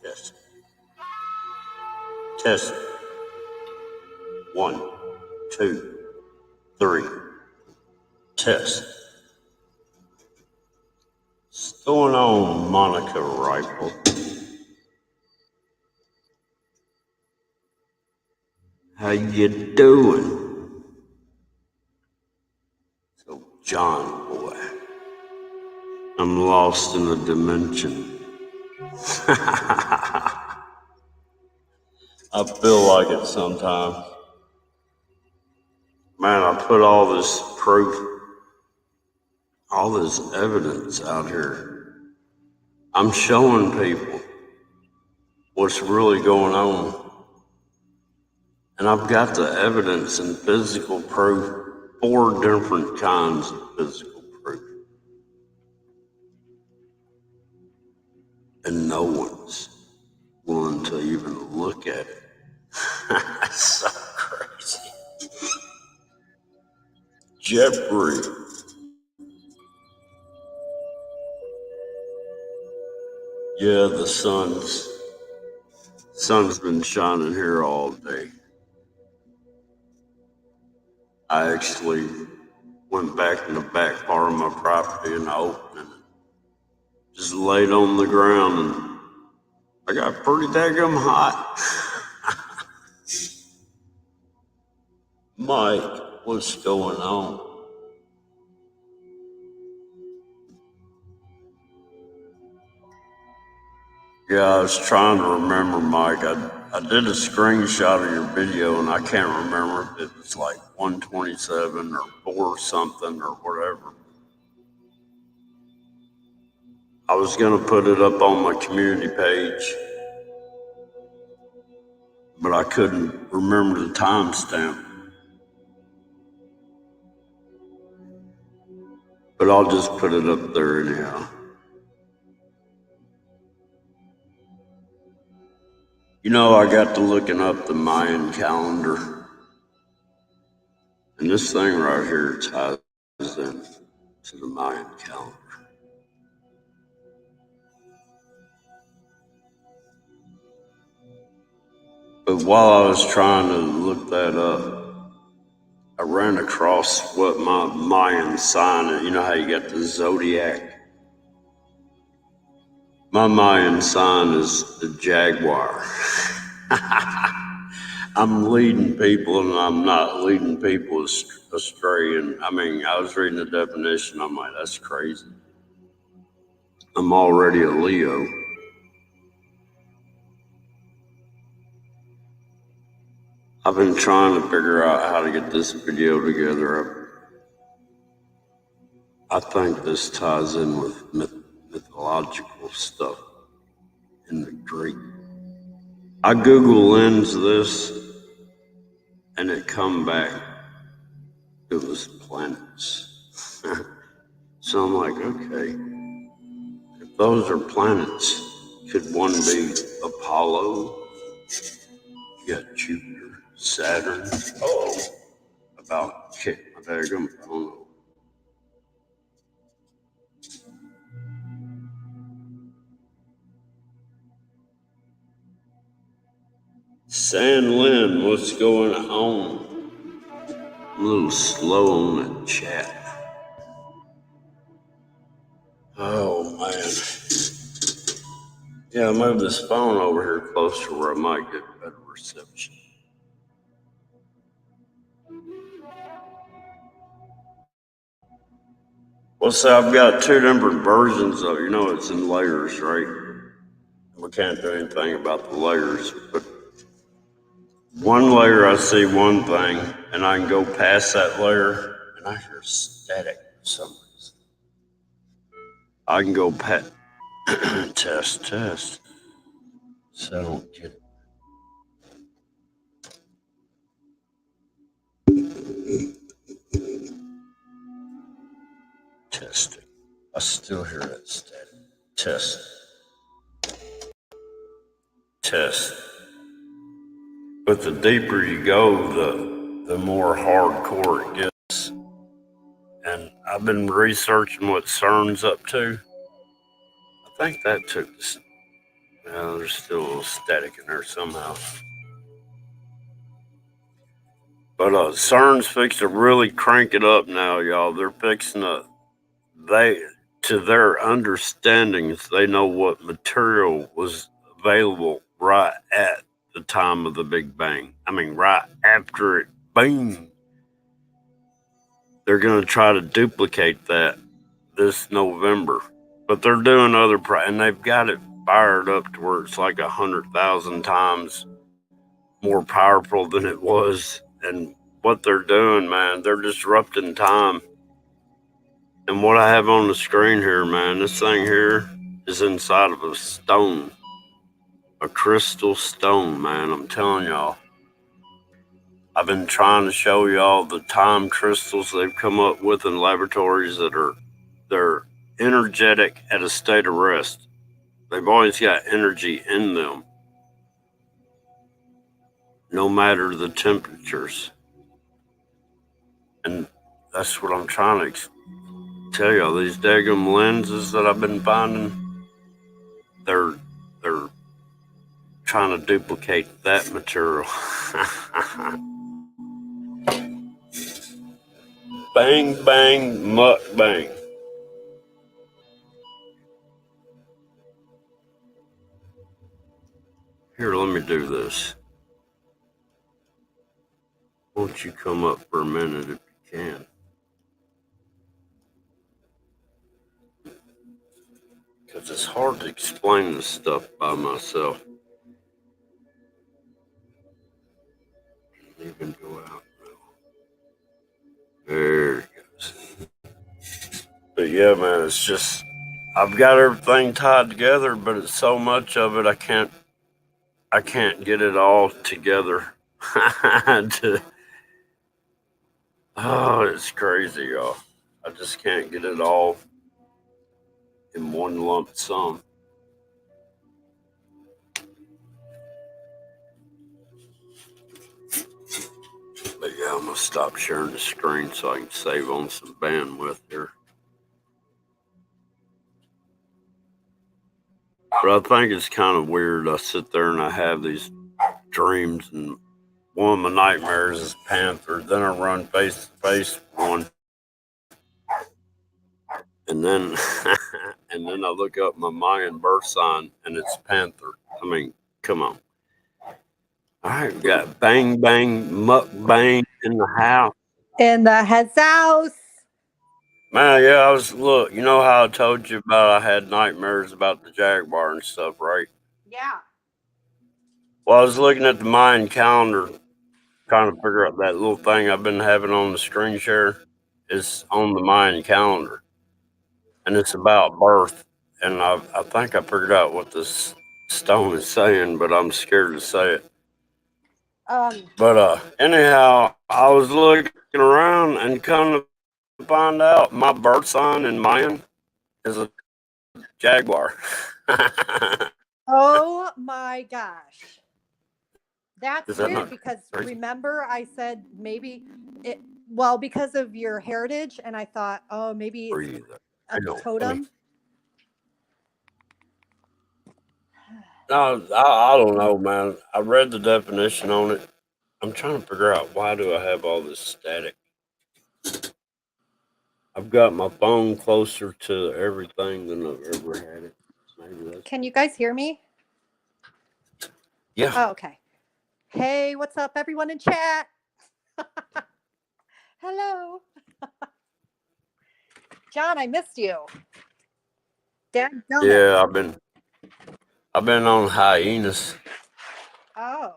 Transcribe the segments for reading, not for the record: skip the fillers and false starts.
Test. Test. 1, 2, 3. Test. What's going on, Monica Rifle? How you doing? So, John boy, I'm lost in a dimension. I feel like it sometimes. Man, I put all this proof, all this evidence out here. I'm showing people what's really going on. And I've got the evidence and physical proof, 4 different kinds of physical proof. And no one's willing to even look at it. That's so crazy. Jeffrey. Yeah, the sun's been shining here all day. I actually went back in the back part of my property and I opened it. Just laid on the ground and I got pretty daggum hot. Mike, what's going on? Yeah, I was trying to remember, Mike. I did a screenshot of your video and I can't remember if it was like 127 or 4 something or whatever. I was gonna put it up on my community page, but I couldn't remember the timestamp. But I'll just put it up there anyhow. You know, I got to looking up the Mayan calendar, and this thing right here ties in to the Mayan calendar. But while I was trying to look that up, I ran across what my Mayan sign is. You know how you got the zodiac? My Mayan sign is the jaguar. I'm leading people and I'm not leading people astray. And I mean, I was reading the definition. I'm like, that's crazy. I'm already a Leo. I've been trying to figure out how to get this video together. I think this ties in with mythological stuff in the Greek. I Google lens this and it come back. It was planets. So I'm like, okay, if those are planets, could one be Apollo? You got Jupiter, Saturn. Oh, about kick my daggum phone. San Lin, what's going on? I'm a little slow on the chat. Oh man. Yeah, I moved this phone over here closer where I might get better reception. Well, so I've got 2 different versions of it. You know, it's in layers, right? We can't do anything about the layers, but one layer I see one thing, and I can go past that layer, and I hear static for some reason. I can go past test. So I don't get it. Testing. I still hear that static. Test. But the deeper you go, the more hardcore it gets. And I've been researching what CERN's up to. I think that took Yeah, there's still a little static in there somehow. But CERN's fixing to really crank it up now, y'all. They're fixing to to their understandings, they know what material was available right at the time of the Big Bang. I mean, right after it, bang. They're going to try to duplicate that this November, but they're doing and they've got it fired up to where it's like 100,000 times more powerful than it was. And what they're doing, man, they're disrupting time. And what I have on the screen here, man, this thing here is inside of a stone, a crystal stone, man. I'm telling y'all. I've been trying to show y'all the time crystals they've come up with in laboratories they're energetic at a state of rest. They've always got energy in them, no matter the temperatures. And that's what I'm trying to tell y'all. These daggum lenses that I've been finding, they're trying to duplicate that material. Bang, bang, muck, bang. Here, let me do this. Won't you come up for a minute if you can? Because it's hard to explain this stuff by myself. Even go out now. There it goes. But yeah, man, it's just I've got everything tied together, but it's so much of it I can't get it all together. Oh, it's crazy, y'all. I just can't get it all in one lump sum. But yeah, I'm gonna stop sharing the screen so I can save on some bandwidth here. But I think it's kind of weird. I sit there and I have these dreams, and one of my nightmares is Panther. Then I run face to face with one, and then and then I look up my Mayan birth sign, and it's Panther. I mean, come on. All right, we got bang bang muck bang in the house. In the house. Man, yeah, look. You know how I told you about I had nightmares about the Jaguar and stuff, right? Yeah. Well, I was looking at the Mayan calendar, trying to figure out that little thing I've been having on the screen share. Is on the Mayan calendar, and it's about birth. And I think I figured out what this stone is saying, but I'm scared to say it. But anyhow, I was looking around and come to find out my birth sign in Mayan is a Jaguar. Oh my gosh. That's Is that weird not because crazy? remember I said maybe because of your heritage, and I thought, oh, maybe it's Breathe. a totem. No, I don't know, man. I read the definition on it. I'm trying to figure out why do I have all this static. I've got my phone closer to everything than I've ever had it. Maybe that's Can you guys hear me? yeah. Oh, okay. Hey, what's up, everyone in chat? Hello. John, I missed you. Dad, Yeah, I've been on hyenas. Oh.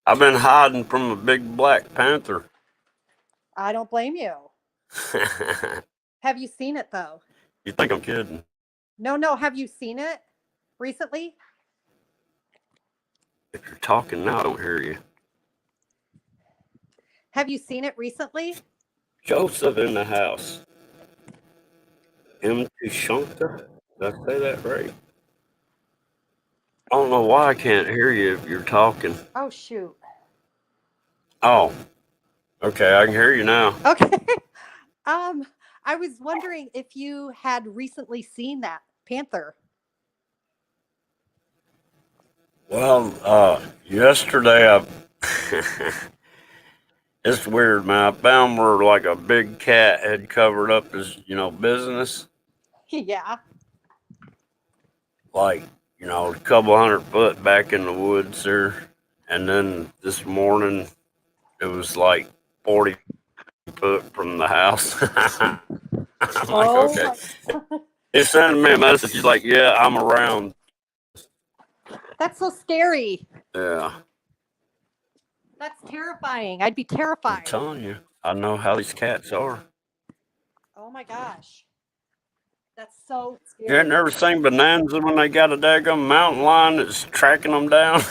I've been hiding from a big black panther. I don't blame you. Have you seen it though? You think I'm kidding? No. Have you seen it recently? If you're talking now, I don't hear you. Have you seen it recently? Joseph in the house. M. Tushonka? Did I say that right? I don't know why I can't hear you if you're talking. Oh shoot. Oh, okay, I can hear you now. Okay. I was wondering if you had recently seen that panther. Well, yesterday I it's weird, man. I found where like a big cat had covered up his, business, Yeah. like, a couple 100 foot back in the woods there. And then this morning it was like 40 foot from the house. I'm like, Oh okay. my. He sent me a message. He's like, yeah, I'm around. That's so scary. Yeah, That's terrifying. I'd be I'm terrified. telling you, I know how these cats are. Oh my gosh. That's so You ain't scary. never seen Bonanza when they got a daggum mountain lion that's tracking them down?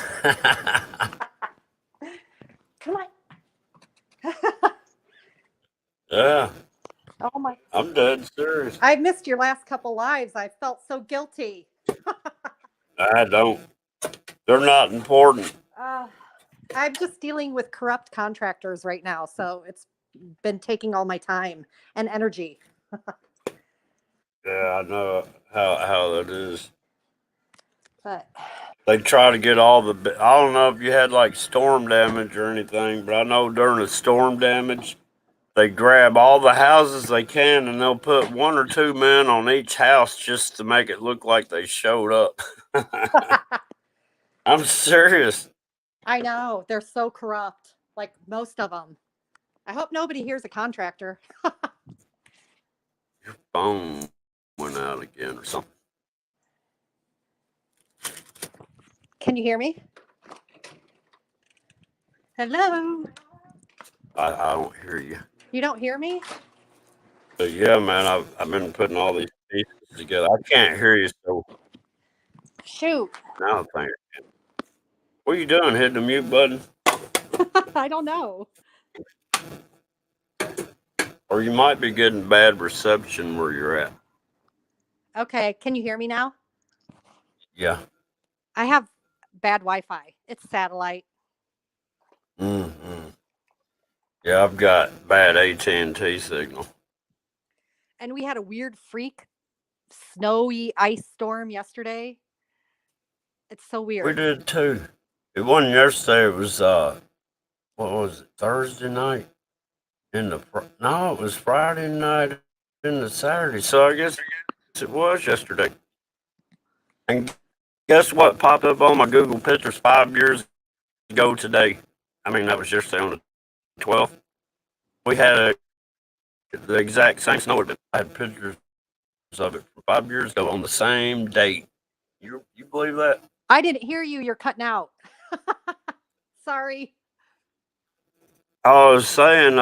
Come on. Yeah, Oh my. I'm dead serious. I missed your last couple lives. I felt so guilty. I don't. They're not important. I'm just dealing with corrupt contractors right now, so it's been taking all my time and energy. Yeah, I know how that is. But They try to get all the. I don't know if you had like storm damage or anything, but I know during the storm damage, they grab all the houses they can and they'll put one or two men on each house just to make it look like they showed up. I'm serious. I know they're so corrupt, like most of them. I hope nobody here's a contractor. Phone went out again or something. Can you hear me? Hello? I don't hear you. You don't hear me? But yeah, man, I've been putting all these pieces together. I can't hear you, so Shoot. now I think. What are you doing? Hit the mute button? I don't know. Or you might be getting bad reception where you're at. Okay, can you hear me now? Yeah. I have bad Wi-Fi. It's satellite. Mm-hmm. Yeah, I've got bad AT&T signal. And we had a weird freak snowy ice storm yesterday. It's so We weird. did too. It wasn't yesterday. It was what was it? Thursday night. No, it was Friday night into Saturday. So I guess it was yesterday. And guess what popped up on my Google pictures 5 years ago today? I mean, that was yesterday on the 12th. We had the exact same snow event. I had pictures of it from 5 years ago on the same date. You believe that? I didn't hear you. You're cutting out. Sorry. I was saying,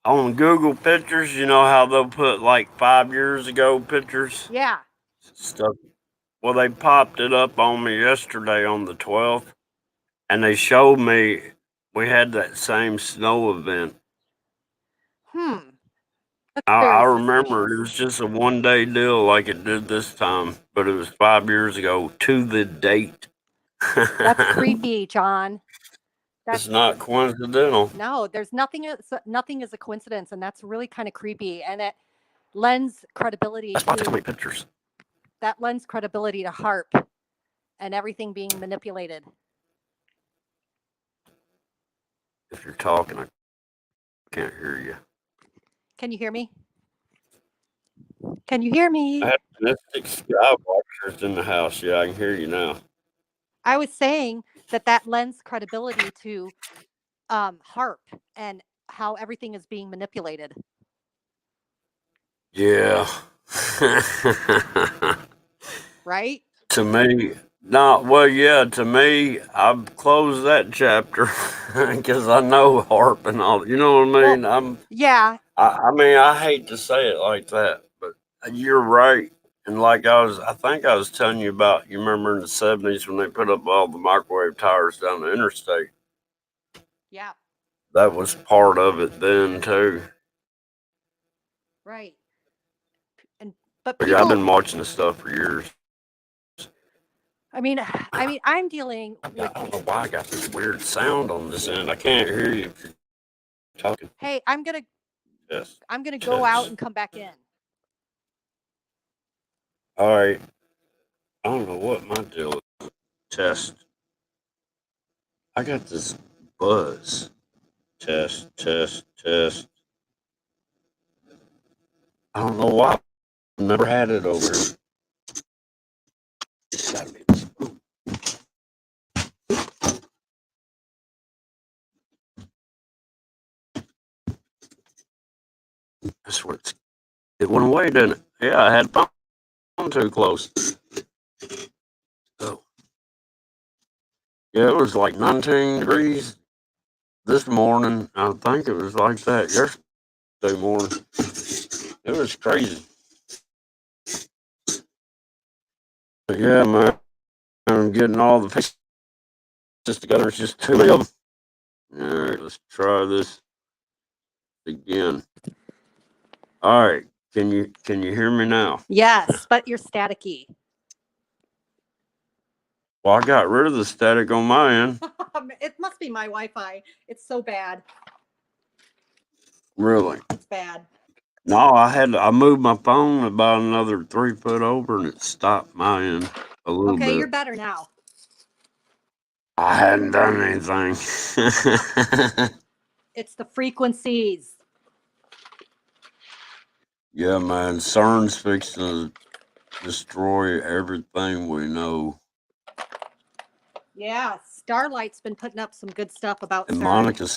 on Google pictures, you know how they'll put like 5 years ago pictures? Yeah. Stuff. Well, they popped it up on me yesterday on the 12th, and they showed me we had that same snow event. That's I very remember it suspicious. was just a 1 day deal like it did this time, but it was 5 years ago to the date. That's creepy, John. It's That's not coincidental. no, there's nothing is a coincidence, and that's really kind of creepy. And it lends credibility That's why there's so to many pictures. that lends credibility to HARP and everything being manipulated. If you're talking, I can't hear you. Can you hear me? Can you hear I me? have Mystic Skywatchers in the house. Yeah, I can hear you now. I was saying that lends credibility to HARP and how everything is being manipulated. Yeah. Right? To me, no, well, yeah, to me, I've closed that chapter because I know harp and all. You know what I mean? Well, yeah. I mean, I hate to say it like that, but you're right. And like I think I was telling you about. You remember in the '70s when they put up all the microwave towers down the interstate? Yeah. That was part of it then too. Right. And but But yeah, I've people been watching this stuff for years. I mean I'm dealing I with don't know why I got this weird sound on this end. I can't hear you if you're talking. hey, I'm going Yes. to go out Yes. and come back in. All right. I don't know what my deal is. Test. I got this buzz. Test, test, test. I don't know why. I've never had it over here. It's gotta be this. That's what it's. It went away, didn't it? Yeah, I had phone too close. Oh. Yeah, it was like 19 degrees this morning. I think it was like that yesterday morning. It was crazy. But yeah, man, I'm getting all the pieces together. It's just too many of them. All right, let's try this again. All right, can you hear me now? Yes, but you're staticky. Well, I got rid of the static on my end. It must be my Wi-Fi. It's so bad. Really? It's bad. No, I moved my phone about another 3 foot over, and it stopped my end a little Okay, you're bit. better now. I hadn't done anything. It's the frequencies. Yeah, man, CERN's fixing to destroy everything we know. Yeah, Starlight's been putting up some good stuff about And CERN. Monica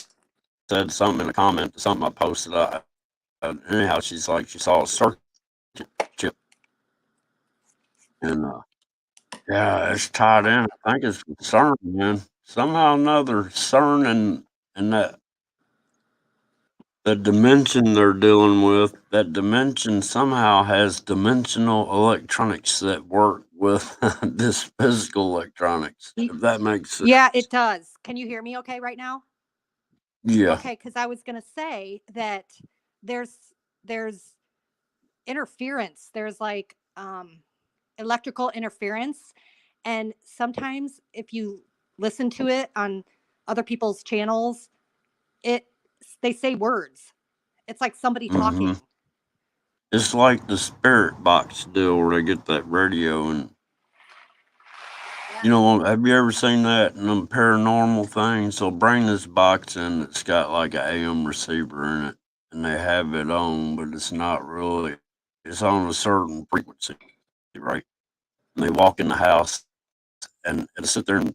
said something in a comment to something I posted. Anyhow, she's like, she saw a circuit chip. And yeah, it's tied in. I think it's with CERN, man. Somehow or another, CERN and that the dimension they're dealing with, that dimension somehow has dimensional electronics that work with this physical electronics. If that makes sense. Yeah, it does. Can you hear me okay right now? Yeah. Okay, because I was gonna say that there's interference. There's like electrical interference, and sometimes if you listen to it on other people's channels, they say words. It's like somebody talking. Mm-hmm. It's like the spirit box deal where they get that radio and you know, have you ever seen that in them paranormal things? They'll bring this box in that's got like an AM receiver in it and they have it on, but it's not really, it's on a certain frequency, right? And they walk in the house and it'll sit there and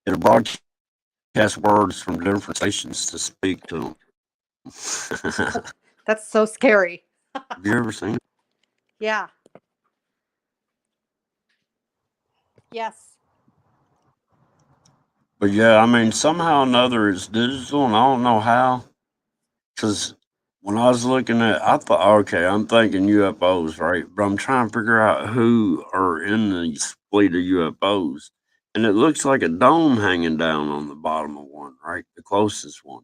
it'll broadcast words from different stations to speak to them. That's so scary. Have you ever seen it? Yeah. Yes. But yeah, I mean, somehow or another it's digital, and I don't know how. Because when I was looking at, I thought, okay, I'm thinking UFOs, right? But I'm trying to figure out who are in these fleet of UFOs, and it looks like a dome hanging down on the bottom of one, right? The closest one.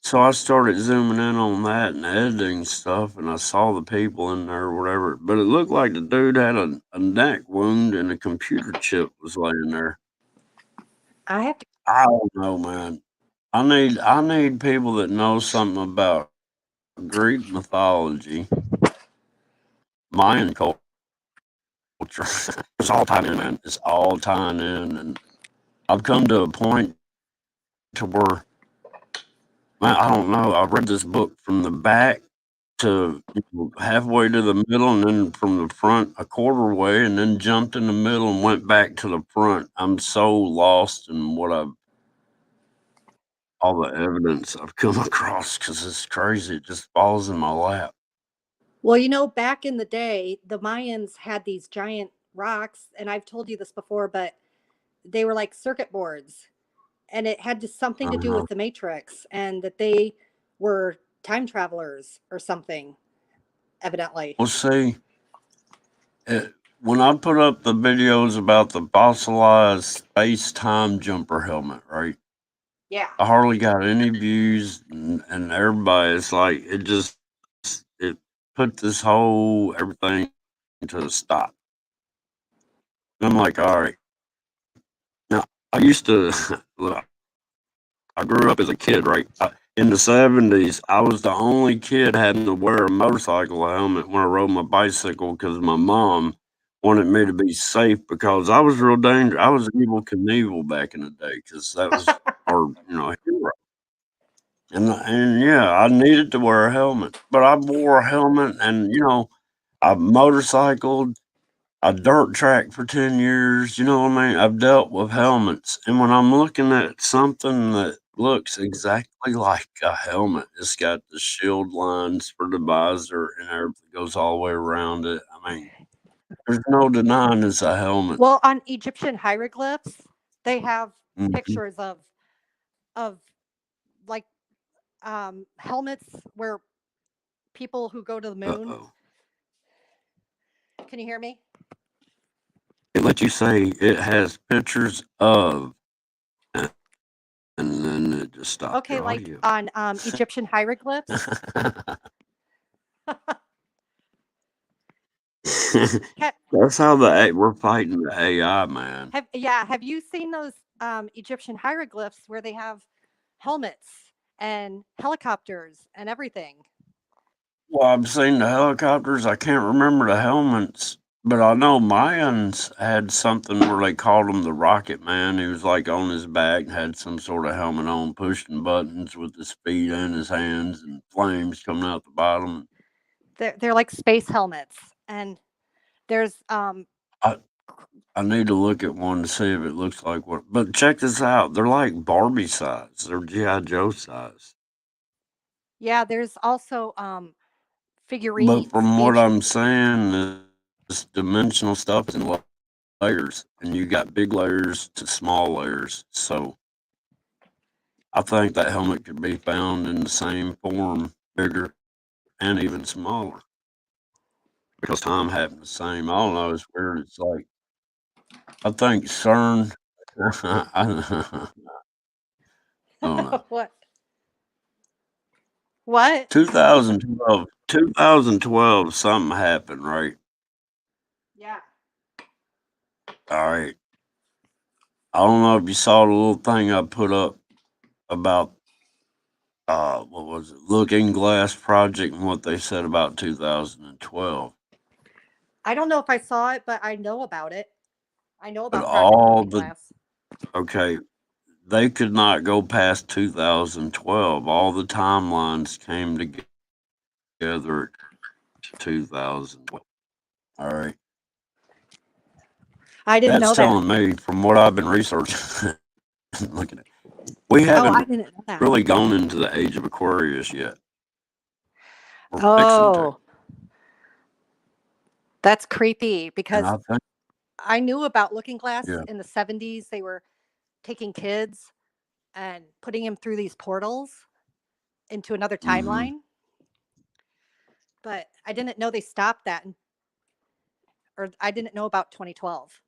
So I started zooming in on that and editing stuff, and I saw the people in there or whatever. But it looked like the dude had a neck wound, and a computer chip was laying there. I have to. I don't know, man. I need people that know something about Greek mythology, Mayan culture. It's all tied in, man. It's all tying in, and I've come to a point to where, man, I don't know. I read this book from the back to halfway to the middle, and then from the front a quarter way, and then jumped in the middle and went back to the front. I'm so lost in all the evidence I've come across because it's crazy. It just falls in my lap. Well, back in the day, the Mayans had these giant rocks, and I've told you this before, but they were like circuit boards, and it had something to do Uh-huh. with the Matrix, and that they were time travelers or something, evidently. Well, see, when I put up the videos about the fossilized space time jumper helmet, right? Yeah. I hardly got any views, and everybody, it's like it put this whole everything to a stop. And I'm like, all right. Now, I used to, look, I grew up as a kid, right? In the 70s, I was the only kid having to wear a motorcycle helmet when I rode my bicycle because my mom wanted me to be safe because I was real dangerous. I was Evil Knievel back in the day because that was our, hero. And yeah, I needed to wear a helmet, but I wore a helmet, and I motorcycled, I dirt tracked for 10 years. You know what I mean? I've dealt with helmets, and when I'm looking at something that looks exactly like a helmet, it's got the shield lines for the visor and everything goes all the way around it. I mean, there's no denying it's a helmet. Well, on Egyptian hieroglyphs, they have Mhm. pictures of like helmets where people who go to the moon. Uh-oh. Can you hear me? It lets you say it has pictures of, and then it just stopped Okay, your like audio. on Egyptian hieroglyphs. That's how we're fighting the AI, man. Have you seen those Egyptian hieroglyphs where they have helmets and helicopters and everything? Well, I've seen the helicopters. I can't remember the helmets, but I know Mayans had something where they called him the Rocket Man. He was like on his back, had some sort of helmet on, pushing buttons with his feet and his hands, and flames coming out the bottom. They're like space helmets, and there's I I need to look at one to see if it looks like what. But check this out. They're like Barbie size. They're GI Joe size. yeah, there's also But figurines, from what ancient. I'm saying, this dimensional stuff is in layers, and you got big layers to small layers. So I think that helmet could be found in the same form, bigger and even smaller, because time happened the same. I don't know. It's weird. It's like I think CERN. I don't know. What? What? 2012, something happened, right? Yeah. All right. I don't know if you saw the little thing I put up about what was it, Looking Glass Project, and what they said about 2012. I don't know if I saw it, but I know about it. I know But about Project Looking Glass. okay, they could not go past 2012. All the timelines came together at 2012. All right. I didn't That's know that. telling me, from what I've been researching, looking at, we Oh, I haven't didn't know that. really gone into the age of Aquarius yet. We're fixing to. Oh, that's creepy And because I think, I knew about Looking Glass yeah. in the 70s. They were taking kids and putting them through these portals into another Hmm. timeline. But I didn't know they stopped that, or I didn't know about 2012.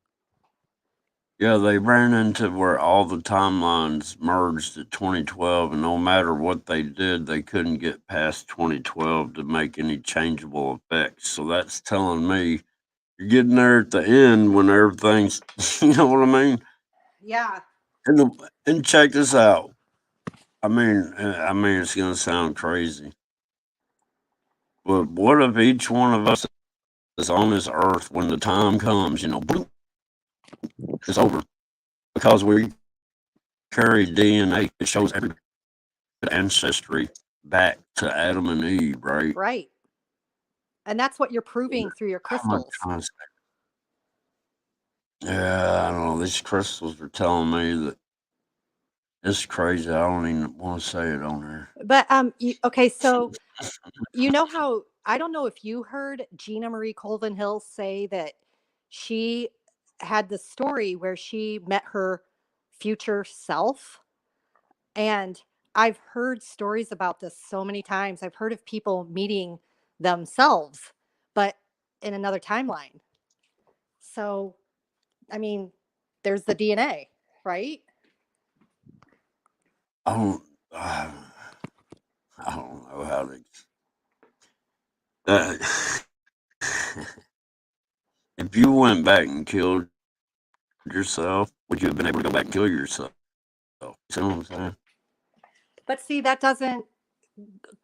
Yeah, they ran into where all the timelines merged at 2012, and no matter what they did, they couldn't get past 2012 to make any changeable effects. So that's telling me you're getting there at the end when everything's, you know what I mean? Yeah. And check this out. I mean, it's gonna sound crazy, but what if each one of us is on this earth when the time comes? Bloop, it's over because we carry DNA. It shows every ancestry back to Adam and Eve, right? Right. And that's what you're proving through your How much crystals. concept? Yeah, I don't know. These crystals are telling me that it's crazy. I don't even want to say it on there. But okay, so you know how I don't know if you heard Gina Marie Colvin Hill say that she had this story where she met her future self. And I've heard stories about this so many times. I've heard of people meeting themselves, but in another timeline. So, I mean, there's the DNA, right? I don't. I don't know how to. Uh, if you went back and killed yourself, would you have been able to go back and kill yourself? You see what I'm saying? But see, that doesn't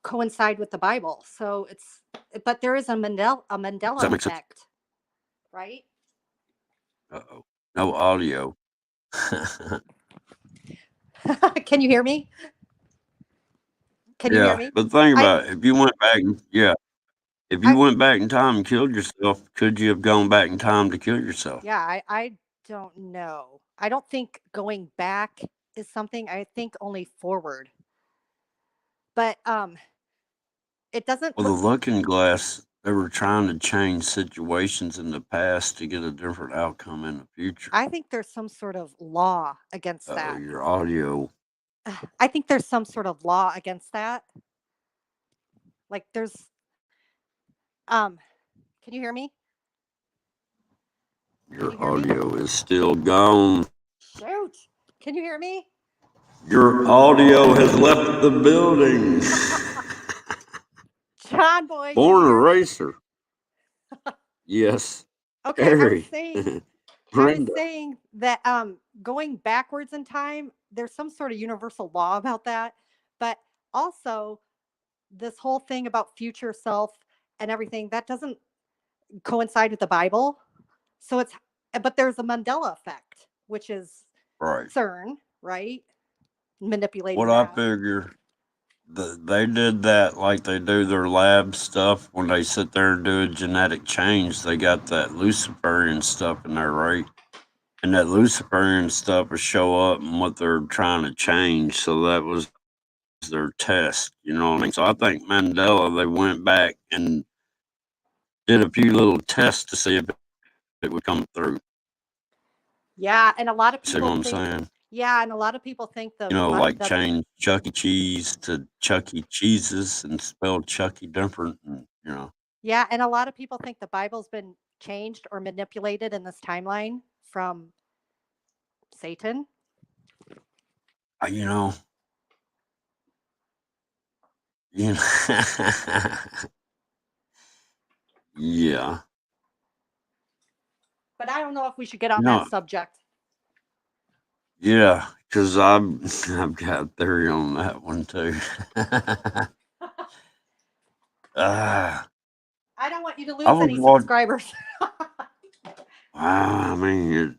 coincide with the Bible. But there is a Does Mandela that make sense? effect, right? Uh-oh. No audio. Can you hear me? Can you hear Yeah, me? but think I about it. If you went back and if you I went back in time and killed yourself, could you have gone back in time to kill yourself? yeah, I don't know. I don't think going back is something. I think only forward. But it doesn't Well, the look. Looking Glass, they were trying to change situations in the past to get a different outcome in the future. I think there's some sort of law against Uh-oh, that. your audio. I think there's some sort of law against that. Like there's um can you hear me? Can you Your hear me? audio is still gone. Shoot. Can you hear me? Your audio has left the building. John boy, can you Born a hear me? racer. Yes. Okay, Harry. I was Brenda. saying that going backwards in time, there's some sort of universal law about that. But also this whole thing about future self and everything, that doesn't coincide with the Bible. So it's but there's a Mandela effect, which is Right. CERN, right? Manipulating What I that. figure, they did that like they do their lab stuff when they sit there and do a genetic change. They got that Luciferian stuff in there, right? And that Luciferian stuff will show up and what they're trying to change. So that was their test. You know what I mean? So I think Mandela, they went back and did a few little tests to see if it would come through. Yeah, and a lot of See what people I'm think saying? yeah, and a lot of people think You know, like the change Chuck E. Cheese to Chuck E. Cheeses and spell Chucky different. And, yeah, and a lot of people think the Bible's been changed or manipulated in this timeline from Satan. I- you know, you know, yeah. But I don't know if we should get on that No, subject. yeah, because I've got a theory on that one too. Ah, I don't want you to I lose was any watching. subscribers. I mean, it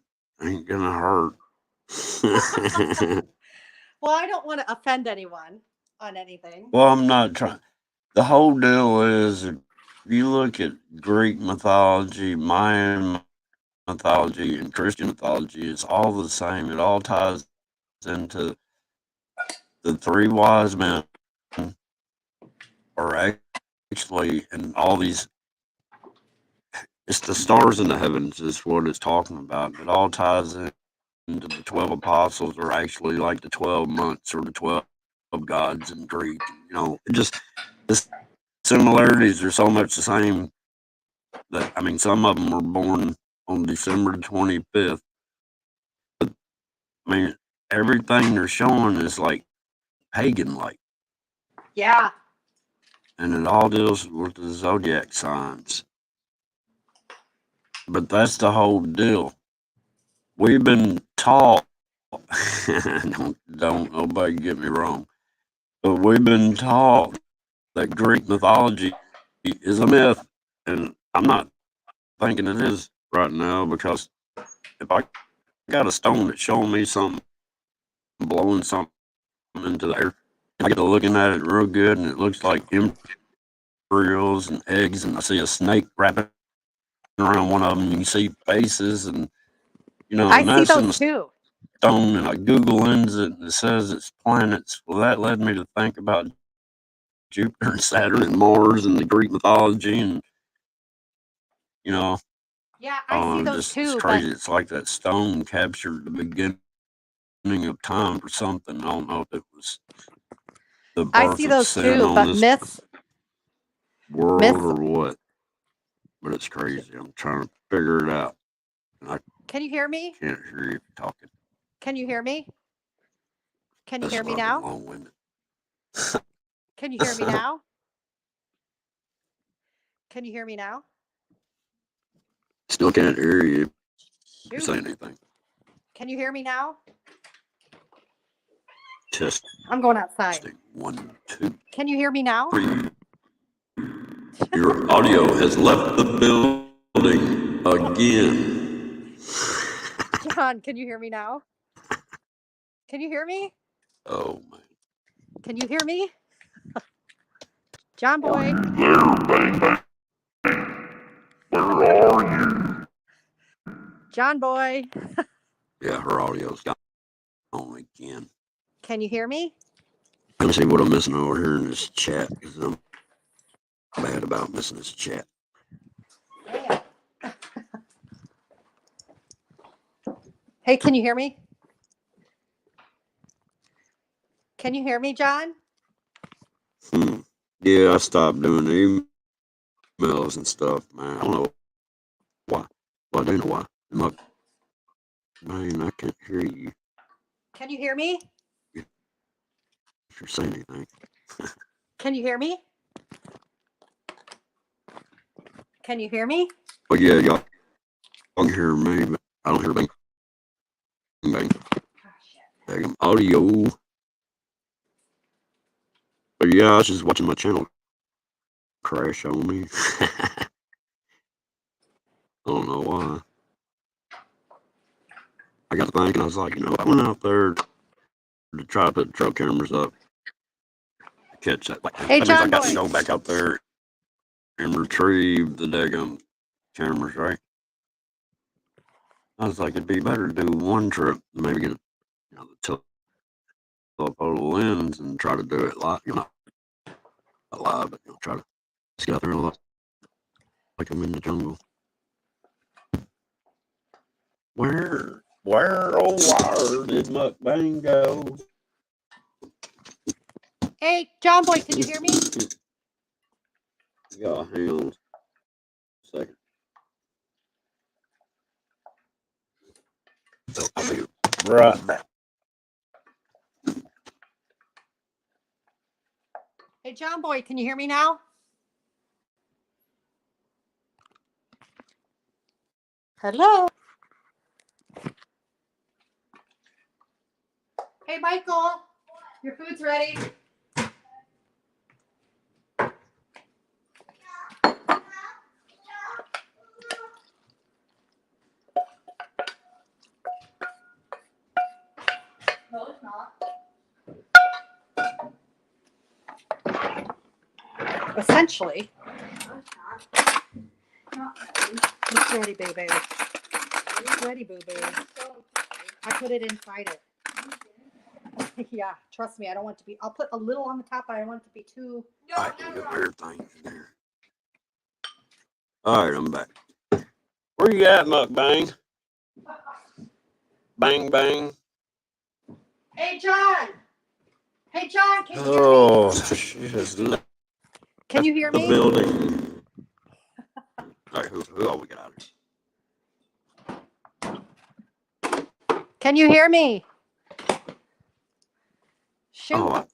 ain't gonna hurt. Well, I don't want to offend anyone on anything. Well, I'm not trying. The whole deal is if you look at Greek mythology, Mayan mythology, and Christian mythology, it's all the same. It all ties into the three wise men are actually in all these. It's the stars in the heavens is what it's talking about. It all ties into the 12 apostles are actually like the 12 months or the 12 gods in Greek. You know, it just the similarities are so much the same that I mean, some of them were born on December 25th. But I mean, everything they're showing is like pagan like, Yeah. and it all deals with the zodiac signs. But that's the whole deal. We've been taught. Don't nobody get me wrong, but we've been taught that Greek mythology is a myth, and I'm not thinking it is right now because if I got a stone that's showing me something blowing something into the air, I get to looking at it real good, and it looks like embryos and eggs, and I see a snake wrapping around one of them, and you can see faces, and I and see that's in those the too. stone, and I Google lens it, and it says it's planets. Well, that led me to think about Jupiter and Saturn and Mars and the Greek mythology, and you know, Yeah, I see those just it's too, but crazy. It's like that stone captured the beginning of time or something. I don't know if it was the I see birth of those sin too, on but this world myths or what. But it's crazy. I'm trying to figure it out. And I Can you hear me? can't hear you talking. Can you hear me? Can you That's hear me why I've been now? long winded. Can you hear me now? Can you hear me now? Still can't hear you Shoot. say anything. Can you hear me now? Testing I'm going outside. 1, 2, Can you hear me now? 3. Your audio has left the building again. John, can you hear me now? Can you hear me? Oh man. Can you hear me? John boy. Where are you? John boy. Yeah, her audio's gone again. Can you hear me? Let me see what I'm missing over here in this chat, because I'm bad about missing this chat. Hey, can you hear me? Can you hear me, John? Yeah, I stopped doing the emails and stuff, man. I don't know why. Well, I do know why. Man, I can't hear you Can you hear me? if you're saying anything. Can you hear me? Can you hear me? But yeah, y'all can hear me, but I don't hear bang. Bang. Bang. Audio. But yeah, I was just watching my channel crash on me. I don't know why. I got to thinking, I was like, I went out there to try to put trail cameras up to catch that. Like, Hey, that means I John got boy. to go back out there and retrieve the daggum cameras, right? I was like, it'd be better to do one trip, maybe get the telephoto lens and try to do it live. Not live, but try to just get out there and look like I'm in the jungle. Where, oh, where did Mukbang go? Hey, John boy, can you hear me? Yeah, hang on a second. So I'll be right back. Hey, John boy, can you hear me now? Hello. Hey, Michael, your food's ready. No, it's not. Essentially. It's ready, baby. It's ready, boo boo. I put it inside it. Yeah, trust me, I don't want it to be. I'll put a little on the top, but I don't want it to be too. I can get everything in there. All right, I'm back. Where you at, Mukbang? Bang, bang. Hey, John. Hey, John, can you hear me? Oh, she has left Can you hear the me? building. All right, who all we got out here? Can you hear me? Shoot. Oh,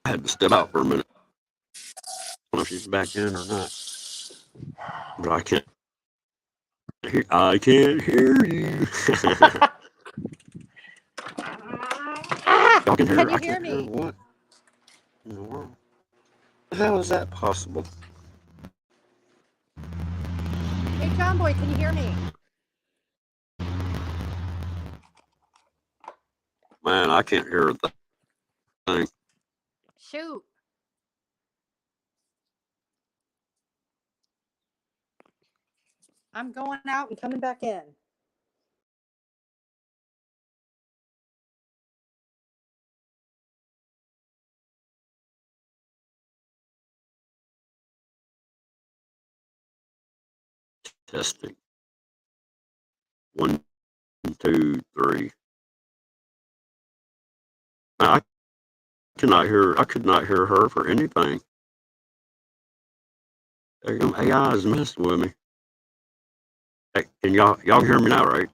I had to step out for a minute. I don't know if she's back in or not. But I can't hear you. Y'all can hear. Can you I hear can't hear me? what in the world? How is that possible? Hey, John boy, can you hear me? Man, I can't hear a thing. Shoot. I'm going out and coming back in. Testing. 1, 2, 3. I cannot hear. I could not hear her for anything. AI is messing with me. Hey, can y'all hear me now, right?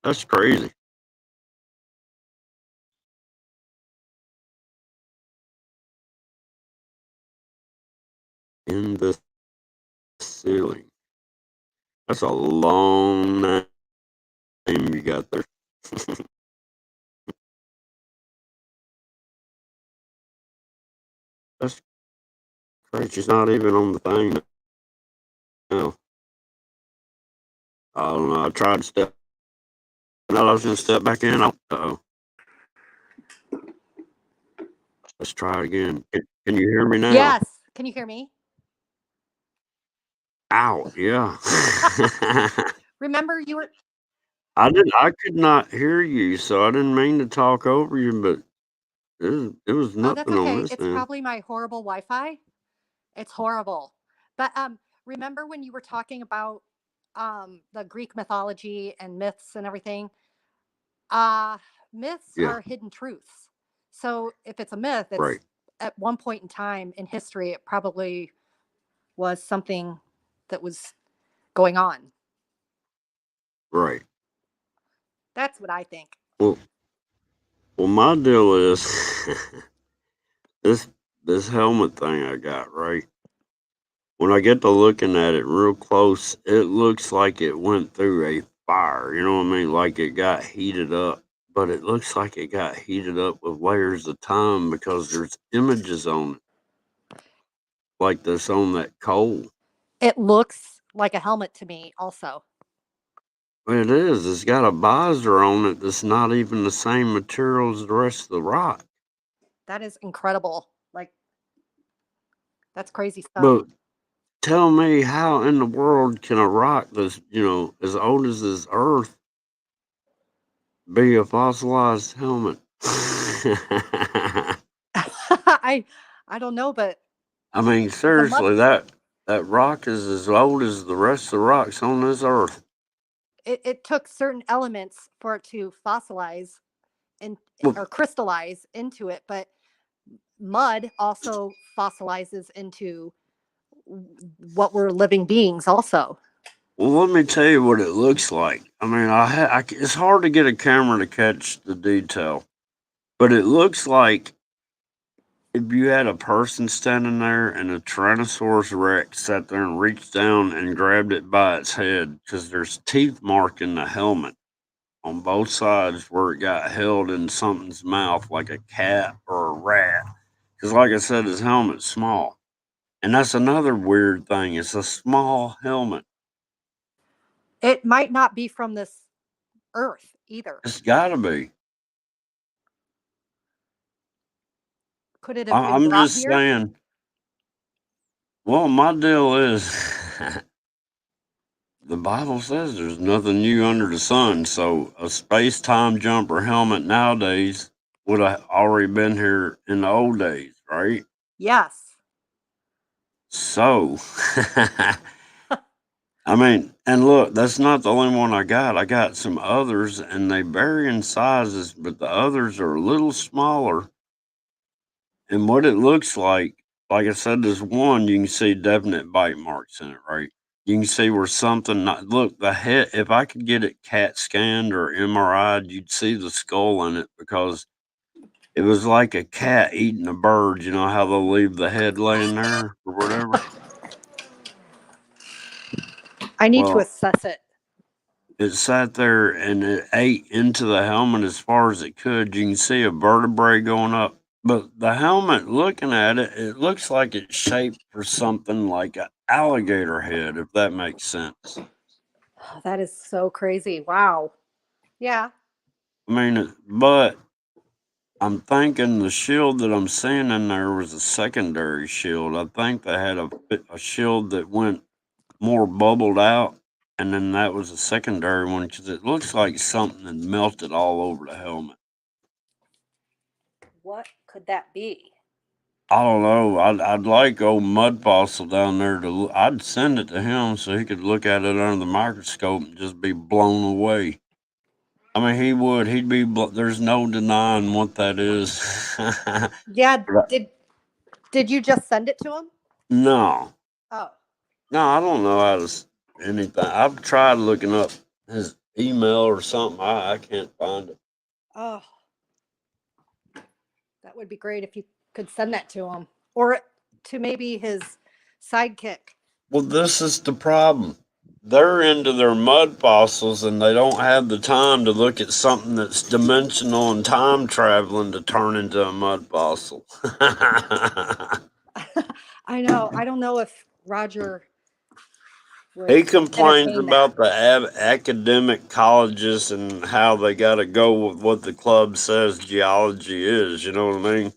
That's crazy. In the ceiling. That's a long name you got there. That's crazy. She's not even on the thing now. I don't know. I tried to step. No, I was gonna step back in. Oh, let's try it again. Can you hear me now? Yes. Can you hear me? Ow! Yeah. Remember you were I could not hear you, so I didn't mean to talk over you, but it was Oh, that's nothing on okay. this It's end. probably my horrible Wi-Fi. It's horrible. But remember when you were talking about the Greek mythology and myths and everything? Uh Myths Yeah. are hidden truths. So if it's a myth, it's Right. at one point in time in history it probably was something that was going on. Right. That's what I think. Well, my deal is this this helmet thing I got, right? When I get to looking at it real close, it looks like it went through a fire. You know what I mean? Like it got heated up, but it looks like it got heated up with layers of time because there's images on it, like this on that coal. It looks like a helmet to me also. It is. It's got a visor on it that's not even the same material as the rest of the rock. That is incredible. Like that's crazy stuff. But tell me, how in the world can a rock that's as old as this Earth be a fossilized helmet? I I don't know, but I mean, it's a mud. seriously, that rock is as old as the rest of the rocks on this Earth. It took certain elements for it to fossilize and Well, or crystallize into it, but mud also fossilizes into what were living beings also. well, let me tell you what it looks like. I mean, it's hard to get a camera to catch the detail, but it looks like if you had a person standing there and a Tyrannosaurus Rex sat there and reached down and grabbed it by its head, because there's teeth marking the helmet on both sides where it got held in something's mouth, like a cat or a rat. Because, like I said, his helmet's small. And that's another weird thing. It's a small helmet. It might not be from this earth either. It's got to be. Could it have been I'm brought just here? saying. Well, my deal is the Bible says there's nothing new under the sun. So a space time jumper helmet nowadays would have already been here in the old days, right? Yes. So, I mean, and look, that's not the only one I got. I got some others, and they vary in sizes, but the others are a little smaller. And what it looks like I said, there's one you can see definite bite marks in it, right? You can see where something not look the head. If I could get it CAT scanned or MRI'd, you'd see the skull in it because it was like a cat eating a bird. You know how they'll leave the head laying there or whatever. I need to Well, assess it. it sat there and it ate into the helmet as far as it could. You can see a vertebrae going up. But the helmet, looking at it, it looks like it's shaped for something like an alligator head, if that makes sense. That is so crazy. Wow. Yeah. I mean, but I'm thinking the shield that I'm seeing in there was a secondary shield. I think they had a shield that went more bubbled out, and then that was a secondary one because it looks like something had melted all over the helmet. What could that be? I don't know. I'd like old Mud Fossil down there to. I'd send it to him so he could look at it under the microscope and just be blown away. I mean, he would. He'd be. There's no denying what that is. Yeah. But Did you just send it to him? no, Oh. no, I don't know how to anything. I've tried looking up his email or something. I can't find it. Oh. That would be great if you could send that to him or to maybe his sidekick. Well, this is the problem. They're into their mud fossils and they don't have the time to look at something that's dimensional and time traveling to turn into a mud fossil. I know. I don't know if Roger He with complains entertainment. about the academic colleges and how they got to go with what the club says geology is. You know what I mean?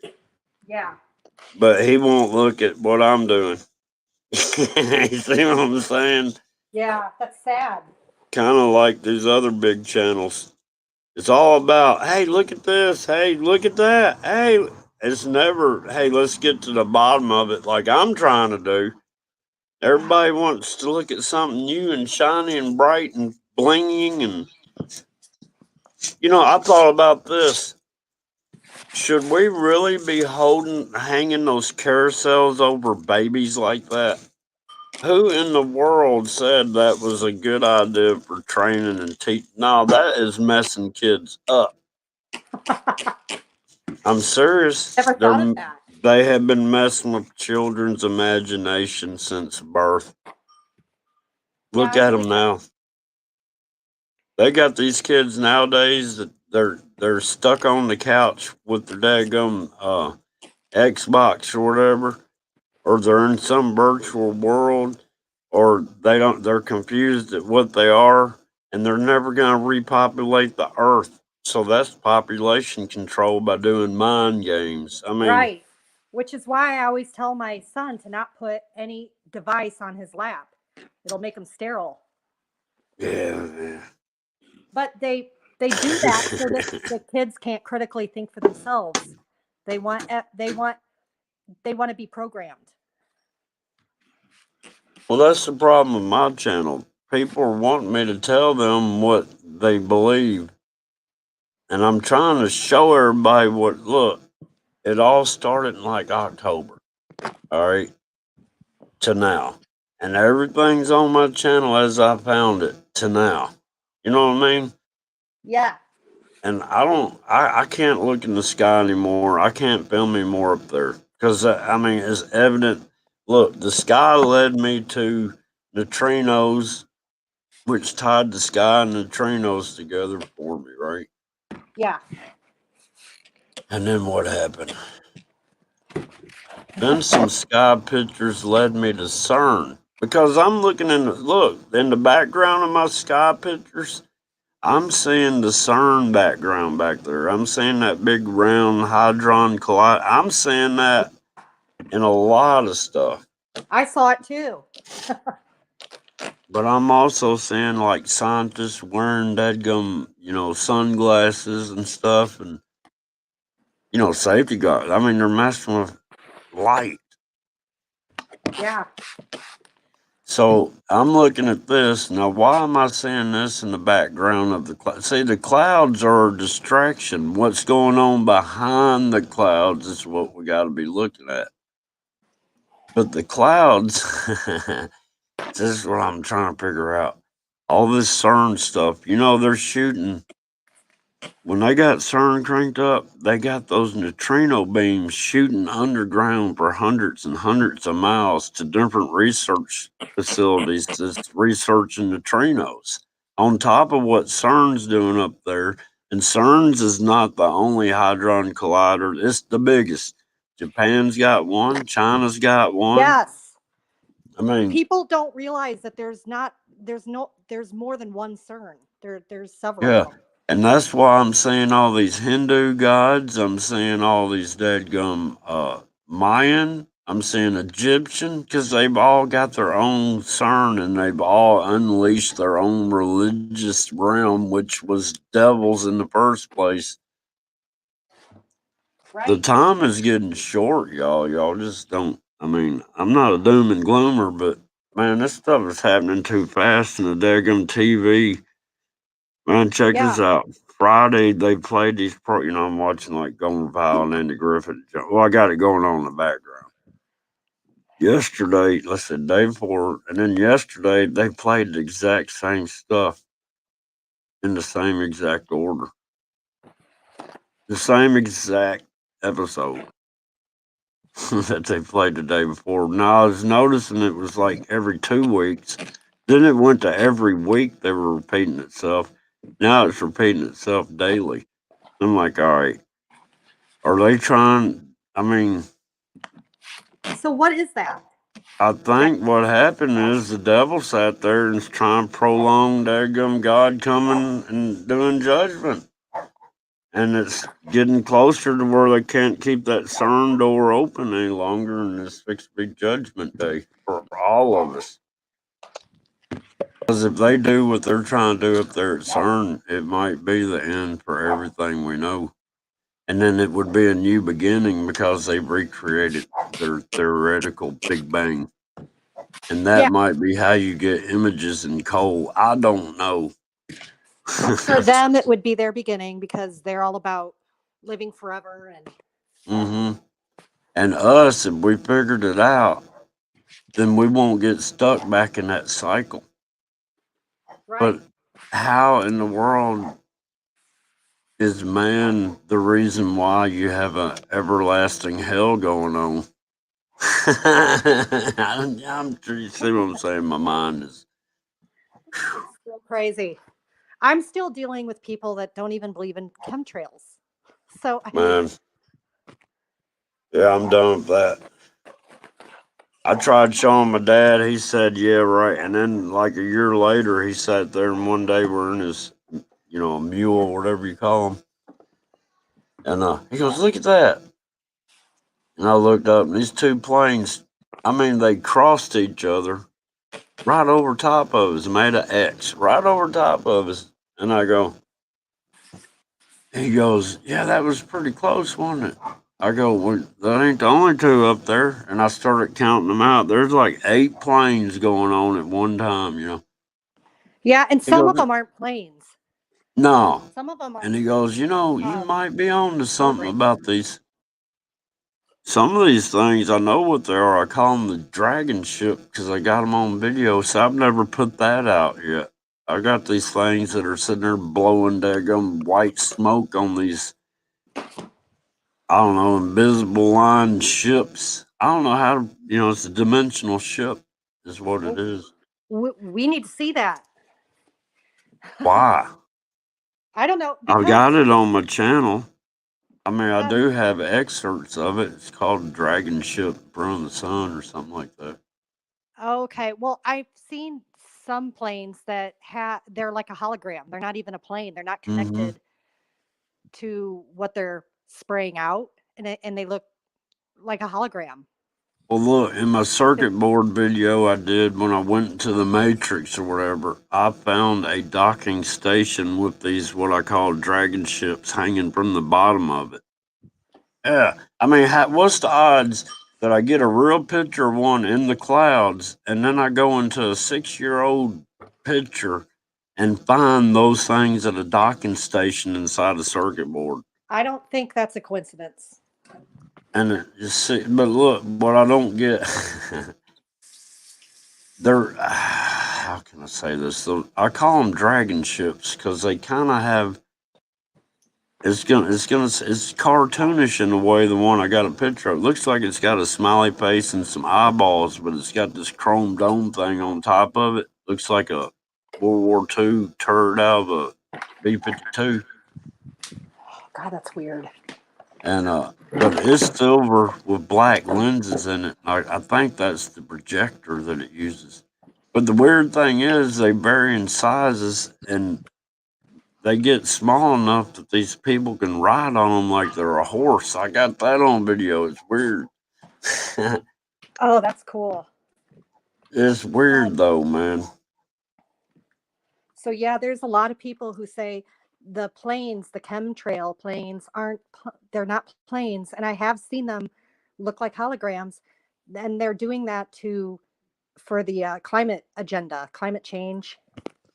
Yeah. But he won't look at what I'm doing. You see what I'm saying? Yeah, that's sad. Kind of like these other big channels. It's all about, hey, look at this. Hey, look at that. Hey, it's never, hey, let's get to the bottom of it like I'm trying to do. Everybody wants to look at something new and shiny and bright and blinging. And, I thought about this. Should we really be hanging those carousels over babies like that? Who in the world said that was a good idea for training and teaching? No, that is messing kids up. I'm serious. Never thought of that. They have been messing with children's imagination since birth. Look Yeah, at them now. They got these kids nowadays that they're stuck on the couch with their daggum Xbox or whatever, or they're in some virtual world, or they're confused at what they are, and they're never going to repopulate the earth. So that's population control by doing mind games. I mean, right. Which is why I always tell my son to not put any device on his lap. It'll make him sterile. yeah. But they do that so that the kids can't critically think for themselves. They want to be programmed. Well, that's the problem with my channel. People are wanting me to tell them what they believe. And I'm trying to show everybody look, it all started in like October, all right, to now. And everything's on my channel as I found it to now. You know what I mean? Yeah. And I can't look in the sky anymore. I can't film anymore up there. Because, I mean, it's evident. Look, the sky led me to neutrinos, which tied the sky and neutrinos together for me, right? Yeah. And then what happened? Then some sky pictures led me to CERN. Because I'm looking in the background of my sky pictures, I'm seeing the CERN background back there. I'm seeing that big round hadron collider. I'm seeing that in a lot of stuff. I saw it too. But I'm also seeing like scientists wearing dadgum, sunglasses and stuff, and safety guards. I mean, they're messing with light. Yeah. So I'm looking at this now. Why am I seeing this in the background of the cloud? See, the clouds are a distraction. What's going on behind the clouds is what we got to be looking at. But the clouds, this is what I'm trying to figure out. All this CERN stuff, they're shooting. When they got CERN cranked up, they got those neutrino beams shooting underground for hundreds and hundreds of miles to different research facilities that's researching neutrinos. On top of what CERN's doing up there, and CERN's is not the only hadron collider, it's the biggest. Japan's got one, China's got one. Yes. I mean, People don't realize that there's more than one CERN. There's several yeah. of them. And that's why I'm seeing all these Hindu gods. I'm seeing all these deadgum Mayan. I'm seeing Egyptian because they've all got their own CERN and they've all unleashed their own religious realm, which was devils in the first place. Right. The time is getting short, y'all. Y'all just don't. I mean, I'm not a doom and gloomer, but man, this stuff is happening too fast in the daggum TV. Man, check this out. Friday they played these I'm watching like Golden Pile and Andy Griffith. Well, I got it going on in the background. Yesterday, let's say day before, and then yesterday they played the exact same stuff in the same exact order. The same exact episode that they played the day before. Now I was noticing it was like every 2 weeks. Then it went to every week they were repeating itself. Now it's repeating itself daily. I'm like, all right, are they trying? I mean, So what is that? I think what happened is the devil sat there and is trying to prolong daggum God coming and doing judgment. And it's getting closer to where they can't keep that CERN door open any longer, and it's fixed to be judgment day for all of us. Because if they do what they're trying to do up there at CERN, it might be the end for everything we know. And then it would be a new beginning because they've recreated their theoretical Big Bang. And that Yeah, might be how you get images in coal. I don't know. for them it would be their beginning because they're all about living forever and hmm And us, if we figured it out, then we won't get stuck back in that cycle. right. But how in the world is man the reason why you have an everlasting hell going on? I'm sure you see what I'm saying. My mind is, It's so crazy. I'm still dealing with people that don't even believe in chemtrails. So I mean, man. Yeah, I'm done with that. I tried showing my dad. He said, "Yeah, right." And then, like a year later, he sat there, and one day we're in his, a mule or whatever you call him, and he goes, "Look at that." And I looked up, and these two planes, I mean, they crossed each other right over top of us, made an X right over top of us. And I go, he goes, "Yeah, that was pretty close, wasn't it?" I go, "Well, that ain't the only two up there." And I started counting them out. There's like 8 planes going on at one time. yeah, and He some of goes, them aren't planes. "No." Some of them are And he goes, "You um, might be on to something holograms. about these. Some of these things, I know what they are. I call them the dragon ship because I got them on video. So I've never put that out yet. I got these things that are sitting there blowing daggum white smoke on these, I don't know, invisible line ships. I don't know how to, it's a dimensional ship, is what it Well, is. we need to see that. Why? I don't know I because got it on my channel. I mean, I um, do have excerpts of it. It's called Dragon Ship from the Sun or something like that. okay. Well, I've seen some planes that they're like a hologram. They're not even a plane. They're not hmm connected to what they're spraying out, and they look like a hologram. Well, look, in my They're, circuit board video I did when I went to the Matrix or whatever, I found a docking station with these, what I call dragon ships, hanging from the bottom of it. Yeah. I mean, what's the odds that I get a real picture of one in the clouds and then I go into a 6-year-old picture and find those things at a docking station inside a circuit board? I don't think that's a coincidence. And but look, what I don't get, they're, how can I say this? I call them dragon ships because they kind of have, it's cartoonish in the way the one I got a picture of. It looks like it's got a smiley face and some eyeballs, but it's got this chrome dome thing on top of it. Looks like a World War II turret out of a B-52. God, that's weird. And but it's silver with black lenses in it. I think that's the projector that it uses. But the weird thing is they vary in sizes and they get small enough that these people can ride on them like they're a horse. I got that on video. It's weird. Oh, that's cool. It's weird Um, though, man. so yeah, there's a lot of people who say the planes, the chemtrail planes, they're not planes, and I have seen them look like holograms, and they're doing that to for the climate agenda, climate change,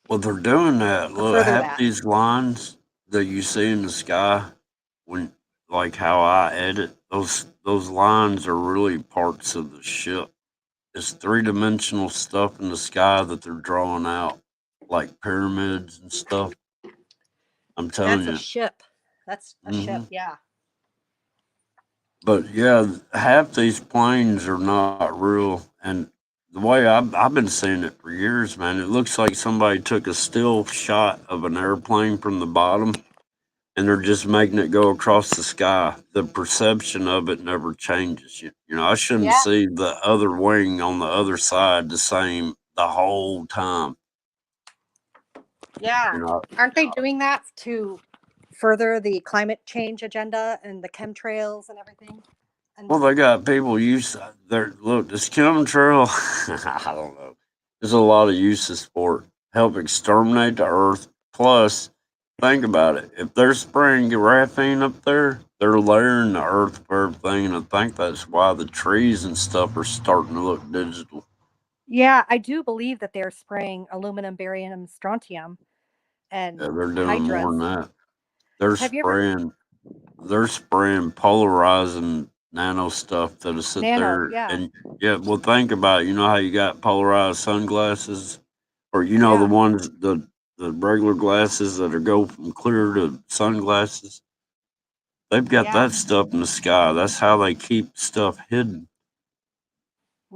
Well, they're doing that. to Look, further half that. these lines that you see in the sky, when like how I edit those lines are really parts of the ship. It's 3-dimensional stuff in the sky that they're drawing out, like pyramids and stuff. I'm telling That's a you. ship. That's a ship. hmm Yeah. But yeah, half these planes are not real. And the way I've been seeing it for years, man, it looks like somebody took a still shot of an airplane from the bottom and they're just making it go across the sky. The perception of it never changes. You know, I shouldn't Yeah. see the other wing on the other side the same the whole time. Yeah. You know, Aren't they doing that to further the climate change agenda and the chemtrails and everything? And well, they got people use there. Look, this chemtrail. I don't know. There's a lot of uses for it. Help exterminate the earth. Plus, think about it. If they're spraying graphene up there, they're layering the earth for everything, and I think that's why the trees and stuff are starting to look digital. yeah, I do believe that they're spraying aluminum, barium, strontium, and Yeah, they're doing more hydras. than that. They're Have you ever spraying. They're spraying polarizing nano stuff that'll sit nano? there Yeah, and yeah. Well, think about it. You know how you got polarized sunglasses, or you know the yeah, ones the regular glasses that are go from clear to sunglasses. They've got yeah. that stuff in the sky. That's how they keep stuff hidden.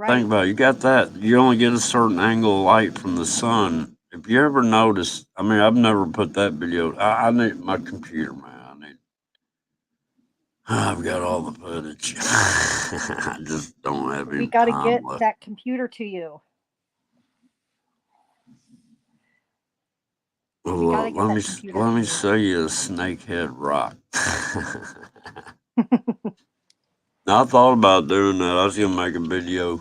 Think Right. about it. You got that. You only get a certain angle of light from the sun. If you ever notice, I mean, I've never put that video. I need my computer, man. I need. I've got all the footage. I just don't have We any got to time get left. that computer to you. Well, We got to look, get that computer let to me you. show you a snakehead rock. Now, I thought about doing that. I was gonna make a video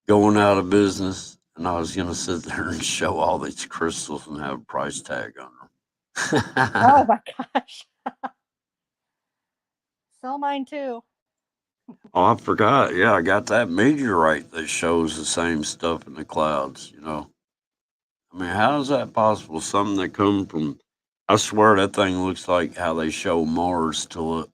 going out of business, and I was gonna sit there and show all these crystals and have a price tag on Oh them. my gosh. Sell mine too. Oh, I forgot. Yeah, I got that meteorite that shows the same stuff in the clouds. You know, I mean, how is that possible? Something that come from, I swear that thing looks like how they show Mars to look.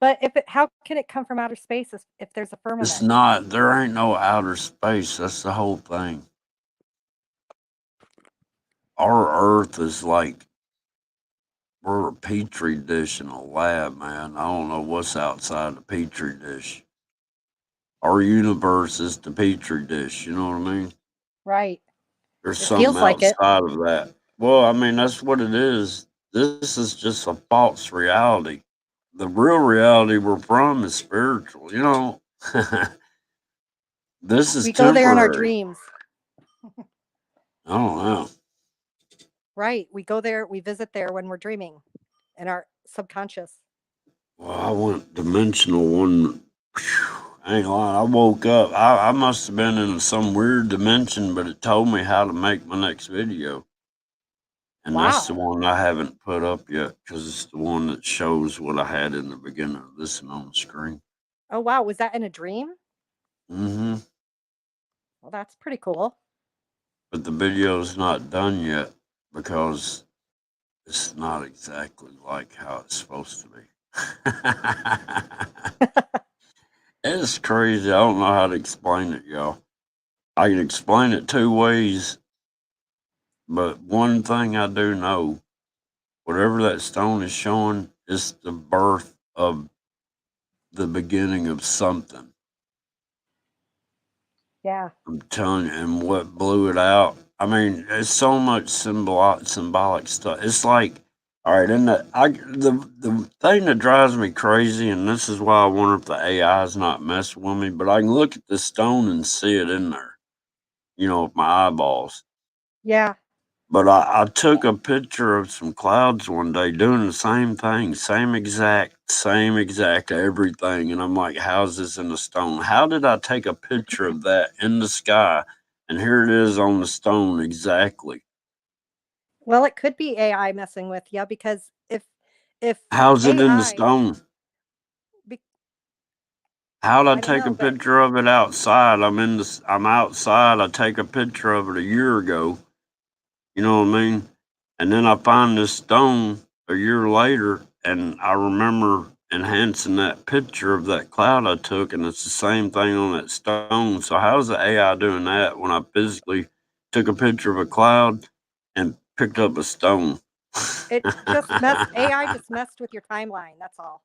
But how can it come from outer space if there's a It's firmament? not, there ain't no outer space. That's the whole thing. Our Earth is like, we're a petri dish in a lab, man. I don't know what's outside the petri dish. Our universe is the petri dish. You know what I mean? Right. There's It something feels like it. outside of that. Well, I mean, that's what it is. This is just a false reality. The real reality we're from is spiritual. You know, this is We go there in our temporary. dreams. I don't know. Right. We go there, we visit there when we're dreaming in our subconscious. Well, I went dimensional one. Phew, I ain't lying. I woke up. I must have been in some weird dimension, but it told me how to make my next video. And that's the Wow. one I haven't put up yet because it's the one that shows what I had in the beginning of this and on the screen. Oh wow. Was that in a dream? Hmm. Well, that's pretty cool. But the video's not done yet because it's not exactly like how it's supposed to be. It's crazy. I don't know how to explain it, y'all. I can explain it two ways, but one thing I do know, whatever that stone is showing, is the birth of the beginning of something. Yeah. I'm telling you, and what blew it out. I mean, there's so much symbolic stuff. It's like, all right, and the thing that drives me crazy, and this is why I wonder if the AI is not messing with me, but I can look at the stone and see it in there, you know, with my eyeballs. Yeah. But I took a picture of some clouds one day doing the same thing, same exact everything. And I'm like, how's this in the stone? How did I take a picture of that in the sky? And here it is on the stone exactly. Well, it could be AI messing with you because if How's it in the AI, stone? be, How'd I I don't take a know, but picture of it outside? I'm outside. I take a picture of it a year ago. You know what I mean? And then I find this stone a year later, and I remember enhancing that picture of that cloud I took, and it's the same thing on that stone. So how's the AI doing that when I physically took a picture of a cloud and picked up a stone? it just messed AI just messed with your timeline. That's all.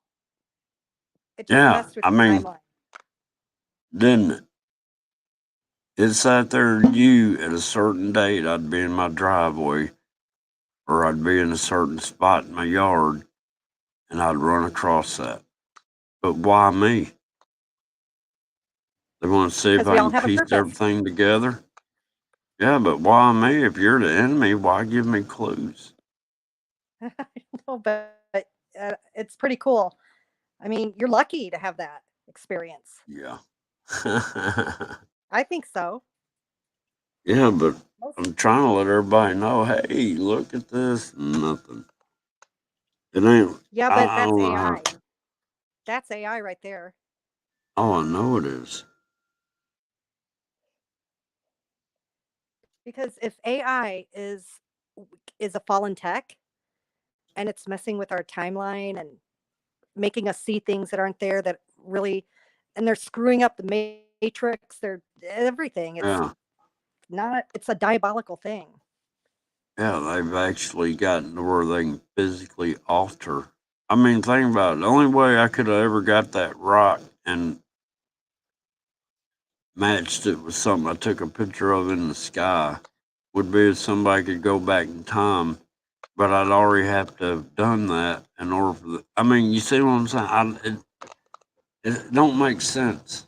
It just Yeah, messed with I your mean, timeline. didn't it? It sat there and you at a certain date, I'd be in my driveway or I'd be in a certain spot in my yard and I'd run across that. But why me? They want to see if Because we I all can have a piece purpose. everything together. Yeah, but why me? If you're the enemy, why give me clues? No, but it's pretty cool. I mean, you're lucky to have that experience. Yeah. I think so. Yeah, but Most- I'm trying to let everybody know, hey, look at this. Nothing. It ain't. Yeah, but I that's don't know how. AI. That's AI right there. Oh, I know it is. Because if AI is a fallen tech and it's messing with our timeline and making us see things that aren't there that really, and they're screwing up the matrix, they're everything. It's Yeah. not, it's a diabolical thing. Yeah, they've actually gotten to where they can physically alter. I mean, think about it. The only way I could have ever got that rock and matched it with something I took a picture of in the sky would be if somebody could go back in time. But I'd already have to have done that in order for the. I mean, you see what I'm saying? It don't make sense.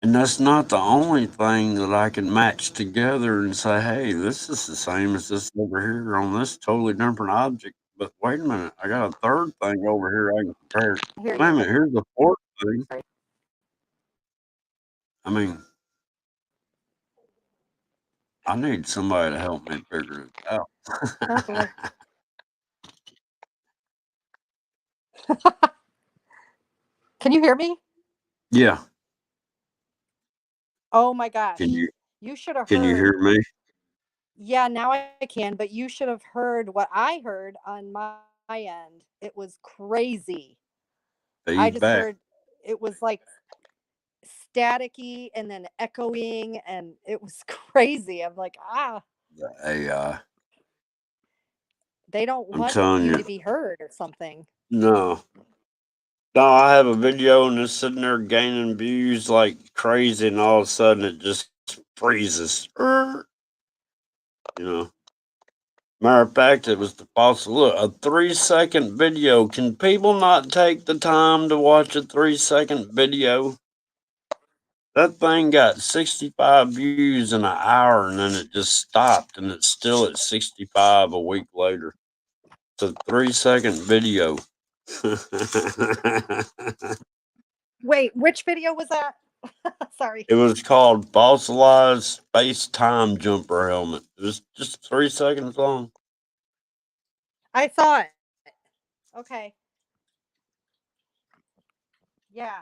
And that's not the only thing that I can match together and say, hey, this is the same as this over here on this totally different object. But wait a minute, I got a third thing over here I can compare. Here Wait a you minute, here's the fourth thing. go. I mean, I need somebody to help me figure it out. Oh, boy. Can you hear me? Yeah, Oh my can gosh. you You should have can you heard. hear me? Yeah, now I can, but you should have heard what I heard on my end. It was crazy. I just Feedback. heard it was like staticky and then echoing, and it was crazy. I'm like, The AI. they don't I'm want telling you you, to be heard or something. no. No, I have a video and it's sitting there gaining views like crazy, and all of a sudden it just freezes. You know. Matter of fact, it was the false look. A 3 second video. Can people not take the time to watch a 3 second video? That thing got 65 views in an hour and then it just stopped and it's still at 65 a week later. It's a 3 second video. Wait, which video was that? Sorry. It was called Fossilized Space Time Jumper Helmet. It was just 3 seconds long. I saw it. Okay. Yeah.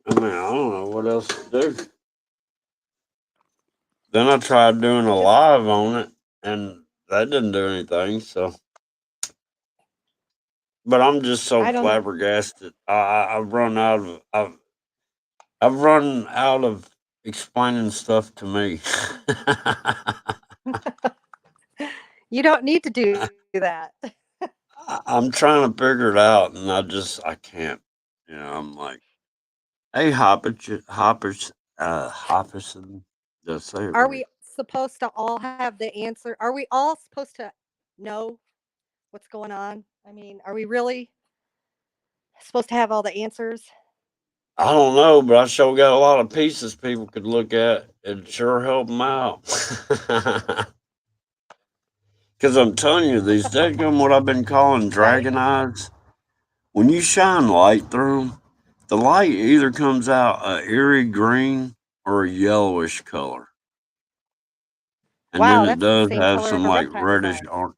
I mean, I don't know what else to do. Then I tried doing a Just live on it, and that didn't do anything. So, but I'm just so I don't know. flabbergasted. I've run out of I've run out of explaining stuff to me. You don't need to do that. I'm trying to figure it out, and I can't. You know, I'm like, hey, Hopperson. Did I say it Are right? we supposed to all have the answer? Are we all supposed to know what's going on? I mean, are we really supposed to have all the answers? I don't know, but I sure got a lot of pieces people could look at. It'd sure help them out. Because I'm telling you, these deadgum, what I've been calling Right? dragon eyes, when you shine light through them, the light either comes out a eerie green or a yellowish color. And then Wow, it that's the does same have color some a like reptile's reddish eyes. or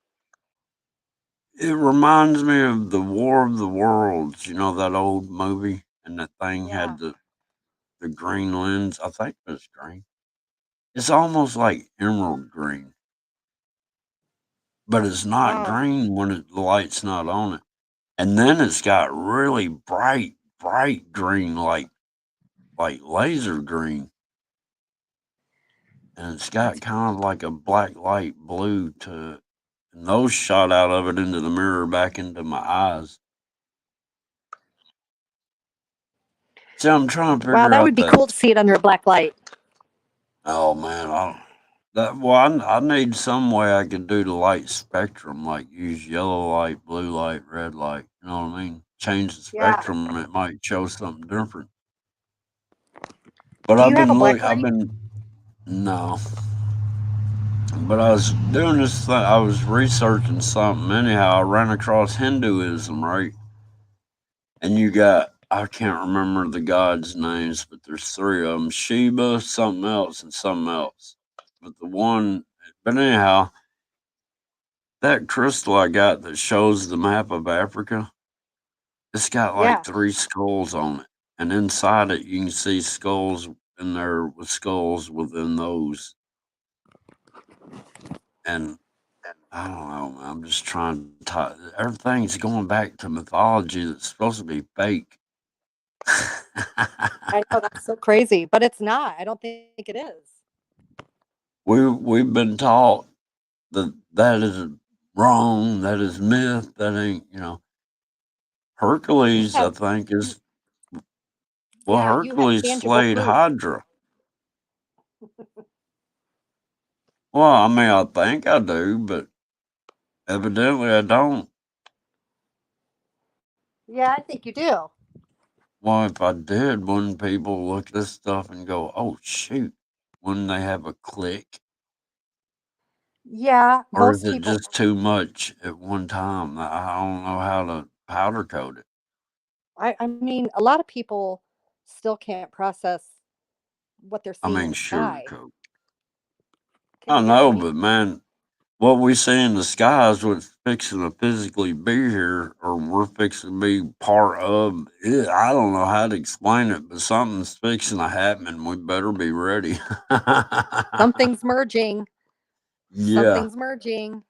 it reminds me of the War of the Worlds, you know, that old movie, and that thing Yeah. had the green lens. I think it was green. It's almost like emerald green, but it's not Wow. green when the light's not on it. And then it's got really bright green, like laser green, and it's That's got kind of like a black light blue to it. And those shot out of it into the mirror back into my eyes. See, I'm trying to wow, figure that would out be that cool to see it under a black light. Oh man, I need some way I can do the light spectrum, like use yellow light, blue light, red light. You know what I mean? Change the Yeah. spectrum, it might show something different. But Do you have a BlackBerry? no. But I was doing this thing. I was researching something. Anyhow, I ran across Hinduism, right? And you got, I can't remember the gods' names, but there's three of them: Shiva, something else, and something else. But anyhow, that crystal I got that shows the map of Africa, it's got like Yeah. three skulls on it. And inside it, you can see skulls in there with skulls within those. And I don't know, man. I'm just trying to everything's going back to mythology that's supposed to be fake. I know that's so crazy, but it's not. I don't think it is. We've been taught that is wrong, that is myth, that ain't, You Hercules, I have, think is yeah, you have Hercules tangible slayed proof. Hydra. Well, I mean, I think I do, but evidently I don't. Yeah, I think you do. Well, if I did, wouldn't people look at this stuff and go, "Oh shoot"? Wouldn't they have a click? Yeah, Or is most it people. just too much at one time? I don't know how to powder coat it. I mean, a lot of people still can't process what they're I seeing in mean, the sky. sugarcoat. Can I you hear know, me? but man, what we see in the sky is what's fixing to physically be here, or we're fixing to be part of it. I don't know how to explain it, but something's fixing to happen, and we better be ready. Something's merging. Yeah. Something's merging.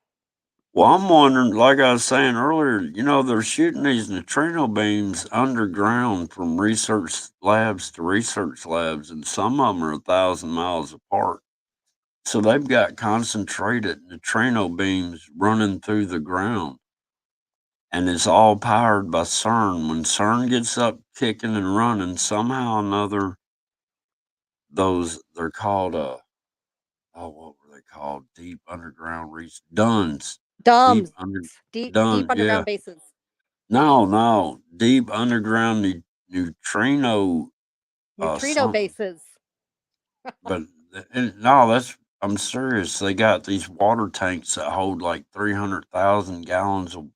Well, I'm wondering, like I was saying earlier, they're shooting these neutrino beams underground from research labs to research labs, and some of them are 1,000 miles apart. So they've got concentrated neutrino beams running through the ground, and it's all powered by CERN. When CERN gets up kicking and running, somehow or another, they're called what were they called? Deep underground duns, deep Dumbs. under Deep duns, yeah. underground bases. No, deep underground neutrino Neutrino something. bases. But no, I'm serious. They got these water tanks that hold like 300,000 gallons of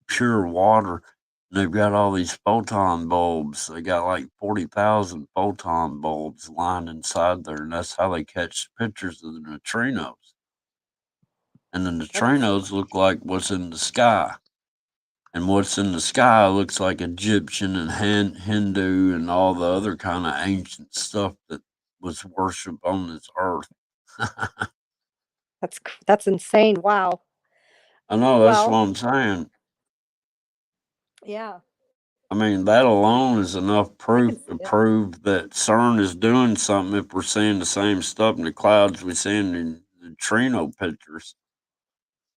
pure water. And they've got all these photon bulbs. They got like 40,000 photon bulbs lined inside there, and that's how they catch pictures of the neutrinos. And the That's neutrinos look like what's in the sky. And what's in the sky looks like Egyptian and Hindu and all the other kind of ancient stuff that was worshipped on this earth. that's insane. Wow. I know, that's what Well, I'm saying. yeah, I mean, that alone is enough I can proof see to it. prove that CERN is doing something if we're seeing the same stuff in the clouds we see in the neutrino pictures.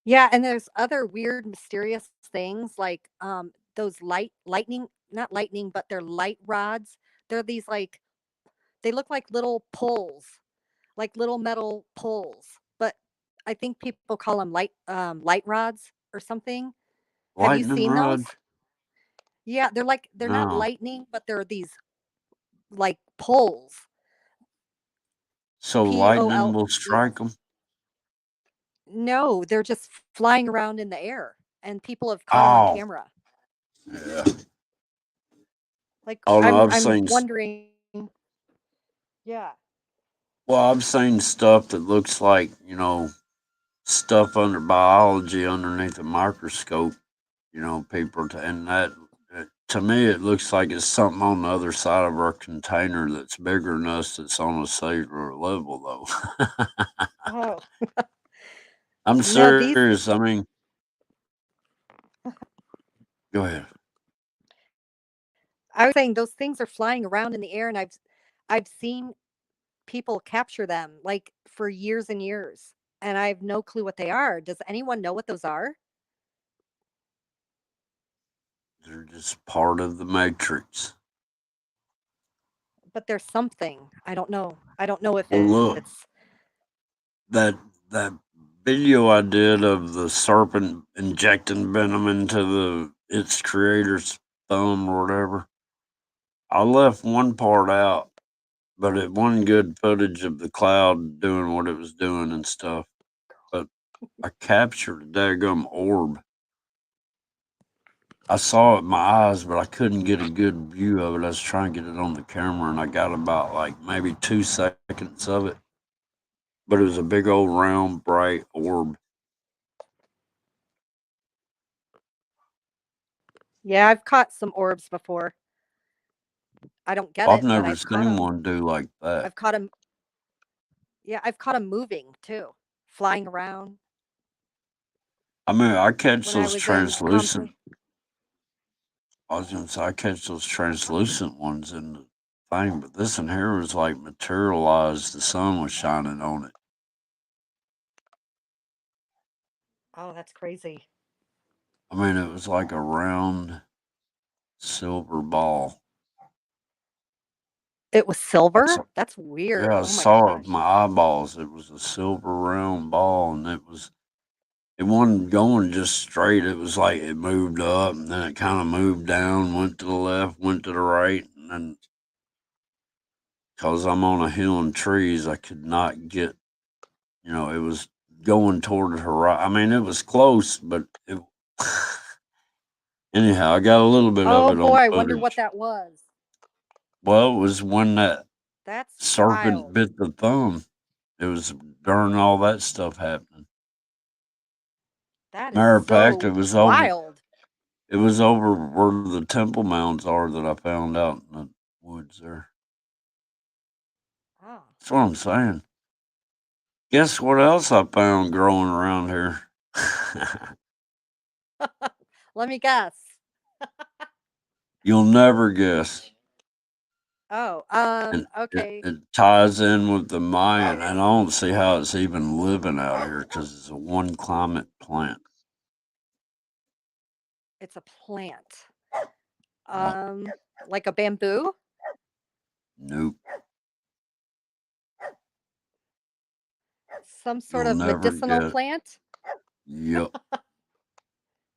Yeah, and there's other weird, mysterious things like those lightning, not lightning, but they're light rods. They're these like they look like little poles, like little metal poles. But I think people call them light rods or something. Have you Lightning seen those? rods? Yeah, they're not No. lightning, but they're these like poles. So lightning POL. will Yeah. strike them? No, they're just flying around in the air, and people have caught them on Oh, camera. yeah. Like Oh, no, I'm wondering. Yeah. I've seen stuff that looks like, stuff under biology underneath a microscope, people, and that, to me, it looks like it's something on the other side of our container that's bigger than us that's on a cellular level, though. Oh I'm no, these. serious. I mean, go ahead. I was saying those things are flying around in the air, and I've seen people capture them like for years and years, and I have no clue what they are. Does anyone know what those are? They're just part of the matrix. But there's something. I don't know. I don't know if Well, look, it's. that that video I did of the serpent injecting venom into its creator's thumb or whatever. I left one part out, but it wasn't good footage of the cloud doing what it was doing and stuff. But I captured a daggum orb. I saw it with my eyes, but I couldn't get a good view of it. I was trying to get it on the camera, and I got about like maybe 2 seconds of it. But it was a big old round, bright orb. Yeah, I've caught some orbs before. I don't get I've it, but never I've caught seen them. one do like that. I've caught them. Yeah, I've caught them moving too, flying around. I mean, I catch When I those was in translucent. I was gonna say I catch those translucent ones in the thing, but this in here was like materialized. The sun was shining on it. Oh, that's crazy. I mean, it was like a round silver ball. It was I silver? saw, That's weird. yeah, I Oh my saw it with gosh. my eyeballs. It was a silver round ball, and it wasn't going just straight. It was like it moved up, and then it kind of moved down, went to the left, went to the right, and then because I'm on a hill and trees, I could not get. It was going toward the horizon. I mean, it was close, but it. Anyhow, I got a little bit of Oh it boy, on I wonder what footage. that was. Well, it was when that That's serpent wild. bit the thumb. It was during all that stuff happening. That is Matter of fact, so it was over. wild. It was over where the temple mounds are that I found out in the woods there. Oh. That's what I'm saying. Guess what else I found growing around here? Let me guess. You'll never guess. Oh, And okay. it ties in with the Mayan, and I don't see how it's even living out here because it's a one climate plant. It's a plant. Yeah, Like a bamboo? nope. Some sort You'll of never medicinal get. plant? Yep,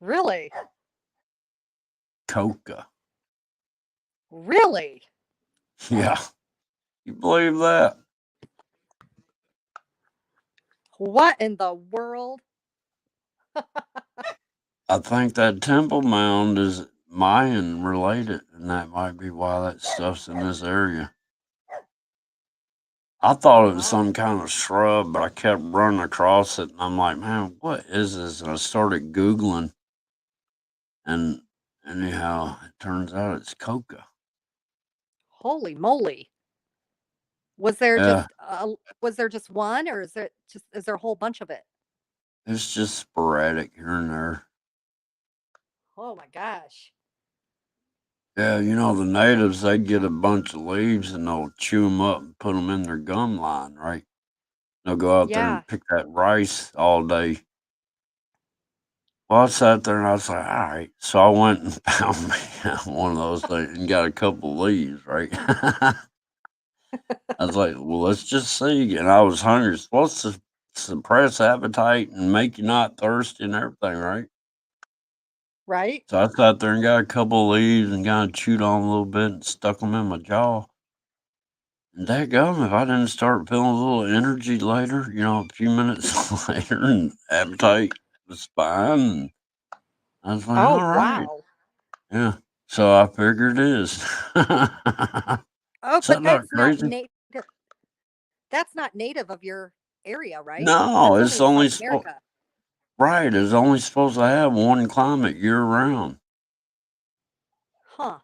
Really? coca. Really? Yeah, you believe that? What in the world? I think that temple mound is Mayan related, and that might be why that stuff's in this area. I thought it was Wow. some kind of shrub, but I kept running across it, and I'm like, man, what is this? And I started Googling, and anyhow, it turns out it's coca. Holy moly. Was there Yeah, just was there just one or is there a whole bunch of it? it's just sporadic here and there. Oh my gosh. Yeah, the natives, they'd get a bunch of leaves and they'll chew them up and put them in their gum line, right? They'll go out there Yeah. and pick that rice all day. Well, I sat there and I was like, all right. So I went and found me one of those things and got a couple leaves, right? I was like, well, let's just see. And I was hungry. It's supposed to suppress appetite and make you not thirsty and everything, right? Right? So I sat there and got a couple of leaves and kind of chewed on 'em a little bit and stuck them in my jaw. And dadgum, if I didn't start feeling a little energy later, a few minutes later, and appetite was fine, and I was like, Oh all right. wow. Yeah. So I figured it is. Is Oh, that but not crazy? that's not native of your area, right? No, That's it's only in only South supposed America. right. It's only supposed to have one climate year round. Huh.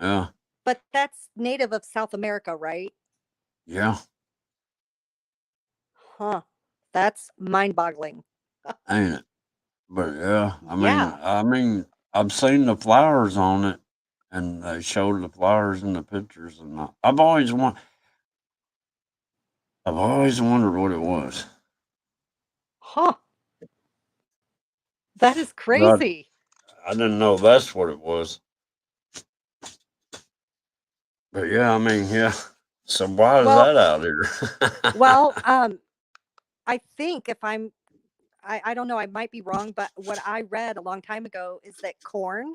Yeah. But that's native of South America, right? Yeah. Huh. That's mind-boggling. Ain't it? But yeah, I mean, Yeah. I mean, I've seen the flowers on it, and they showed the flowers in the pictures, and I've always wondered what it was. Huh. That is But crazy. I didn't know that's what it was. But yeah, I mean, yeah. So why is Well, that out here? well, I think if I don't know, I might be wrong, but what I read a long time ago is that corn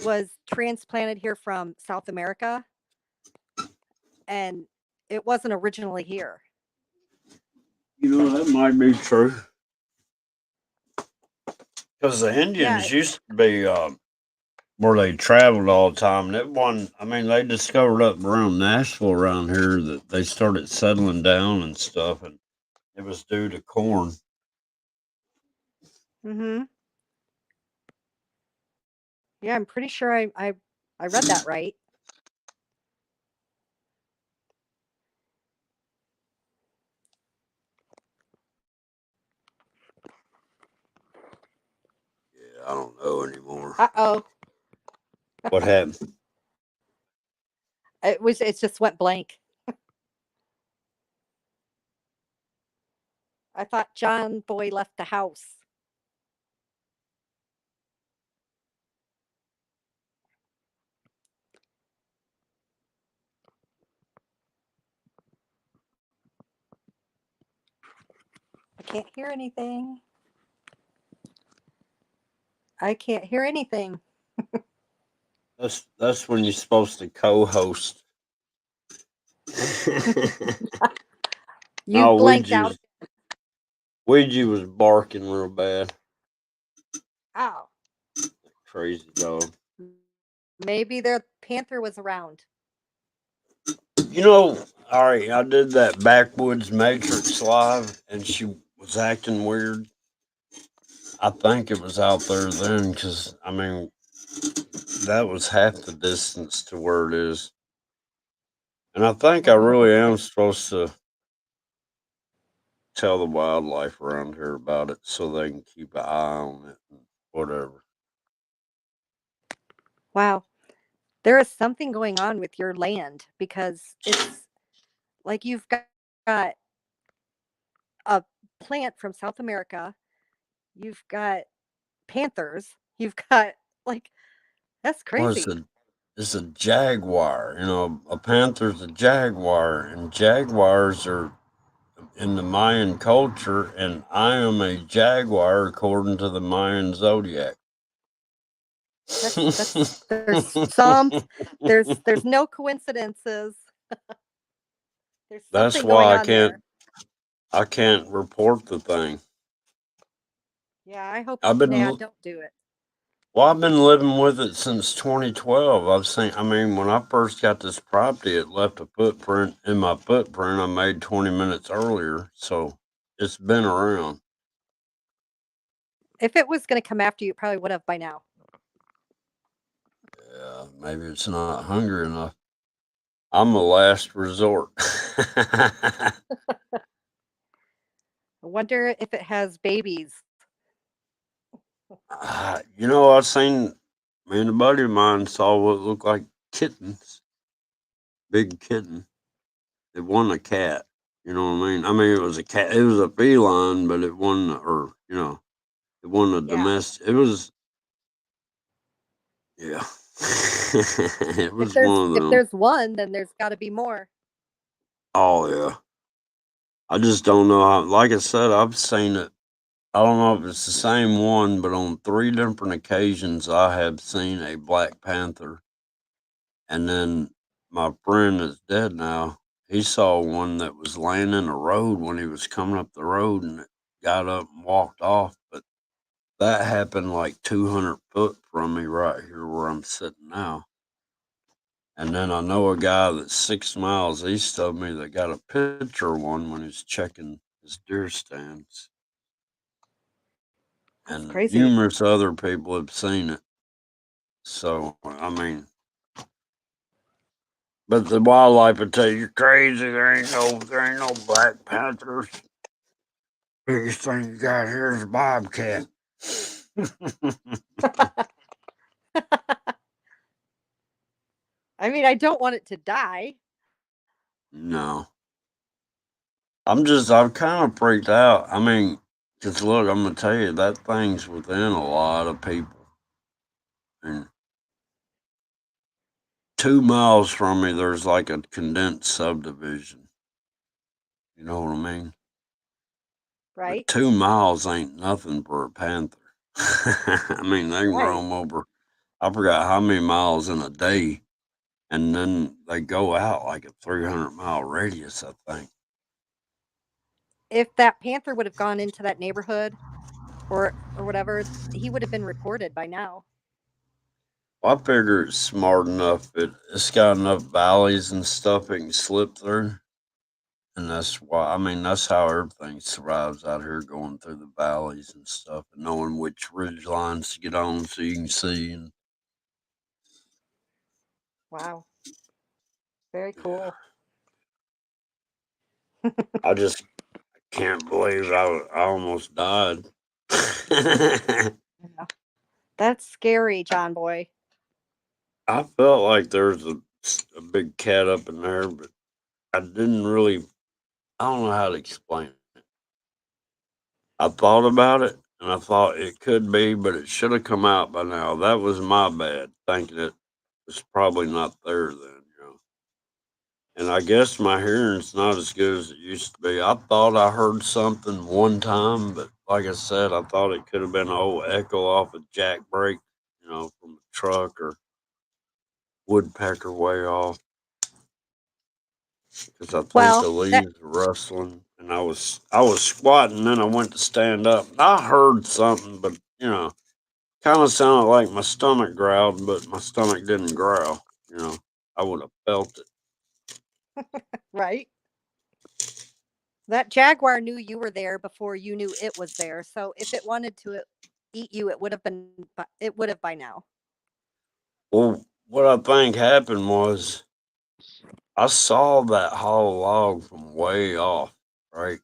was transplanted here from South America and it wasn't originally here. You know, that might be true. Because the Yeah, Indians used to be where they traveled all the time. And it one, I mean, they discovered up around Nashville around here that they started settling down and stuff, and it was due to corn. mm-hmm. Yeah, I'm pretty sure I read that right. Yeah, I don't know anymore. Uh-oh. What happened? It just went blank. I thought John Boy left the house. I can't hear anything. I can't hear anything. That's when you're supposed to co-host. You No, blanked out. Ouija was barking real bad. Oh, Crazy dog. maybe their panther was around. You know, all right, I did that Backwoods Matrix live, and she was acting weird. I think it was out there then, because I mean, that was half the distance to where it is, and I think I really am supposed to tell the wildlife around here about it so they can keep an eye on it and whatever. Wow. There is something going on with your land because it's like you've got a plant from South America, you've got panthers, you've got like that's Well, crazy. it's a jaguar. You know, a panther's a jaguar, and jaguars are in the Mayan culture, and I am a jaguar according to the Mayan zodiac. That's there's no coincidences. There's That's something going why on there. I can't report the thing. Yeah, I hope I've nah, been don't do it. well, I've been living with it since 2012. I've seen. I mean, when I first got this property, it left a footprint in my footprint I made 20 minutes earlier, so it's been around. If it was going to come after you, it probably would have by now. Yeah, maybe it's not hungry enough. I'm a last resort. I wonder if it has babies. You know, I seen. Me and a buddy of mine saw what looked like kittens, big kitten. It wasn't a cat. You know what I mean? I mean, it was a cat. It was a feline, but it wasn't, or you know, it wasn't a Yeah. domestic. It was, yeah. It was one of If them. there's one, then there's got to be more. Oh yeah. I just don't know how. Like I said, I've seen it. I don't know if it's the same one, but on 3 different occasions, I have seen a black panther. And then my friend that's dead now, he saw one that was laying in the road when he was coming up the road, and it got up and walked off. But that happened like 200 foot from me right here where I'm sitting now. And then I know a guy that's 6 miles east of me that got a picture of one when he's checking his deer stands. That's And crazy. numerous other people have seen it. So, I mean, but the wildlife would tell you, you're crazy. There ain't no black panthers. Biggest thing you got here is a bobcat. I mean, I don't want it to die. No. I'm kind of freaked out. I mean, just look, I'm going to tell you, that thing's within a lot of people. And 2 miles from me, there's like a condensed subdivision. You know what I mean? right? 2 miles ain't nothing for a panther. I mean, they can Right. roam over, I forgot how many miles in a day, and then they go out like a 300-mile radius, I think. If that panther would have gone into that neighborhood or whatever, he would have been reported by now. Well, I figure it's smart enough. It's got enough valleys and stuff it can slip through. And that's why, I mean, that's how everything survives out here, going through the valleys and stuff, and knowing which ridge lines to get on so you can see. And Wow. Very cool. I just can't believe I almost died. I Yeah. That's scary, John Boy. felt like there's a big cat up in there, but I didn't really, I don't know how to explain it. I thought about it and I thought it could be, but it should have come out by now. That was my bad, thinking it was probably not there then. And I guess my hearing's not as good as it used to be. I thought I heard something one time, but like I said, I thought it could have been an old echo off a jack brake, from a truck or woodpecker way off. Because I think the Well, that leaves were rustling, and I was squatting. Then I went to stand up. I heard something, but kind of sounded like my stomach growled, but my stomach didn't growl. I would have felt it. right. That jaguar knew you were there before you knew it was there. So if it wanted to eat you, it would have been. It would have by now. Well, what I think happened was I saw that hollow log from way off, right?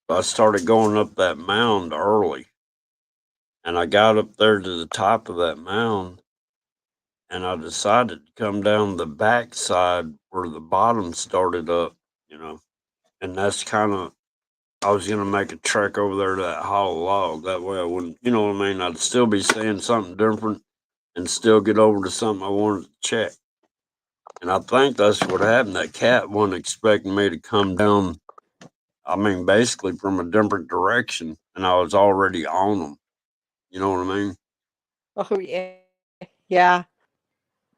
I started going up that mound early, and I got up there to the top of that mound, and I decided to come down the backside where the bottom started up, you know, and that's kind of, I was gonna make a trek over there to that hollow log. That way I wouldn't, you know what I mean? I'd still be seeing something different and still get over to something I wanted to check. And I think that's what happened. That cat wasn't expecting me to come down. I mean, basically from a different direction, and I was already on them. You know what I mean? Oh yeah, yeah.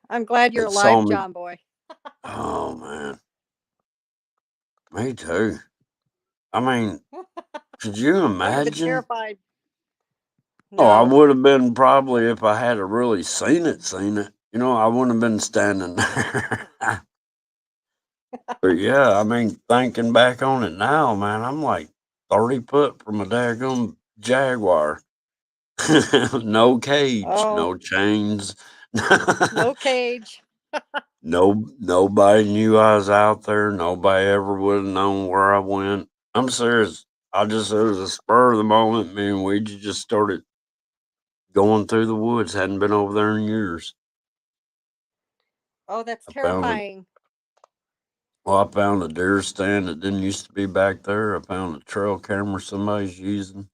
I'm glad you're It saw alive, me. John Boy. Oh man, me too. I mean, could you I would have been imagine? terrified. Oh, I No. would have been probably if I had really seen it. Seen it. I wouldn't have been standing there. But yeah, I mean, thinking back on it now, man, I'm like 30 foot from a daggone jaguar. No cage, Oh, no chains. no cage. Nobody knew I was out there. Nobody ever would have known where I went. I'm serious. It was a spur of the moment. Me and Ouija just started going through the woods. Hadn't been over there in years. Oh, that's I found a terrifying. I found a deer stand that didn't used to be back there. I found a trail camera somebody's using.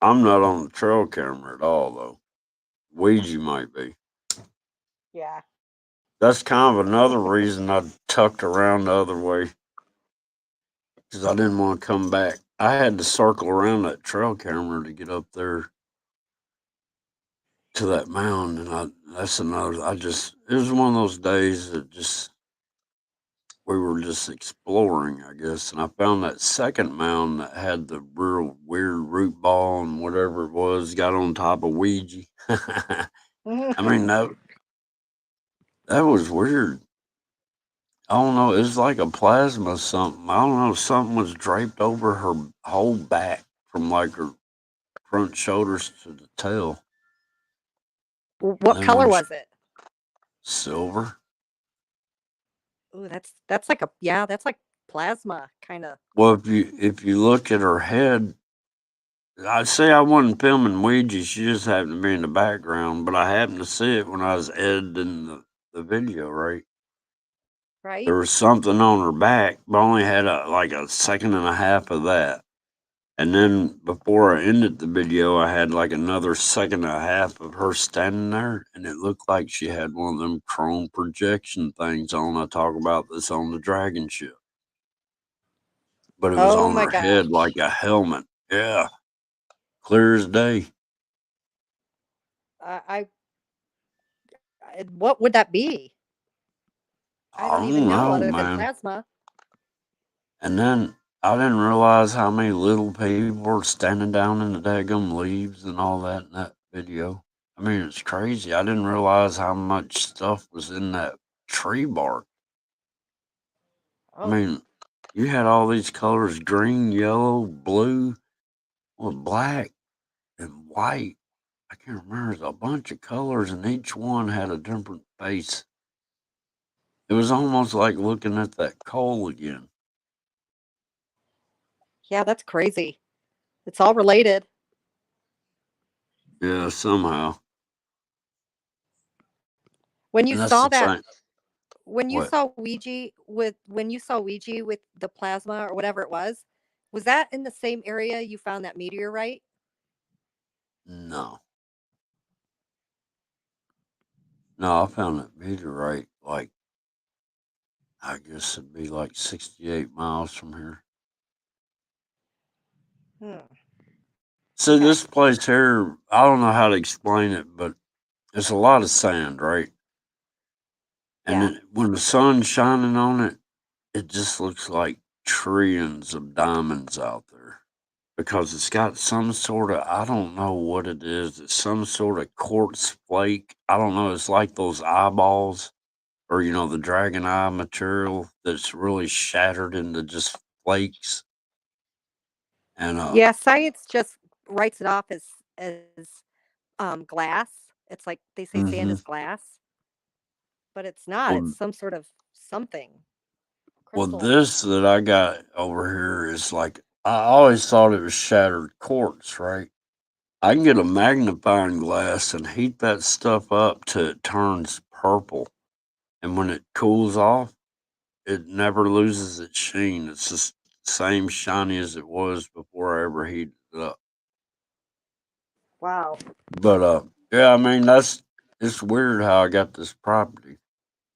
I'm not on the trail camera at all though. Ouija might be. Yeah. That's kind of another reason I tucked around the other way, because I didn't want to come back. I had to circle around that trail camera to get up there to that mound, and that's another. It was one of those days that just we were just exploring, I guess, and I found that second mound that had the real weird root ball and whatever it was got on top of Ouija. I mean that was weird. I don't know. It was like a plasma something. I don't know. Something was draped over her whole back from like her front shoulders to the tail. And What then color when she, was it? silver. Ooh, that's like a yeah, that's like plasma kind of. Well, if you look at her head, I say I wasn't filming Ouija. She just happened to be in the background, but I happened to see it when I was editing the video. Right, Right? there was something on her back, but I only had like a second and a half of that. And then before I ended the video, I had like another second and a half of her standing there, and it looked like she had one of them chrome projection things on. I talk about this on the Dragon ship. but it was Oh on my her head gosh. like a helmet. Yeah, clear as day. I what would that be? I I don't even don't know know, other than man. plasma. And then I didn't realize how many little people were standing down in the daggum leaves and all that in that video. I mean, it's crazy. I didn't realize how much stuff was in that tree bark. I Oh, mean, you had all these colors: green, yellow, blue, well, black, and white. I can't remember. There's a bunch of colors, and each one had a different face. It was almost like looking at that coal again. yeah, that's crazy. It's all related. Yeah, somehow. When you And that's saw the that, thing. when you What? saw Ouija with the plasma or whatever it was that in the same area you found that meteorite? No. No, I found that meteorite like, I guess it'd be like 68 miles from here. Hmm. So Okay. this place here, I don't know how to explain it, but it's a lot of sand, right? And Yeah. when the sun's shining on it, it just looks like trillions of diamonds out there because it's got some sort of, I don't know what it is. It's some sort of quartz flake. I don't know. It's like those eyeballs or, the dragon eye material that's really shattered into just flakes. And, Yeah, science just writes it off as glass. It's like they say sand hmm is glass, but it's not. It's well, some sort of something. well, Crystal. this that I got over here is like, I always thought it was shattered quartz, right? I can get a magnifying glass and heat that stuff up till it turns purple. And when it cools off, it never loses its sheen. It's just the same shiny as it was before I ever heated it up. Wow. But yeah, I mean it's weird how I got this property.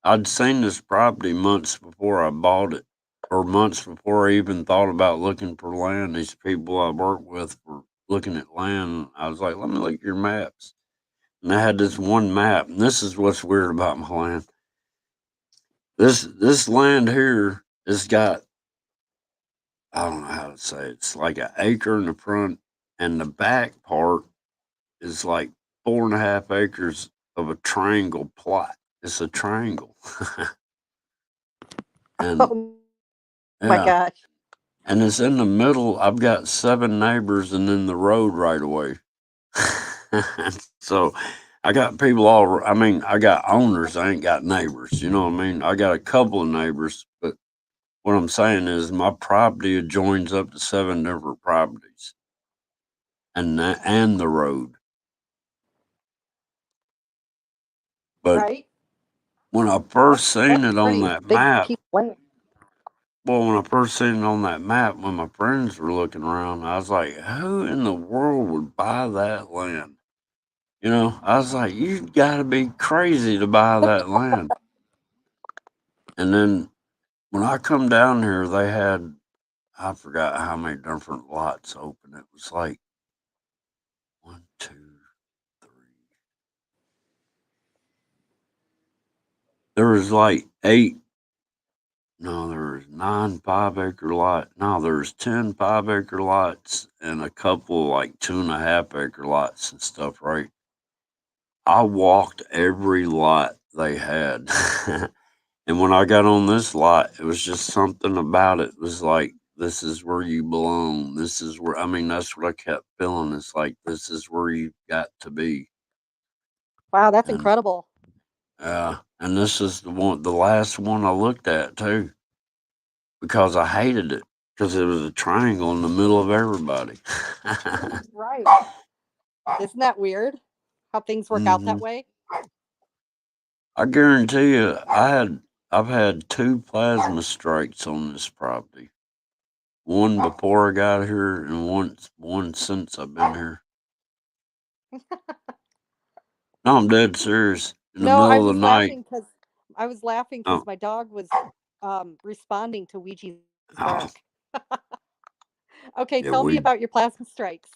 I'd seen this property months before I bought it, or months before I even thought about looking for land. These people I work with were looking at land. I was like, let me look at your maps. And I had this one map, and this is what's weird about my land. This land here has got, I don't know how to say it. It's like an acre in the front, and the back part is like 4.5 acres of a triangle plot. It's a triangle. And Oh my yeah, gosh. and it's in the middle. I've got 7 neighbors, and then the road right away. So I got people all. I mean, I got owners. I ain't got neighbors. You know what I mean? I got a couple of neighbors, but what I'm saying is my property adjoins up to 7 different properties, and the road. But Right? when I first seen That's it a on pretty that big map, piece of land. well, when I first seen it on that map, when my friends were looking around, I was like, "Who in the world would buy that land?" I was like, "You got to be crazy to buy that land." And then when I come down here, they had, I forgot how many different lots open. It was like one, two, three. There was like eight. No, there was 9 5-acre lot. No, there's 10 5-acre lots and a couple like 2.5-acre lots and stuff, right? I walked every lot they had. And when I got on this lot, it was just something about it. It was like, this is where you belong. This is where, I mean, that's what I kept feeling. It's like, this is where you've got to be. Wow, that's And incredible. and this is the last one I looked at too, because I hated it because it was a triangle in the middle of everybody. Right. Isn't that weird how things work out that hmm way? I guarantee you, I've had 2 plasma strikes on this property. One before I got here, and one since I've been here. No, I'm dead serious. In the No, middle of the night. I was laughing because Oh, my dog was responding to Ouija's oh, bark. Okay, Yeah, tell me about your plasma strikes.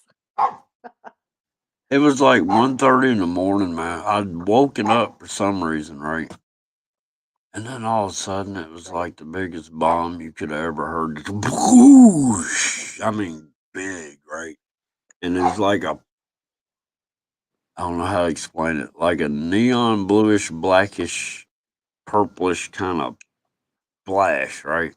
it was like 1:30 in the morning, man. I'd woken up for some reason, right? And then all of a sudden, it was Right. like the biggest bomb you could have ever heard. Just whoosh! I mean, big, right? And it was like I don't know how to explain it, like a neon bluish, blackish, purplish kind of flash, right?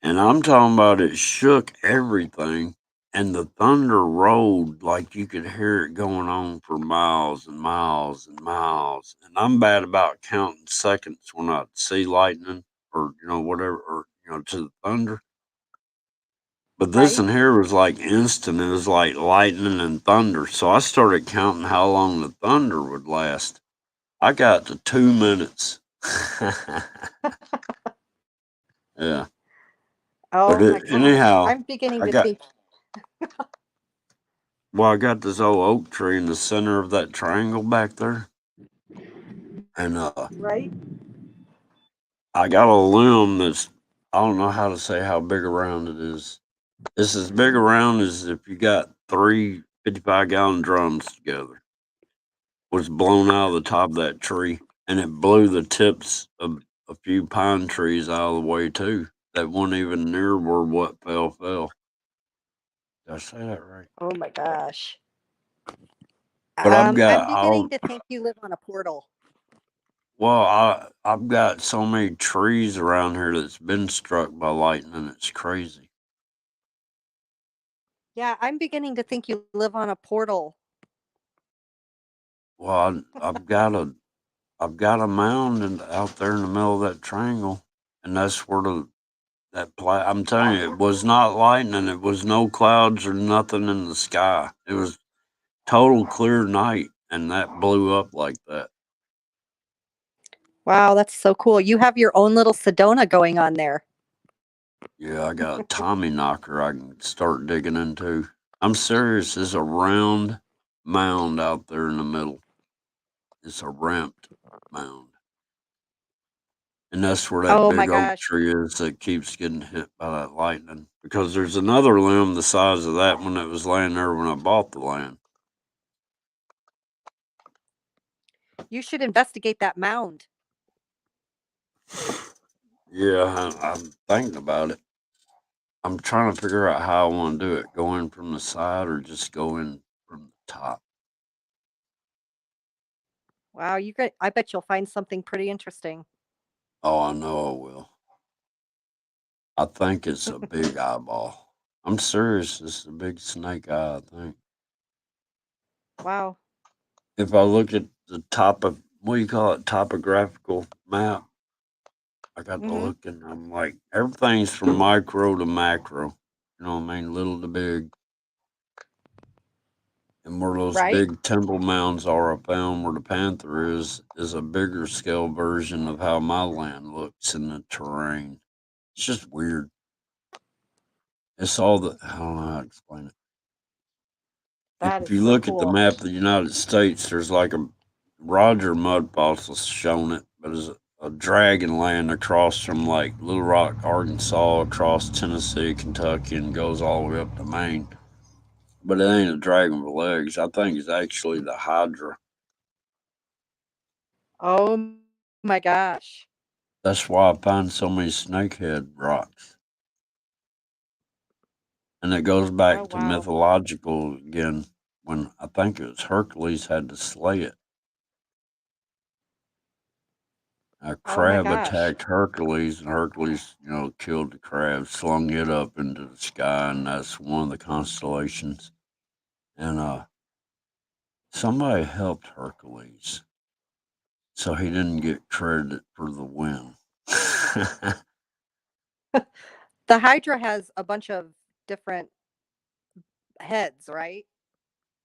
And I'm talking about it shook everything, and the thunder rolled like you could hear it going on for miles and miles and miles. And I'm bad about counting seconds when I see lightning or whatever, or to the thunder. But this Right? in here was like instant. It was like lightning and thunder. So I started counting how long the thunder would last. I got to 2 minutes. Yeah. But Oh my gosh. anyhow, I'm beginning I to got think, Well, I got this old oak tree in the center of that triangle back there, and right? I got a limb that's I don't know how to say how big around it is. It's as big around as if you got three 55-gallon drums together. Was blown out of the top of that tree, and it blew the tips of a few pine trees out of the way too. That weren't even near where what fell. Did I say that right? Oh my gosh. But I'm beginning to think you live on a portal. I've got so many trees around here that's been struck by lightning. It's crazy. Yeah, I'm beginning to think you live on a portal. Well, I've got a mound out there in the middle of that triangle, and that's where I'm telling you, it was not lightning. It was no clouds or nothing in the sky. It was total clear night, and that blew up like that. Wow, that's so cool. You have your own little Sedona going on there. Yeah, I got a Tommy knocker I can start digging into. I'm serious. There's a round mound out there in the middle. It's a ramped mound. And that's where that Oh my big oak gosh. tree is that keeps getting hit by that lightning. Because there's another limb the size of that one that was laying there when I bought the land. You should investigate that mound. Yeah, I'm thinking about it. I'm trying to figure out how I want to do it. Go in from the side or just go in from the top. Wow, I bet you'll find something pretty interesting. Oh, I know I will. I think it's a big eyeball. I'm serious. It's a big snake eye, I think. Wow. If I look at the top of, what do you call it, topographical map, I got to Mhm. look and I'm like, everything's from micro to macro. You know what I mean? Little to big. And where those Right? big temple mounds are, I found where the panther is a bigger scale version of how my land looks in the terrain. It's just weird. It's all I don't know how to explain it. That If is you so look at the cool. map of the United States, there's like a Roger mud fossil showing it, but it's a dragon land across from like Little Rock, Arkansas, across Tennessee, Kentucky, and goes all the way up to Maine. But it ain't a dragon with legs. I think it's actually the Hydra. Oh my gosh. That's why I find so many snakehead rocks. And it goes Oh back to wow. mythological again when I think it was Hercules had to slay it. A Oh my crab gosh. attacked Hercules, and Hercules, killed the crab, slung it up into the sky, and that's one of the constellations. And somebody helped Hercules, so he didn't get credit for the win. The Hydra has a bunch of different heads, right?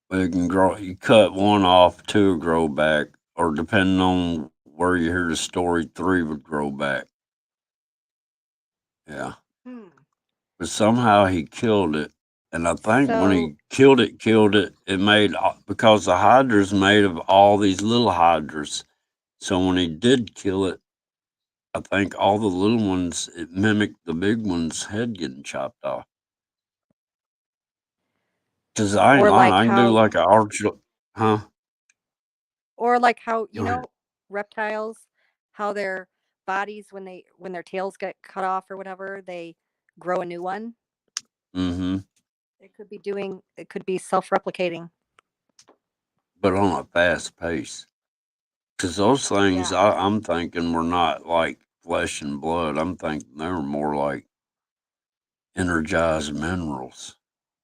But it can grow. You cut one off, two would grow back, or depending on where you hear the story, three would grow back. Yeah. Hmm. But somehow he killed it. And I think when So, he killed it, it made, because the hydra's made of all these little hydras. So when he did kill it, I think all the little ones, it mimicked the big one's head getting chopped off. Cause I ain't Or lying. like I can do how, like a arch, huh? or like how, Go ahead. reptiles, how their bodies when their tails get cut off or whatever, they grow a new one. Mm-hmm. It could be self-replicating. But on a fast pace. Cause those things, Yeah. I'm thinking were not like flesh and blood. I'm thinking they were more like energized minerals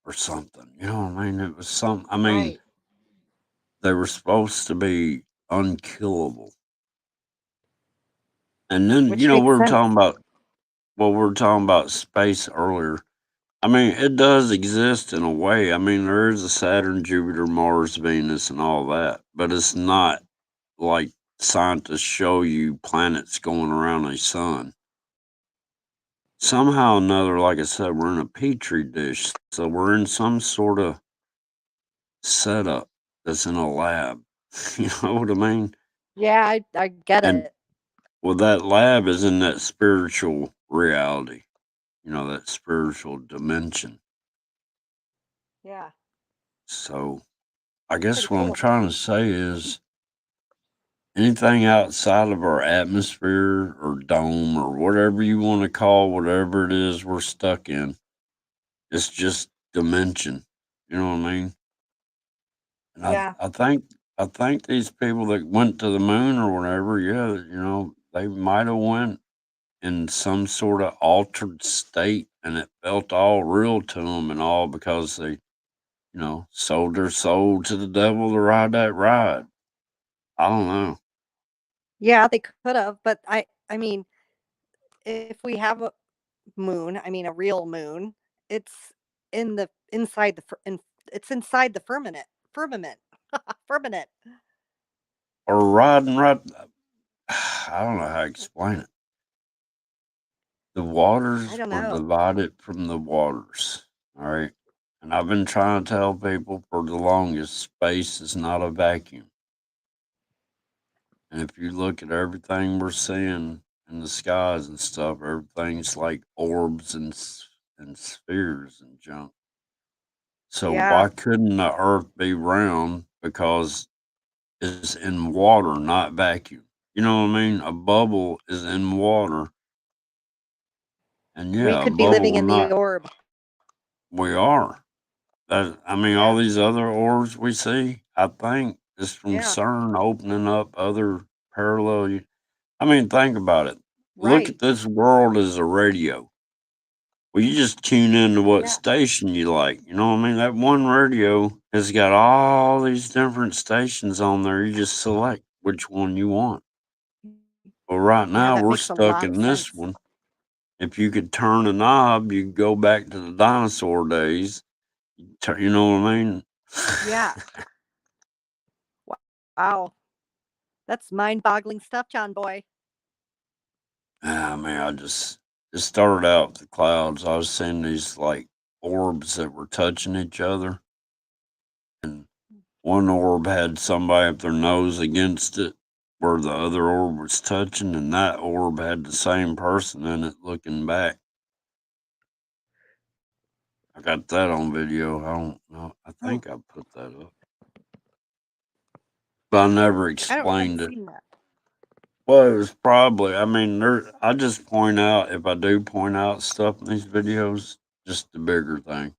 or something. You know what I mean? It was some. I mean, Right. they were supposed to be unkillable. And then, Which we makes were sense. talking about, well, we were talking about space earlier. I mean, it does exist in a way. I mean, there is a Saturn, Jupiter, Mars, Venus, and all that, but it's not like scientists show you planets going around a sun. Somehow or another, like I said, we're in a petri dish. So we're in some sort of setup that's in a lab. You know what I mean? Yeah, I get And it. well, that lab is in that spiritual reality, that spiritual dimension. Yeah. So I It's pretty guess what I'm cool. trying to say is anything outside of our atmosphere or dome or whatever you want to call whatever it is we're stuck in, it's just dimension. You know what I mean? And Yeah. I think these people that went to the moon or whatever, yeah, they might have went in some sort of altered state, and it felt all real to them and all because they, sold their soul to the devil to ride that ride. I don't know. Yeah, they could have, but I mean, if we have a moon, I mean a real moon, it's in the inside the fir- in, it's inside the firmament. Firmament. Or riding right. I don't know how to explain it. The I waters don't were know. divided from the waters. All right. And I've been trying to tell people for the longest space is not a vacuum. And if you look at everything we're seeing in the skies and stuff, everything's like orbs and spheres and junk. So Yeah. why couldn't the earth be round? Because it's in water, not vacuum. You know what I mean? A bubble is in water. And We yeah, a could be bubble living will in the not. orb. We are. I mean, all Yeah. these other orbs we see, I think, is from Yeah. CERN opening up other parallel. I mean, think about it. Look Right. at this world as a radio. Well, you just tune into what Yeah. station you like. You know what I mean? That one radio has got all these different stations on there. You just select which one you want. Well, right Yeah, now that we're makes a stuck lot of in this sense. one. If you could turn a knob, you could go back to the dinosaur days. You know what I mean? Yeah. Wow. That's mind-boggling stuff, John boy. I mean, it started out with the clouds. I was seeing these like orbs that were touching each other, and one orb had somebody up their nose against it where the other orb was touching, and that orb had the same person in it looking back. I got that on video. I don't know. I Oh, think I put that up, but I never I haven't explained it. seen that. Well, it was probably. I mean, I just point out if I do point out stuff in these videos, just the bigger thing.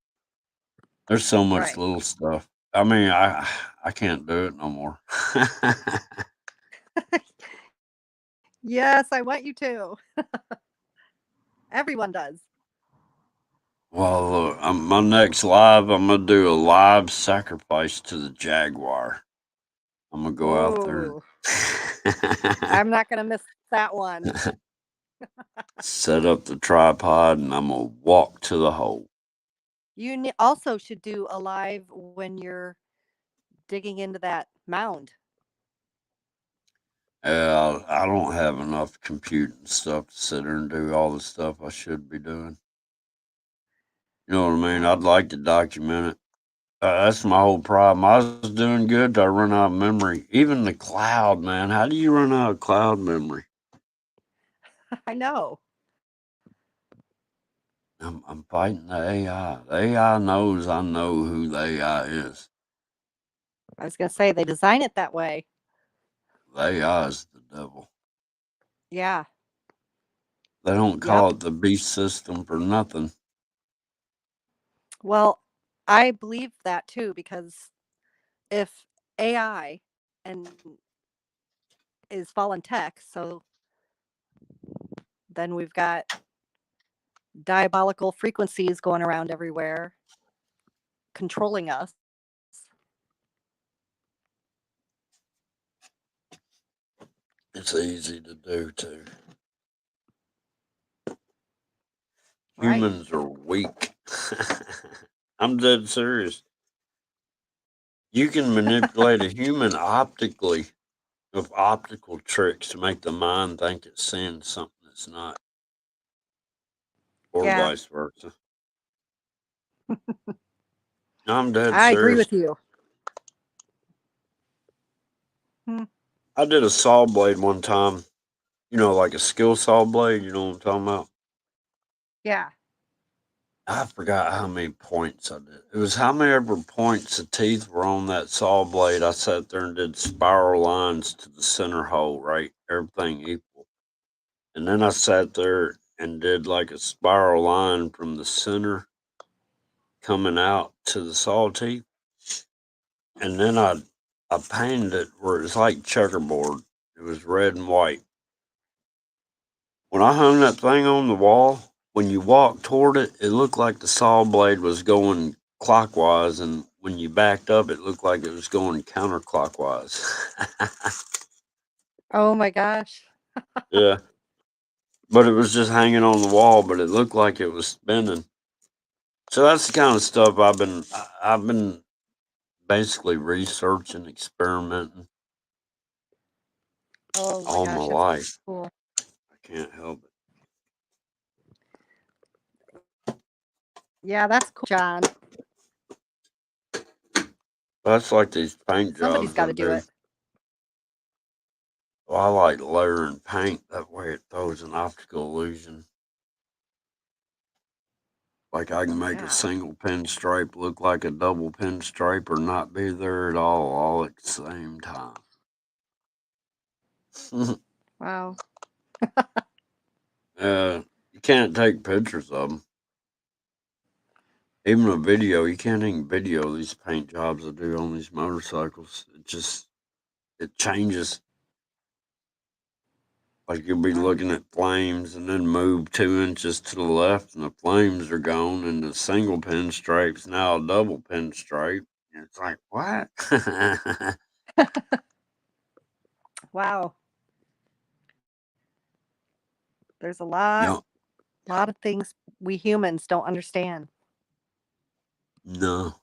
There's so much Right. little stuff. I mean, I can't do it no more. Yes, I want you to. Everyone does. Well, look, my next live, I'm gonna do a live sacrifice to the jaguar. I'm gonna go out there Oh, I'm not gonna miss that one. and set up the tripod, and I'm gonna walk to the hole. Also should do a live when you're digging into that mound. I don't have enough computing stuff to sit there and do all the stuff I should be doing. You know what I mean? I'd Oh, like to document it. That's my whole problem. I was doing good till I run out of memory. Even the cloud, man. How do you run out of cloud memory? I know. No, I'm fighting the AI. The AI knows I know who the AI is. I was going to say they design it that way. The AI is the devil. Yeah. They don't Yep. call it the beast system for nothing. Well, I believe that too because if AI and is fallen tech, so then we've got diabolical frequencies going around everywhere controlling us. It's easy to do too. Right. Humans are weak. I'm dead serious. You can manipulate a human optically with optical tricks to make the mind think it's seeing something it's not, or Yeah, vice versa. I'm dead I agree serious. with you. Hmm. I did a saw blade one time, like a skill saw blade, you know what I'm talking about? Yeah. I forgot how many points I did. It was how many ever points the teeth were on that saw blade. I sat there and did spiral lines to the center hole, right? Everything equal. And then I sat there and did like a spiral line from the center coming out to the saw teeth. And then I painted it where it's like checkerboard. It was red and white. When I hung that thing on the wall, when you walked toward it, it looked like the saw blade was going clockwise, and when you backed up, it looked like it was going counterclockwise. Oh my gosh. Yeah, but it was just hanging on the wall, but it looked like it was spinning. So that's the kind of stuff I've been basically researching, experimenting Oh my all my gosh, that's life. cool. I can't help it. Yeah, that's cool, John. That's like these paint Somebody's jobs got I to do do. it. Well, I like layering paint. That way it throws an optical illusion. Like I can make a Yeah. single pinstripe look like a double pinstripe or not be there at all at the same time. Wow. You can't take pictures of them. Even a video, you can't even video these paint jobs I do on these motorcycles. It changes. Like you'll be Wow. looking at flames and then move 2 inches to the left and the flames are gone and the single pinstripe's now a double pinstripe. And it's like, what? Wow. There's a you know, lot of things we humans don't understand. no.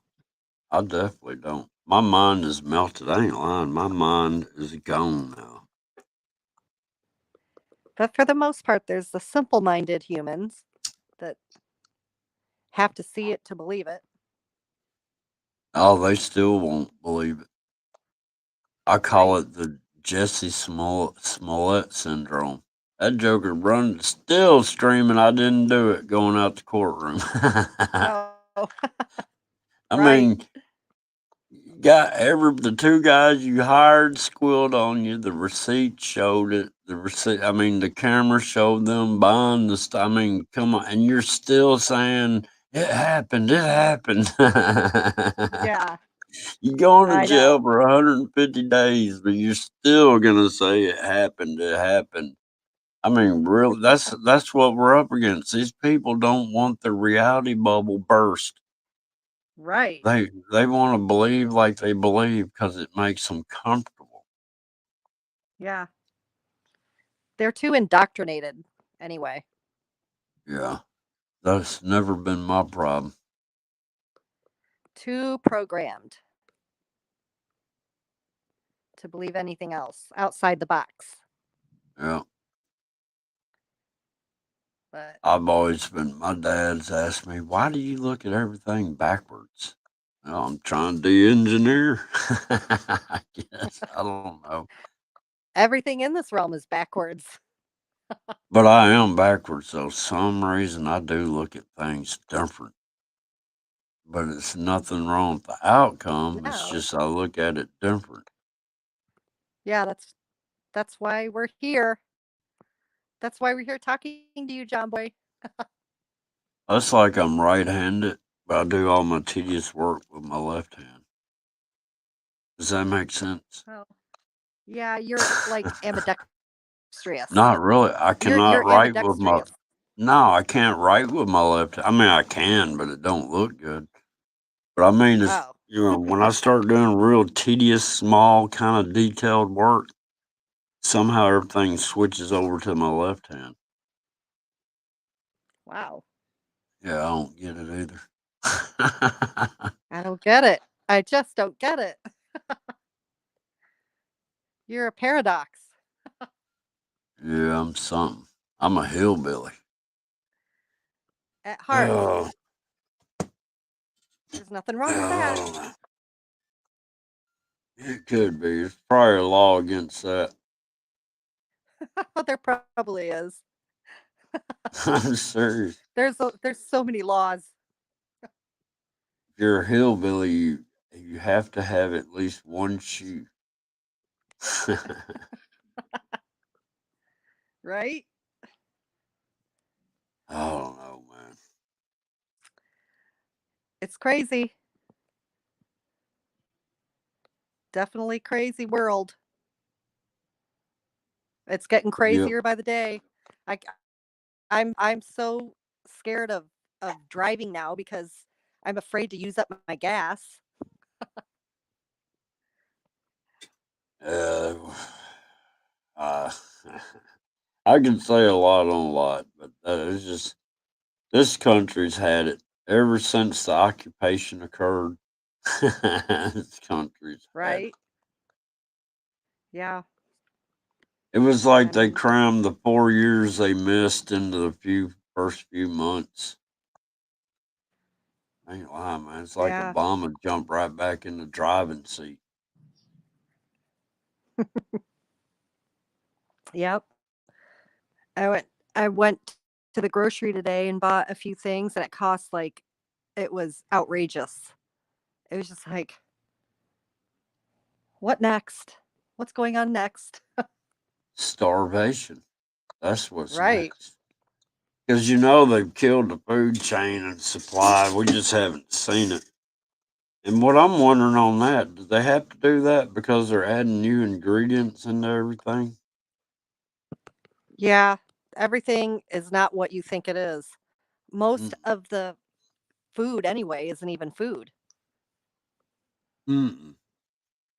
I definitely don't. My mind is melted. I ain't lying. My mind is gone now. But for the most part, there's the simple-minded humans that have to see it to believe it. Oh, they still won't believe it. I call Right. it the Jesse Smollett syndrome. That joker run still screaming, "I didn't do it," going out the courtroom. Oh, I right. mean, you got the two guys you hired squealed on you. The receipt showed it. The camera showed them buying the stuff. I mean, come on, and you're still saying it happened. It happened. Yeah, You going to I jail know. for 150 days, but you're still gonna say it happened. It happened. I mean, really, that's what we're up against. These people don't want the reality bubble burst. Right. They want to believe like they believe because it makes them comfortable. Yeah. They're too indoctrinated anyway. Yeah, that's never been my problem. Too programmed to believe anything else outside the box. Yeah, But I've always been. My dad's asked me, "Why do you look at everything backwards?" Well, I'm trying to de-engineer. I guess I don't know. everything in this realm is backwards. But I am backwards, though. Some reason I do look at things different. But it's nothing wrong with the outcome. It's No. just I look at it different. Yeah, that's why we're here. That's why we're here talking to you, John Boy. That's like I'm right-handed, but I do all my tedious work with my left hand. Does that make sense? Oh, yeah, you're like ambidextrous. Not really. I You're cannot write with my. ambidextrous. No, I can't write with my left. I mean, I can, but it don't look good. But I mean, it's Oh, when I start doing real tedious, small, kind of detailed work, somehow everything switches over to my left hand. wow. Yeah, I don't get it either. I don't get it. I just don't get it. You're a paradox Yeah, I'm something. I'm a hillbilly. at heart. Oh, There's nothing wrong with I that. don't know. It could be. There's probably a law against that. There probably is. I'm serious. There's so many laws, If you're a hillbilly, you have to have at least one shoe. I right? don't know, man. It's crazy. Definitely crazy world. It's getting Yep. crazier by the day. I I'm so scared of driving now because I'm afraid to use up my gas. Uh, uh, I can say a lot on a lot, but it's just this country's had it ever since the occupation occurred. This country's had it. Right? Yeah. It was like I they mean, crammed the 4 years they missed into the first few months. I ain't lying, man. It's like yeah. Obama jumped right back in the driving seat. Yep. I went I went to the grocery today and bought a few things and it cost like it was outrageous. It was just like, what next? What's going on next? Starvation. That's what's Right. next. Because they've killed the food chain and supply. We just haven't seen it. And what I'm wondering on that, do they have to do that because they're adding new ingredients into everything? Yeah. Everything is not what you think it is. Most Mm, of the food anyway isn't even food. mm-mm.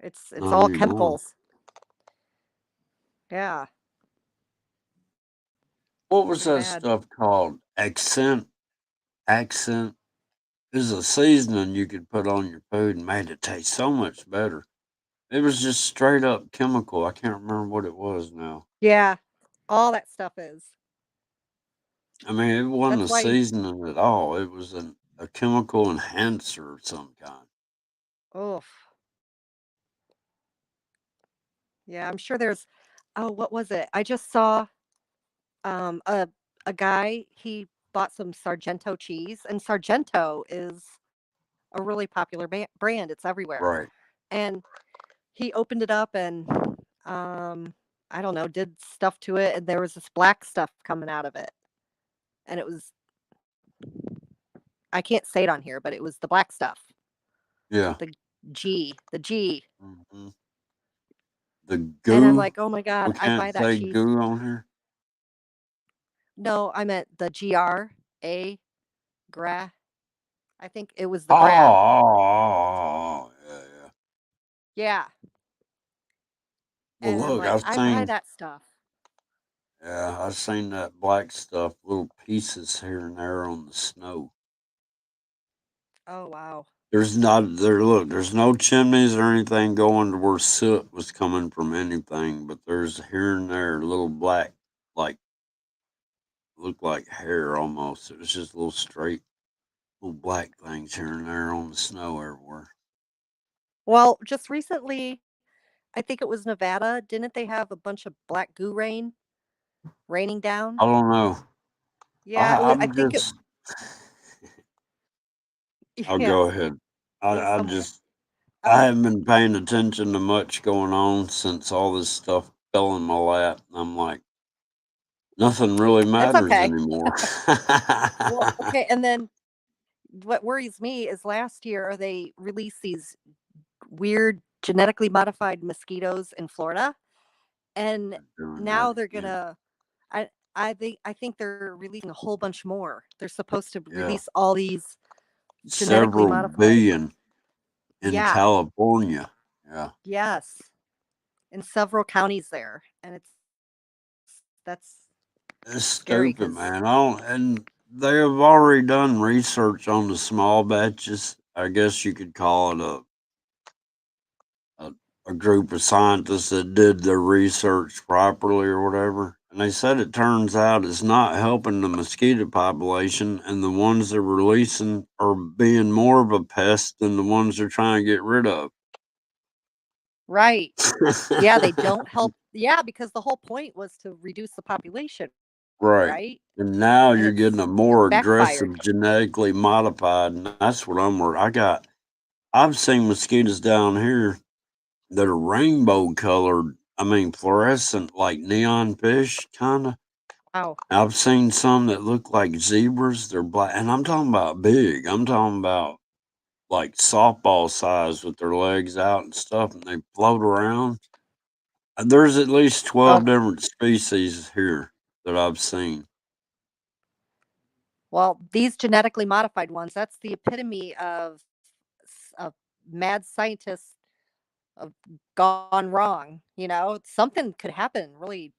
It's Not all anymore. chemicals. Yeah. What was Too that bad. stuff called? Accent is a seasoning you could put on your food and made it taste so much better. It was just straight up chemical. I can't remember what it was now. Yeah. All that stuff is. I mean, it wasn't a That's why seasoning at all. It was a chemical enhancer of some kind. oh, yeah, I'm sure there's oh, what was it? I just saw um a a guy, he bought some Sargento cheese and Sargento is a really popular brand. It's everywhere. Right. And he opened it up and um I don't know, did stuff to it and there was this black stuff coming out of it. And it was I can't say it on here, but it was the black stuff. Yeah. The the G. Hmm. The And I'm goo. like, "Oh my god, We I'd can't buy that say cheese." goo on here. No, I meant the GRA gra. I think it was the gra. Oh, yeah, yeah. Yeah. Well, And I'm look, like, I've "I'd buy seen, that stuff." yeah, I've seen that black stuff, little pieces here and there on the snow. Oh, wow. There's not there. Look, there's no chimneys or anything going to where soot was coming from anything, but there's here and there little black, like look like hair almost. It was just little straight, little black things here and there on the snow everywhere. Well, just recently, I think it was Nevada, didn't they have a bunch of black goo rain? raining down. I don't know. Yeah, it I I'm think it. just. I'll Yeah, go ahead. it was I somewhere. just. I Um, haven't been paying attention to much going on since all this stuff fell in my lap. I'm like, nothing really it's matters okay. anymore. Well, okay, and then what worries me is last year they released these weird genetically modified mosquitoes in Florida, and Doing that now they're again. gonna. I think they're releasing a whole bunch more. They're supposed to Yeah. release all these genetically Several modified. billion in Yeah, California. Yeah. yes, in several counties there, and that's It's scary stupid, because man. I don't, and they have already done research on the small batches. I guess you could call it a, a group of scientists that did their research properly or whatever. And they said it turns out it's not helping the mosquito population, and the ones they're releasing are being more of a pest than the ones they're trying to get rid of. right. Yeah, they don't help. Yeah, because the whole point was to reduce the population, Right. right? And now And you're getting a it's more backfired. aggressive genetically modified, and that's what I'm worried. I've seen mosquitoes down here that are rainbow colored. I mean, fluorescent, like neon fish, kind of. Wow. I've seen some that look like zebras. They're black, and I'm talking about big. I'm talking about like softball size with their legs out and stuff, and they float around. There's at least 12 Oh, different species here that I've seen. well, these genetically modified ones, that's the epitome of a mad scientist of gone wrong. Something could happen really.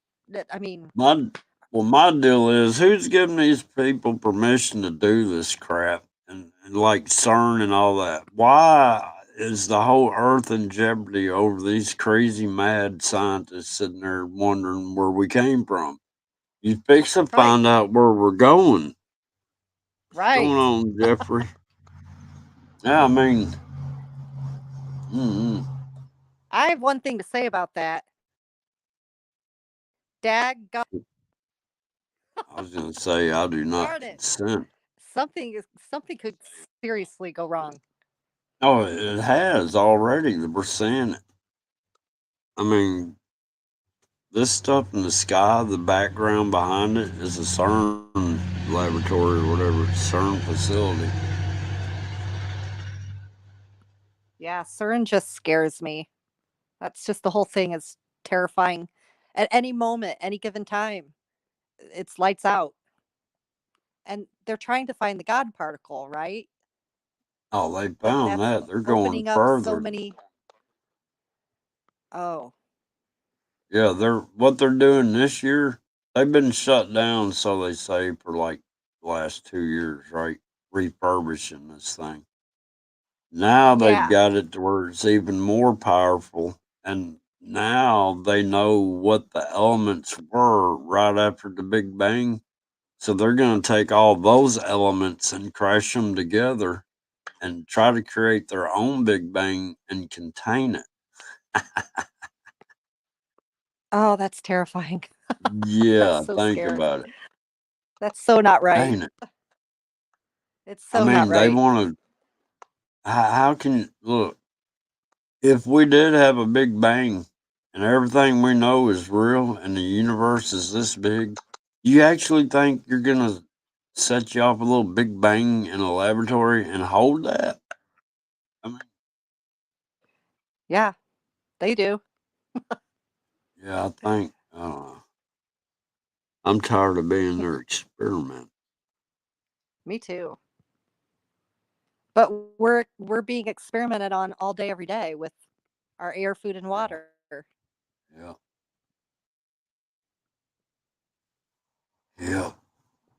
I mean, My my deal is who's giving these people permission to do this crap and like CERN and all that? Why is the whole earth in jeopardy over these crazy mad scientists sitting there wondering where we came from? You fix to right, find out where we're going. What's going right. on, Jeffrey? Yeah, I mean, mm-mm. I have one thing to say about that. Dag I was gonna say I do not darn it. consent. Something could seriously go wrong. Oh, it has already. We're seeing it. I mean, this stuff in the sky, the background behind it is a CERN laboratory or whatever, CERN facility. Yeah, CERN just scares me. That's just the whole thing is terrifying. At any moment, any given time, it's lights out. And they're trying to find the God particle, right? Oh, they But found that's that. They're going opening up so further. many. Oh, Yeah, they're what they're doing this year. They've been shut down, so they say, for like the last 2 years, right? Refurbishing this thing. Now they've yeah. got it to where it's even more powerful, and now they know what the elements were right after the Big Bang. So they're going to take all those elements and crash them together and try to create their own Big Bang and contain it. Oh, that's terrifying. That's Yeah, so think scary. about it. That's so not right. Ain't it? It's I so not mean, they right. want to. How can you look? If we did have a Big Bang and everything we know is real and the universe is this big, you actually think you're going to set you off a little Big Bang in a laboratory and hold that? I mean, Yeah, they do. yeah, I think. I don't know. I'm tired of being their experiment. Me too. But we're being experimented on all day, every day with our air, food, and Yeah, water. yeah, yeah.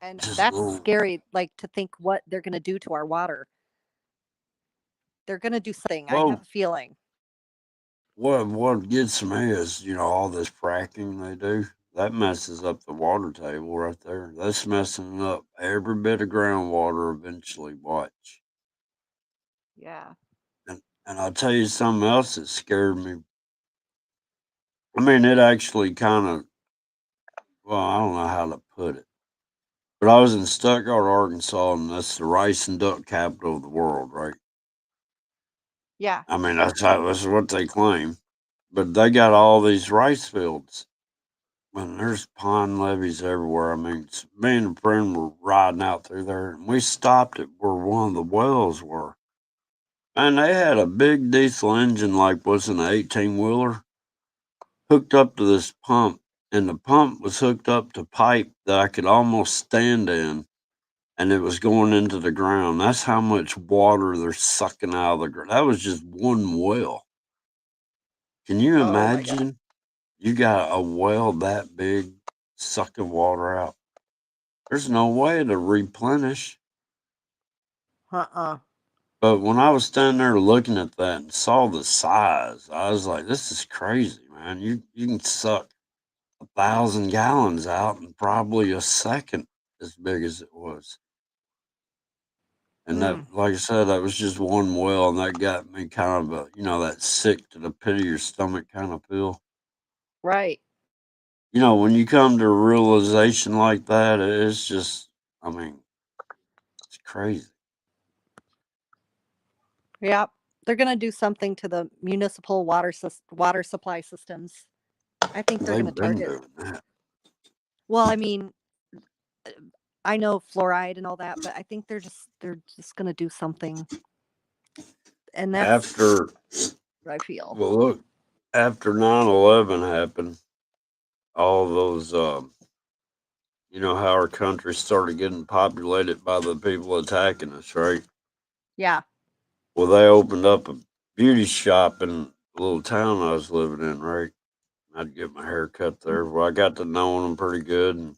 And Just that's little. scary, like to think what they're gonna do to our water. They're gonna do something. I have Well, a feeling. what gets me is all this fracking they do. That messes up the water table right there. That's messing up every bit of groundwater eventually. Watch. Yeah. And I'll tell you something else that scared me. I mean, it actually kind of, well, I don't know how to put it, but I was in Stuttgart, Arkansas, and that's the rice and duck capital of the world, right? Yeah. I mean, that's what they claim. But they got all these rice fields, and there's pond levees everywhere. I mean, me and a friend were riding out through there, and we stopped at where one of the wells were. And they had a big diesel engine, like was an 18-wheeler, hooked up to this pump, and the pump was hooked up to pipe that I could almost stand in, and it was going into the ground. That's how much water they're sucking out of the ground. That was just one well. Can you Oh my God. imagine? You got a well that big sucking water out. There's no way to replenish. Uh-uh. But when I was standing there looking at that and saw the size, I was like, this is crazy, man. You can suck 1,000 gallons out in probably a second as big as it was. And that, Mm, like I said, that was just one well, and that got me kind of that sick to the pit of your stomach kind of feel. right. When you come to a realization like that, it's just, I mean, it's crazy. Yeah. They're going to do something to the municipal water supply systems. I think they're going They've to been target. doing that. Well, I mean, I know fluoride and all that, but I think they're just going to do something, and that's After, what I feel. well, look, after 9/11 happened, all those, how our country started getting populated by the people attacking us, right? Yeah. Well, they opened up a beauty shop in a little town I was living in, right? I'd get my hair cut there. Well, I got to know them pretty good. And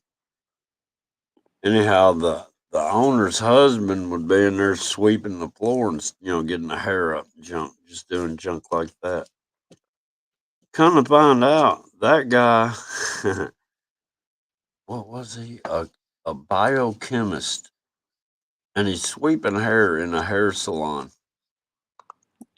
anyhow, the owner's husband would be in there sweeping the floor and getting the hair up and junk, just doing junk like that. Come to find out, that guy, what was he? A biochemist, and he's sweeping hair in a hair salon.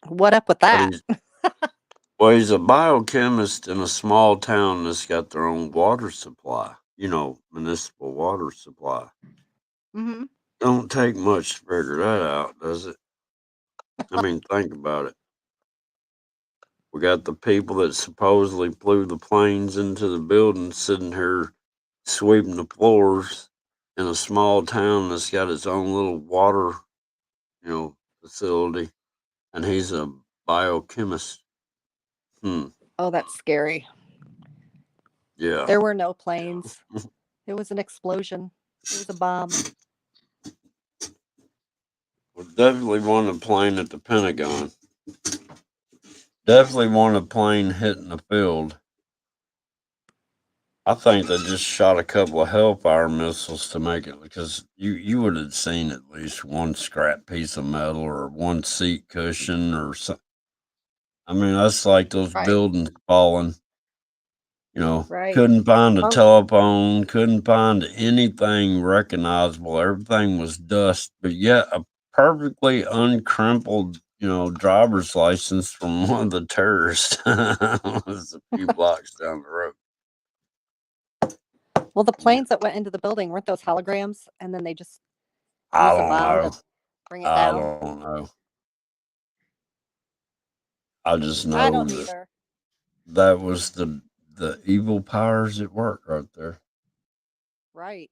What up with But that? he's a biochemist in a small town that's got their own water supply. Municipal water supply. Hmm. Don't take much to figure that out, does it? I mean, think about it. We got the people that supposedly flew the planes into the building sitting here sweeping the floors in a small town that's got its own little water, facility, and he's a biochemist. Hmm. Oh, that's scary. Yeah. There were no planes. It was an explosion. It was a bomb. We definitely want a plane at the Pentagon. Definitely want a plane hitting the field. I think they just shot a couple of Hellfire missiles to make it, because you would have seen at least one scrap piece of metal or one seat cushion or something. I mean, that's like those Right. buildings falling. Right. Couldn't find a Well, telephone, couldn't find anything recognizable. Everything was dust, but yet a perfectly uncrimpled, driver's license from one of the terrorists was a few blocks down the road. well, the planes that went into the building weren't those holograms, and then they just I used a don't bomb know. to bring it I down. don't know. I just I know don't that either. that was the evil powers at work right there. Right.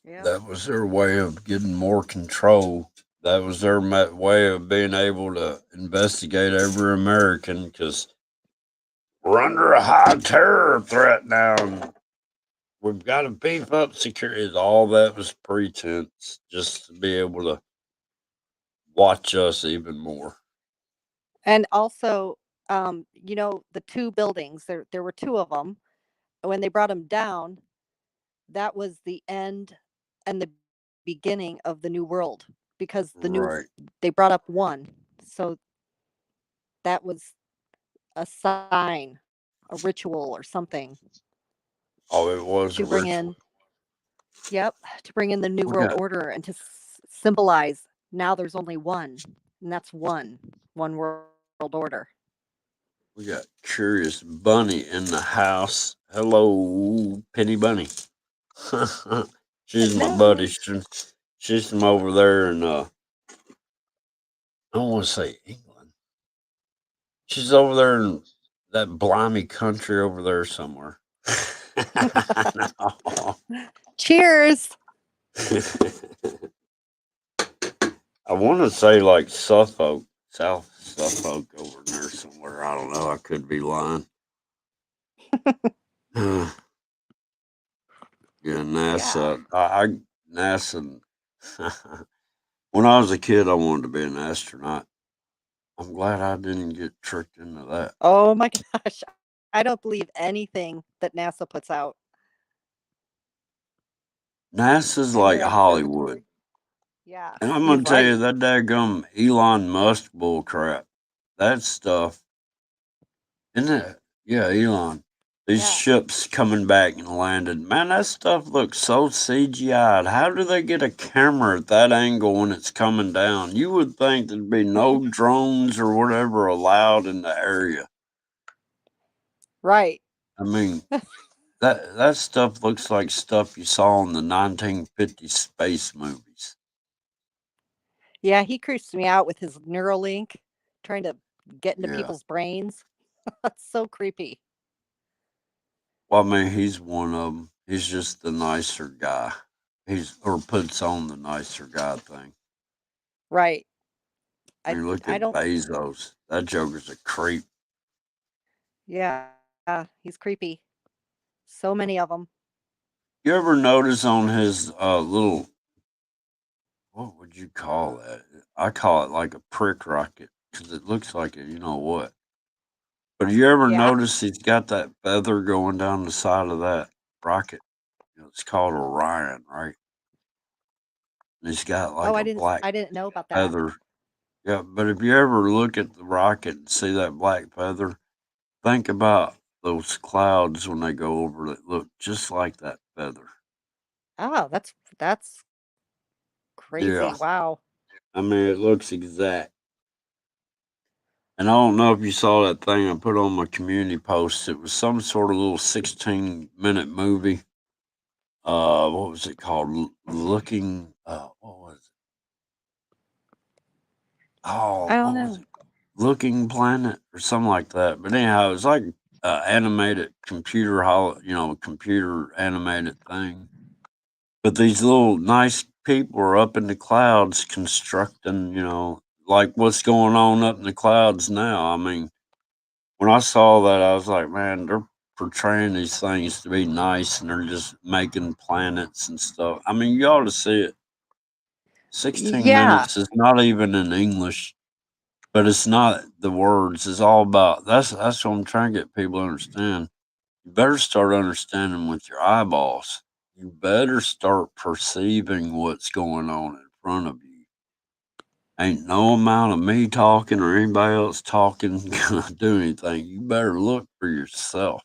Yeah. That was their way of getting more control. That was their way of being able to investigate every American, because we're under a high terror threat now. And we've got to beef up security. All that was pretense, just to be able to watch us even more. And also, the two buildings. There were two of them. When they brought them down, that was the end and the beginning of the new world, because Right. they brought up one, so that was a sign, a ritual or something Oh, it was a to bring ritual. in. Yep, to bring in the new We world got order and to symbolize now there's only one, and that's one world order. we got Curious Bunny in the house. Hello, Penny Bunny. She's my buddy. Hello. She's from over there in I don't want to say England. She's over there in that blimey country over there somewhere. No. Cheers. I want to say like Suffolk, South Suffolk over there somewhere. I don't know. I could be lying. Yeah, Yeah. NASA. NASA. When I was a kid, I wanted to be an astronaut. I'm glad I didn't get tricked into that. Oh my gosh. I don't believe anything that NASA puts out. NASA's Any like of that Hollywood. observatory. Yeah, And I'm you're gonna tell you right. that daggum Elon Musk bull crap. That stuff, isn't it? Yeah, Elon. These Yeah. ships coming back and landed. Man, that stuff looks so CGI'd. How do they get a camera at that angle when it's coming down? You would think there'd be no drones or whatever allowed in the area. Right. I mean, that stuff looks like stuff you saw in the 1950 space movies. Yeah, he creeps me out with his Neuralink, trying to get into Yeah. people's brains. That's so creepy. Well, I mean, he's one of them. He's just the nicer guy. Or puts on the nicer guy thing. Right. I mean, look I at don't. Bezos. That joker's a creep. Yeah, he's creepy. So many of them. You ever notice on his little, what would you call that? I call it like a prick rocket because it looks like a, you know what. But you ever Yeah. notice he's got that feather going down the side of that rocket? It's called Orion, right? And he's got Oh, like a black I didn't know about that. feather. Yeah, but if you ever look at the rocket and see that black feather, think about those clouds when they go over that look just like that feather. Oh, that's Yeah. crazy. Wow. I mean, it looks exact. And I don't know if you saw that thing I put on my community post. It was some sort of little 16-minute movie. What was it called? Looking, what was it? Oh, I don't what was know. it? Looking Planet or something like that. But anyhow, it was like animated computer animated thing. But these little nice people are up in the clouds constructing, like what's going on up in the clouds now. I mean, when I saw that, I was like, man, they're portraying these things to be nice and they're just making planets and stuff. I mean, you ought to see it. 16 Yeah. minutes is not even in English, but it's not the words. It's all about that's what I'm trying to get people to understand. You better start understanding with your eyeballs. You better start perceiving what's going on in front of you. Ain't no amount of me talking or anybody else talking gonna do anything. You better look for yourself.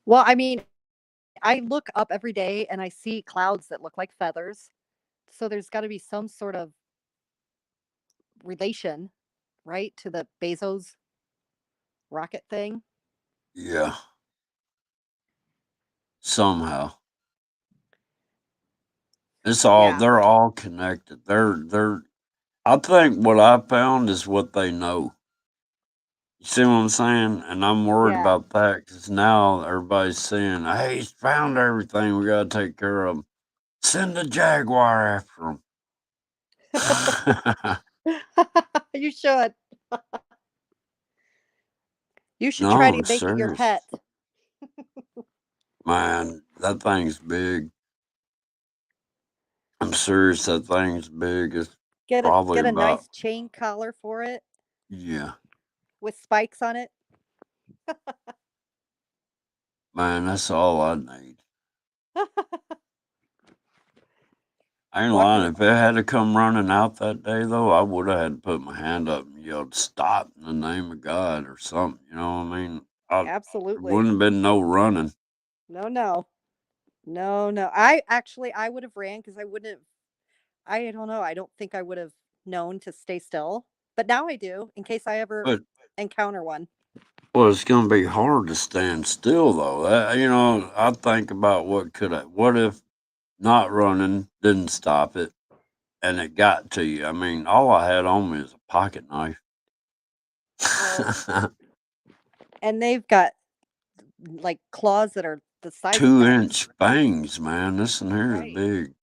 Well, I mean, I look up every day and I see clouds that look like feathers. So there's got to be some sort of relation, right, to the Bezos rocket thing. Yeah, somehow. Yeah. They're all connected. They're I think what I found is what they know. You see what I'm saying? And I'm worried Yeah. about that because now everybody's saying, hey, he's found everything. We got to take care of him. Send the Jaguar after him. You should. You should No, try to I'm make it your serious. pet. Man, that thing's big. I'm serious. That thing's big. It's probably Get a about, nice chain collar for it yeah. with spikes on it. Man, that's all I need. I ain't Walking. lying. If it had to come running out that day, though, I would have had to put my hand up and yelled, "Stop!" in the name of God or something. You know what I mean? There Absolutely. wouldn't have been no running. No, no. No, no. I would have ran because I wouldn't have. I don't know. I don't think I would have known to stay still. But now I do in case I ever But encounter one. Well, it's going to be hard to stand still, though. I think about what if not running didn't stop it and it got to you. I mean, all I had on me is a pocket knife. Well, and they've got like claws that are the size of 2-inch fangs, man. This one here is Right. big.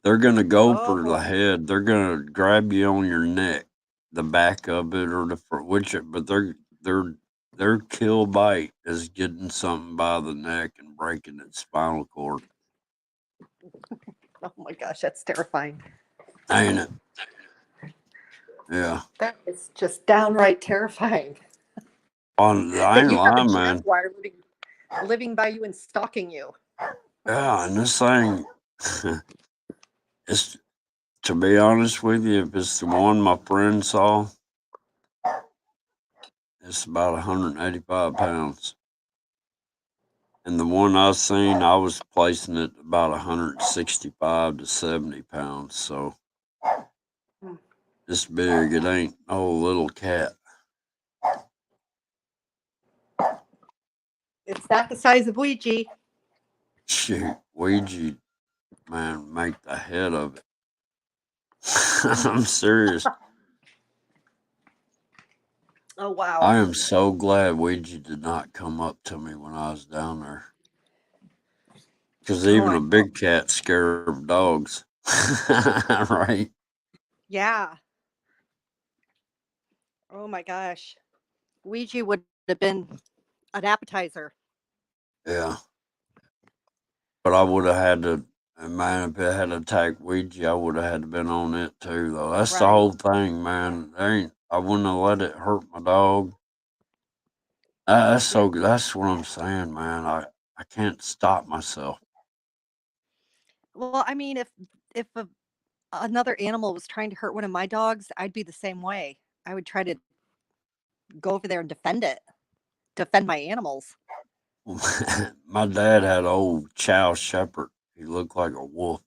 They're going to go Oh for the boy. head. They're going to grab you on your neck, the back of it, or the front, but their kill bite is getting something by the neck and breaking its spinal cord. Oh my gosh, that's terrifying. Ain't it? Yeah. That is just downright terrifying. I That ain't you have a lying, man. jaguar living by you and stalking you. Yeah, and this thing, it's to be honest with you, if it's the one my friend saw, it's about 185 pounds. And the one I seen, I was placing it about 165 to 70 pounds. So Hmm. it's big. It ain't no little cat. It's not the size of Ouija. Shoot, Ouija, man, make the head of it. I'm serious. Oh wow. I am so glad Ouija did not come up to me when I was down there. Because even I a know. big cat's scared of dogs. Right? Yeah. Oh my gosh. Ouija would have been an appetizer. Yeah. But I would have had to, and man, if it had attacked Ouija, I would have had to been on it too, though. That's the Right. whole thing, man. I wouldn't have let it hurt my dog. That's what I'm saying, man. I can't stop myself. Well, I mean, if another animal was trying to hurt one of my dogs, I'd be the same way. I would try to go over there and defend my animals. My dad had an old Chow Shepherd. He looked like a wolf,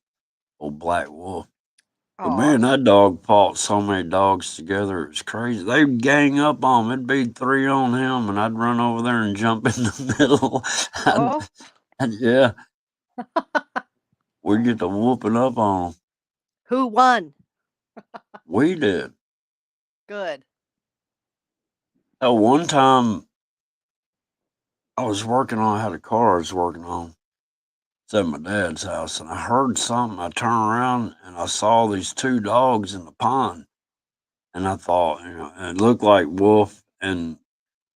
old black wolf. But Oh, man, that dog fought so many dogs together. It was crazy. They'd gang up on him. It'd be 3 on him, and I'd run over there and jump in the middle. oh, Yeah, we'd get the whooping up on 'em. who won? We did. Good. One time I had a car I was working on. It's at my dad's house, and I heard something. I turned around, and I saw these 2 dogs in the pond. And I thought, it looked like Wolf and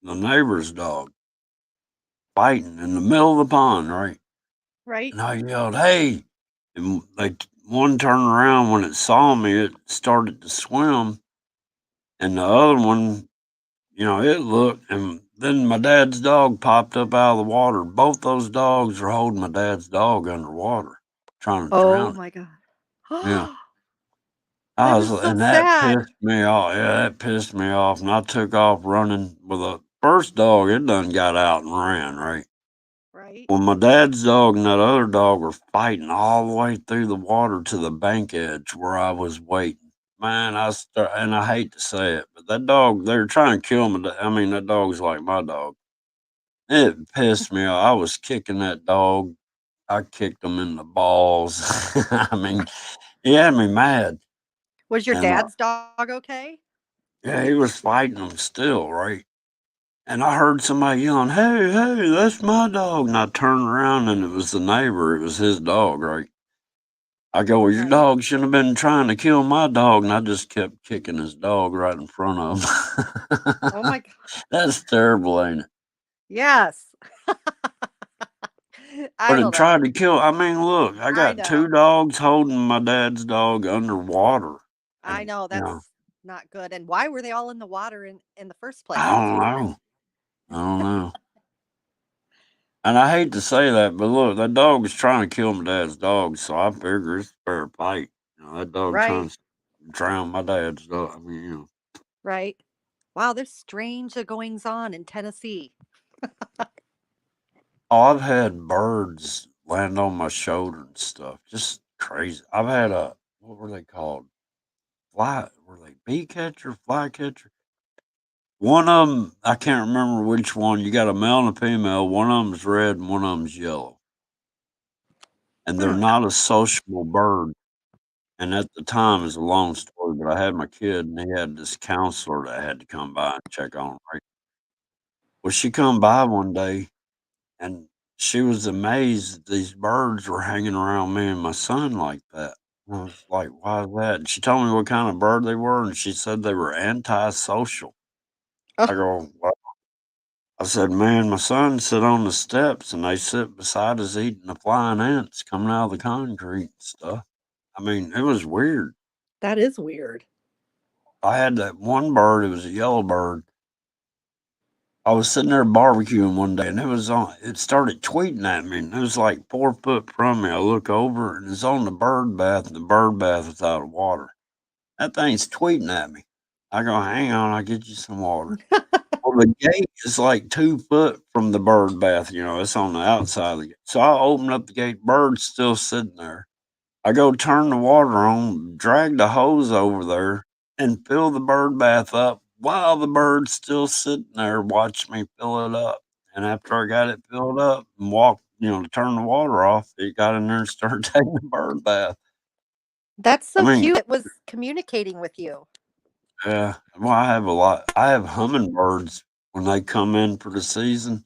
the neighbor's dog fighting in the middle of the pond, right? Right? And I yelled, "Hey!" And one turned around when it saw me, it started to swim, and the other one, it looked, and then my dad's dog popped up out of the water. Both those dogs were holding my dad's dog underwater, trying to Oh drown it. my god. Yeah. That is so And that sad. pissed me off. Yeah, that pissed me off. And I took off running with the first dog. It done got out and ran, right? Right? Well, my dad's dog and that other dog were fighting all the way through the water to the bank edge where I was waiting. Man, and I hate to say it, but that dog, they were trying to kill me. I mean, that dog's like my dog. It pissed me off. I was kicking that dog. I kicked him in the balls. I mean, he had me mad. Was your And dad's dog okay? yeah, he was fighting them still, right? And I heard somebody yelling, "Hey, hey, that's my dog." And I turned around and it was the neighbor. It was his dog, right? I go, "Well, your Right. dog shouldn't have been trying to kill my dog." And I just kept kicking his dog right in front of Oh him. my god. That's terrible, ain't it? Yes. But I know it that. tried to kill. I mean, look, I I got 2 know. dogs holding my dad's dog underwater. I And, know that's not good. And why were they all in the water in the first place? I That's don't weird. know. I don't know. And I hate to say that, but look, that dog was trying to kill my dad's dog, so I figure it's fair fight. That dog Right. trying to drown my dad's dog. I mean, Right. Wow, there's strange goings on in Tennessee. Oh, I've had birds land on my shoulder and stuff. Just crazy. I've had what were they called? Were they bee catcher, fly catcher? One of them, I can't remember which one. You got a male and a female. One of them's red and one of them's yellow. And they're Hmm. not a sociable bird. And at the time, it's a long story, but I had my kid, and he had this counselor that had to come by and check on him. Right? Well, she come by one day, and she was amazed that these birds were hanging around me and my son like that. And I was like, "Why is that?" And she told me what kind of bird they were, and she said they were antisocial. I Oh, go, "What?" I said, "Man, my son sit on the steps, and they sit beside us eating the flying ants coming out of the concrete and stuff." I mean, it was weird. that is weird. I had that one bird, it was a yellow bird. I was sitting there barbecuing one day and it started tweeting at me and it was like 4 foot from me. I look over and it's on the bird bath and the bird bath is out of water. That thing's tweeting at me. I go, "Hang on, I'll get you some water." Well, the gate is like 2 foot from the bird bath, it's on the outside of the gate. So I open up the gate, bird's still sitting there. I go turn the water on, drag the hose over there, and fill the bird bath up while the bird's still sitting there watching me fill it up. And after I got it filled up and walked, to turn the water off, it got in there and started taking the bird bath. That's I so mean, cute. It was communicating with you. yeah, well, I have a lot. I have hummingbirds when they come in for the season.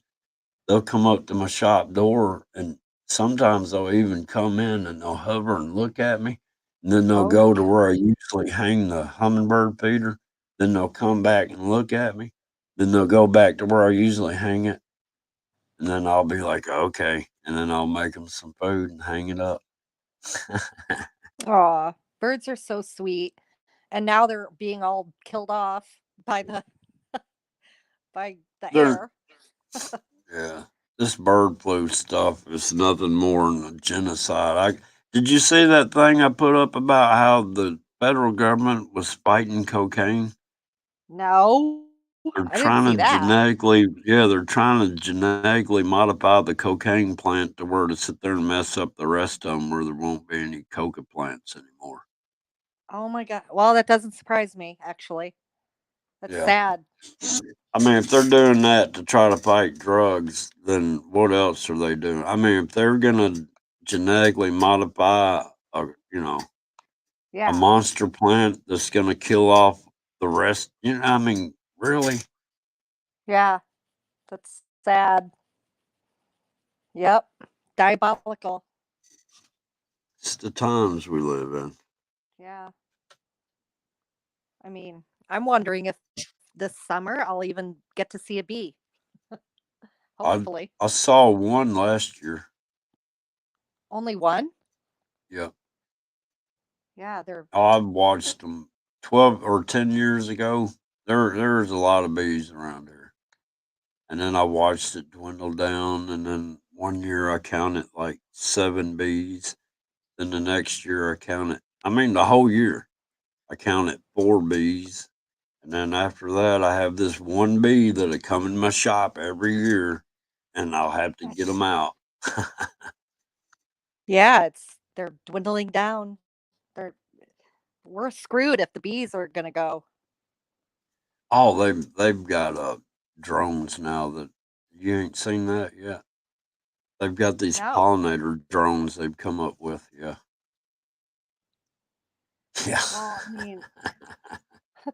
They'll come up to my shop door and sometimes they'll even come in and they'll hover and look at me. And then they'll Oh, go to where I usually hang the hummingbird feeder. Then they'll come back and look at me. Then they'll go back to where I usually hang it. And then I'll be like, "Okay." And then I'll make them some food and hang it up. aw, birds are so sweet. And now they're being all killed off by the There's, air. yeah, this bird flu stuff is nothing more than a genocide. Did you see that thing I put up about how the federal government was fighting cocaine? No, They're I didn't trying see to that. they're trying to genetically modify the cocaine plant to where to sit there and mess up the rest of them, where there won't be any coca plants anymore. Oh my god. Well, that doesn't surprise me, actually. That's Yeah. sad. I mean, if they're doing that to try to fight drugs, then what else are they doing? I mean, if they're gonna genetically modify a a Yeah. monster plant that's gonna kill off the rest, I mean, really? Yeah. That's sad. Yep. Diabolical. It's the times we live in. Yeah. I mean, I'm wondering if this summer I'll even get to see a bee. I Hopefully. I saw one last year. Only one? Yeah. Yeah, they're Oh, I've watched them 12 or 10 years ago. There's a lot of bees around here. And then I watched it dwindle down. And then one year I counted like 7 bees. Then the next year I mean, the whole year I counted 4 bees. And then after that, I have this one bee that'll come in my shop every year and I'll have to get them out. yeah, they're dwindling down. They're we're screwed if the bees are gonna go. Oh, they've got drones now that you ain't seen that yet. They've got these No. pollinator drones they've come up with, yeah. Yeah. Well, I mean,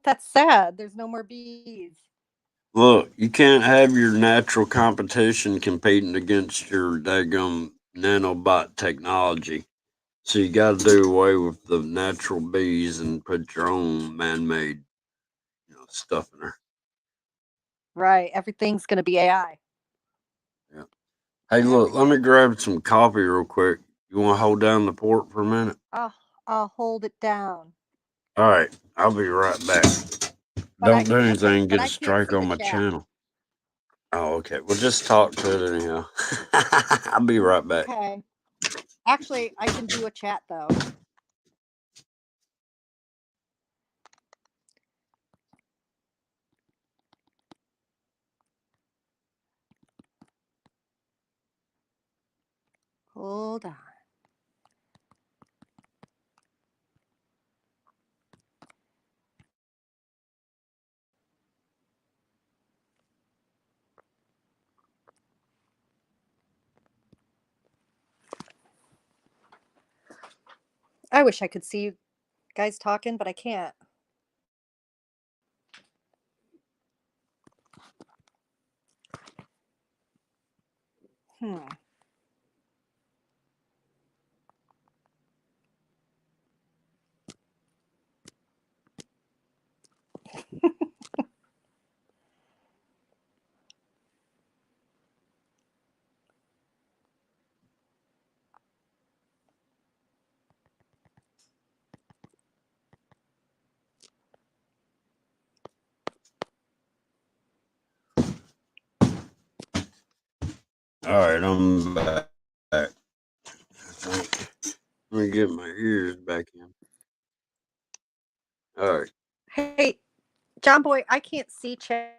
that's sad. There's no more bees. Look, you can't have your natural competition competing against your daggum nanobot technology. So you gotta do away with the natural bees and put your own man-made, stuff in there. Right. Everything's gonna be AI. Yeah. Hey, look, let me Everything. grab some coffee real quick. You wanna hold down the port for a minute? I'll hold it down. All right, I'll be right back. But Don't do anything, but get a I can't strike see the on my chat. channel. Oh, okay. Well, just talk to it anyhow. I'll be right back. Okay. Actually, I can do a chat though. Hold on. I wish I could see you guys talking, but I can't. Hmm. All right, I'm back. I think. Let me get my ears back in. All right. Hey, John Boy, I can't see chat,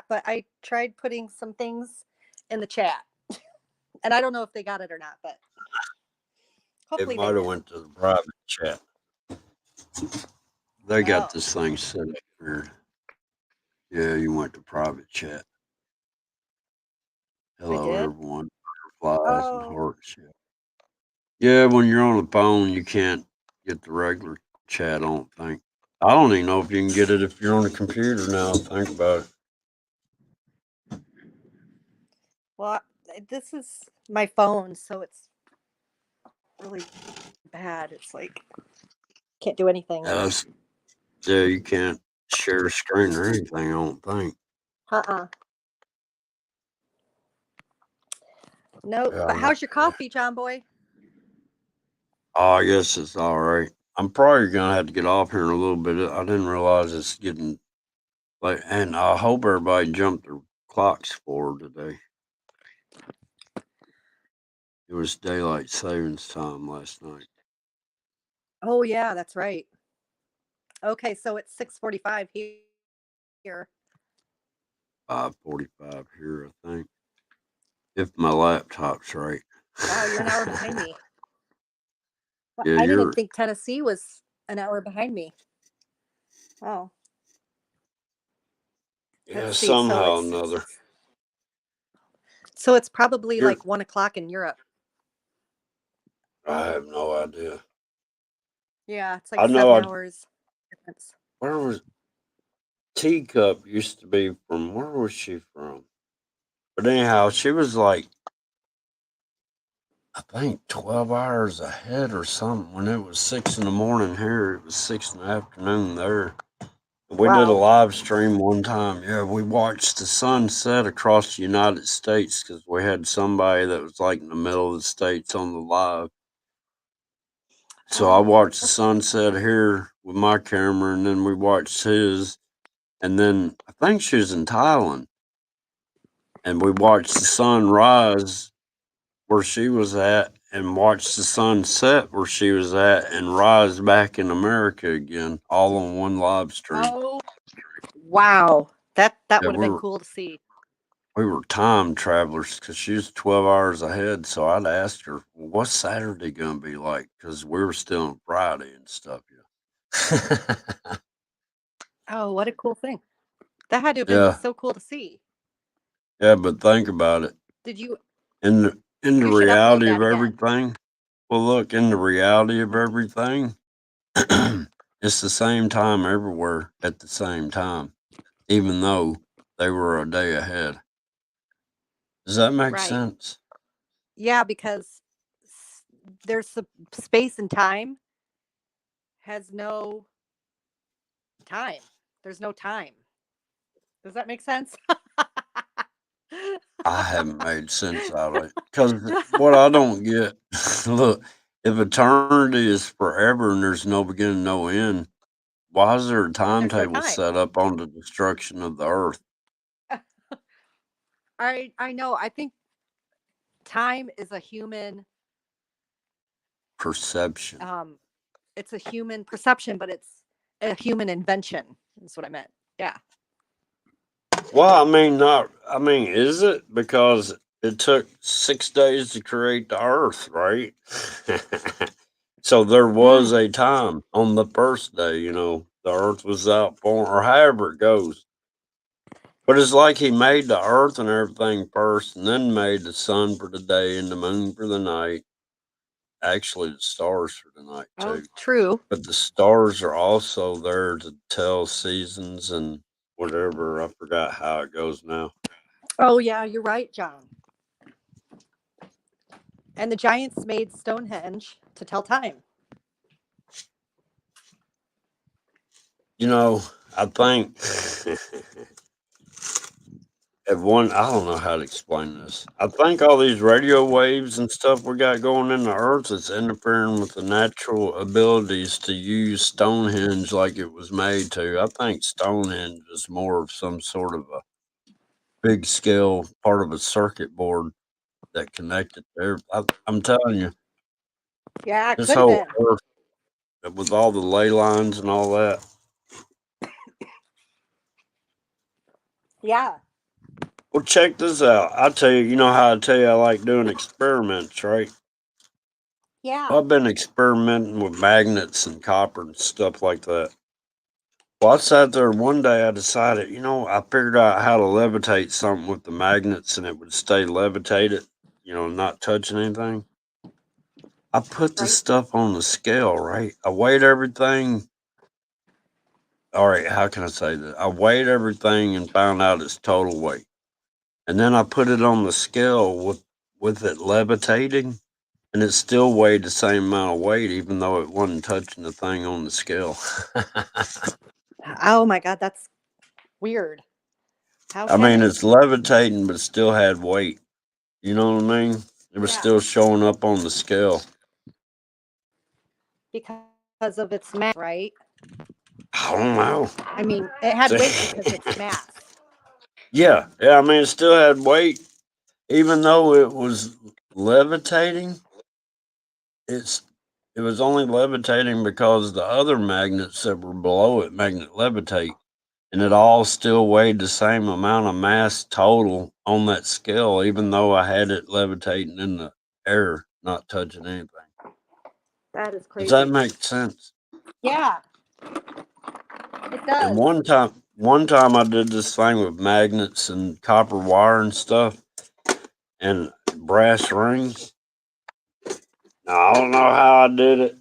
but I tried putting some things in the chat. And I don't know if they got it or not, but It hopefully might they have did. went to the private chat. They got Oh, this thing set up here. Yeah, you went to private chat. I Hello, did? everyone. Butterflies and Oh, hearts. Yeah. Yeah, when you're on the phone, you can't get the regular chat. I don't think. I don't even know if you can get it if you're on a computer now. Think about it. well, this is my phone, so it's really bad. It's like, can't do anything. Yeah, yeah, you can't share a screen or anything. I don't think. Uh-uh. Nope. Yeah, But how's your coffee, John Boy? oh, I guess it's all right. I'm probably gonna have to get off here in a little bit. I didn't realize it's getting late, and I hope everybody jumped their clocks forward today. It was daylight savings time last night. Oh, yeah, that's right. Okay, so it's 6:45 here. 5:45 here, I think, if my laptop's right. Wow, you're an hour behind me. Yeah, I didn't you're. think Tennessee was an hour behind me. Oh, Yeah, let's see. somehow or another. So it's probably You're. like 1 o'clock in Europe. I have no idea. Yeah, it's like I know. 7 hours difference. Where was Teacup used to be from? Where was she from? But anyhow, she was like, I think 12 hours ahead or something. When it was 6 in the morning here, it was 6 in the afternoon there. We did a Wow. live stream one time. Yeah, we watched the sunset across the United States because we had somebody that was like in the middle of the states on the live. So I Oh, watched the sunset here with my camera, and then we watched his. And then I think she was in Thailand, and we watched the sun rise where she was at, and watched the sun set where she was at, and rise back in America again, all on one live stream. oh, wow. That Yeah, would have been cool to see. we were time travelers because she was 12 hours ahead. So I'd asked her, well, what's Saturday going to be like? Because we were still on Friday and stuff. Yeah. Oh, what a cool thing. That had to have been Yeah. so cool to see. Yeah. But think about it. Did you In the you should upload reality of that again. everything, well, look, in the reality of everything, it's the same time everywhere at the same time, even though they were a day ahead. Does that make Right. sense? Yeah, because s- there's the space and time has no time. There's no time. Does that make sense? I haven't made sense out of it because what I don't get, look, if eternity is forever and there's no beginning, no end, why is there a Then there's no timetable time. set up on the destruction of the earth? I know. I think time is a human Perception. it's a human perception, but it's a human invention. Is what I meant. Yeah. Well, I mean, not. I mean, is it because it took 6 days to create the earth, right? So there was Mm. a time on the first day, the earth was out for, or however it goes. But it's like he made the earth and everything first, and then made the sun for the day and the moon for the night. actually the stars for tonight Oh, too. true. But the stars are also there to tell seasons and whatever. I forgot how it goes now. Oh, yeah, you're right, John. And the Giants made Stonehenge to tell time. You know, I think at one, I don't know how to explain this. I think all these radio waves and stuff we got going in the earth is interfering with the natural abilities to use Stonehenge like it was made to. I think Stonehenge is more of some sort of a big scale part of a circuit board that connected there. I'm telling you, Yeah, it this could have whole been. earth with all the ley lines and all that. Yeah. Well, check this out. I tell you, you know how I tell you I like doing experiments, right? Yeah. I've been experimenting with magnets and copper and stuff like that. Well, I sat there one day, I decided, I figured out how to levitate something with the magnets and it would stay levitated, not touching anything. I put the Right. stuff on the scale, right? I weighed everything. All right, how can I say that? I weighed everything and found out its total weight. And then I put it on the scale with it levitating, and it still weighed the same amount of weight, even though it wasn't touching the thing on the scale. Oh my God, that's weird. How I can mean, it? it's levitating, but still had weight. You know what I mean? It was Yeah. still showing up on the scale. Because of its mass, right? I don't know. I mean, it had weight because it's mass. Yeah. I mean, it still had weight, even though it was levitating. It's it was only levitating because the other magnets that were below it magnet levitate, and it all still weighed the same amount of mass total on that scale, even though I had it levitating in the air, not touching anything. That is Does that crazy. make sense? Yeah, it And does. one time I did this thing with magnets and copper wire and stuff and brass rings. Now I don't know how I did it,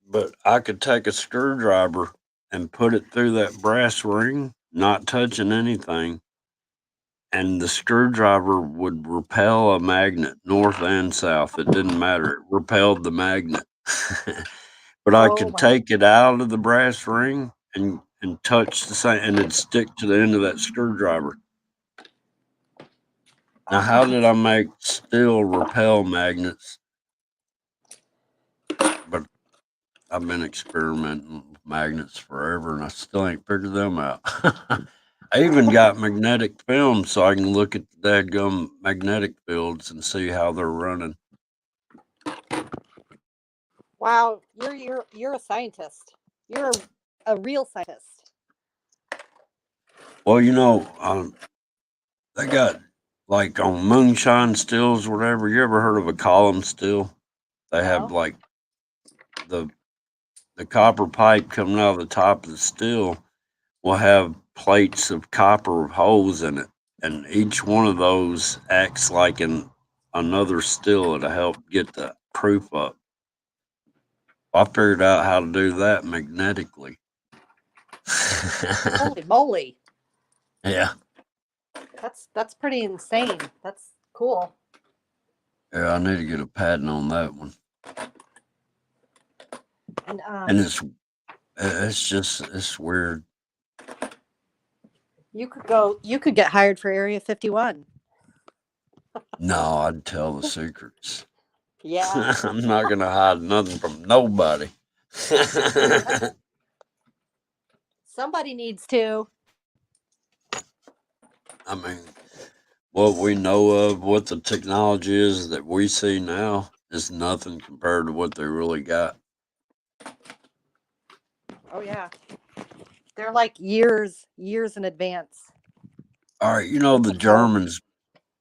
but I could take a screwdriver and put it through that brass ring, not touching anything, and the screwdriver would repel a magnet north and south. It didn't matter. It repelled the magnet. But I Oh could my. take it out of the brass ring and touch the same, and it'd stick to the end of that screwdriver. Now, how did I make steel repel magnets? But I've been experimenting with magnets forever, and I still ain't figured them out. I even got magnetic film so I can look at the dadgum magnetic fields and see how they're running. Wow, you're a scientist. You're a real scientist. Well, they got like on moonshine stills, or whatever. You ever heard of a column still? They have No. like the copper pipe coming out of the top of the still will have plates of copper holes in it, and each one of those acts like another still to help get the proof up. I figured out how to do that magnetically. Holy moly. Yeah, That's pretty insane. That's cool. yeah. I need to get a patent on that one. And And it's weird. you could get hired for Area 51. No, I'd tell the secrets. Yeah. I'm not gonna hide nothing from nobody. Somebody needs to. I mean, what we know of, what the technology is that we see now, is nothing compared to what they really got. Oh yeah. They're like years in advance. All right, With the technology, Germans,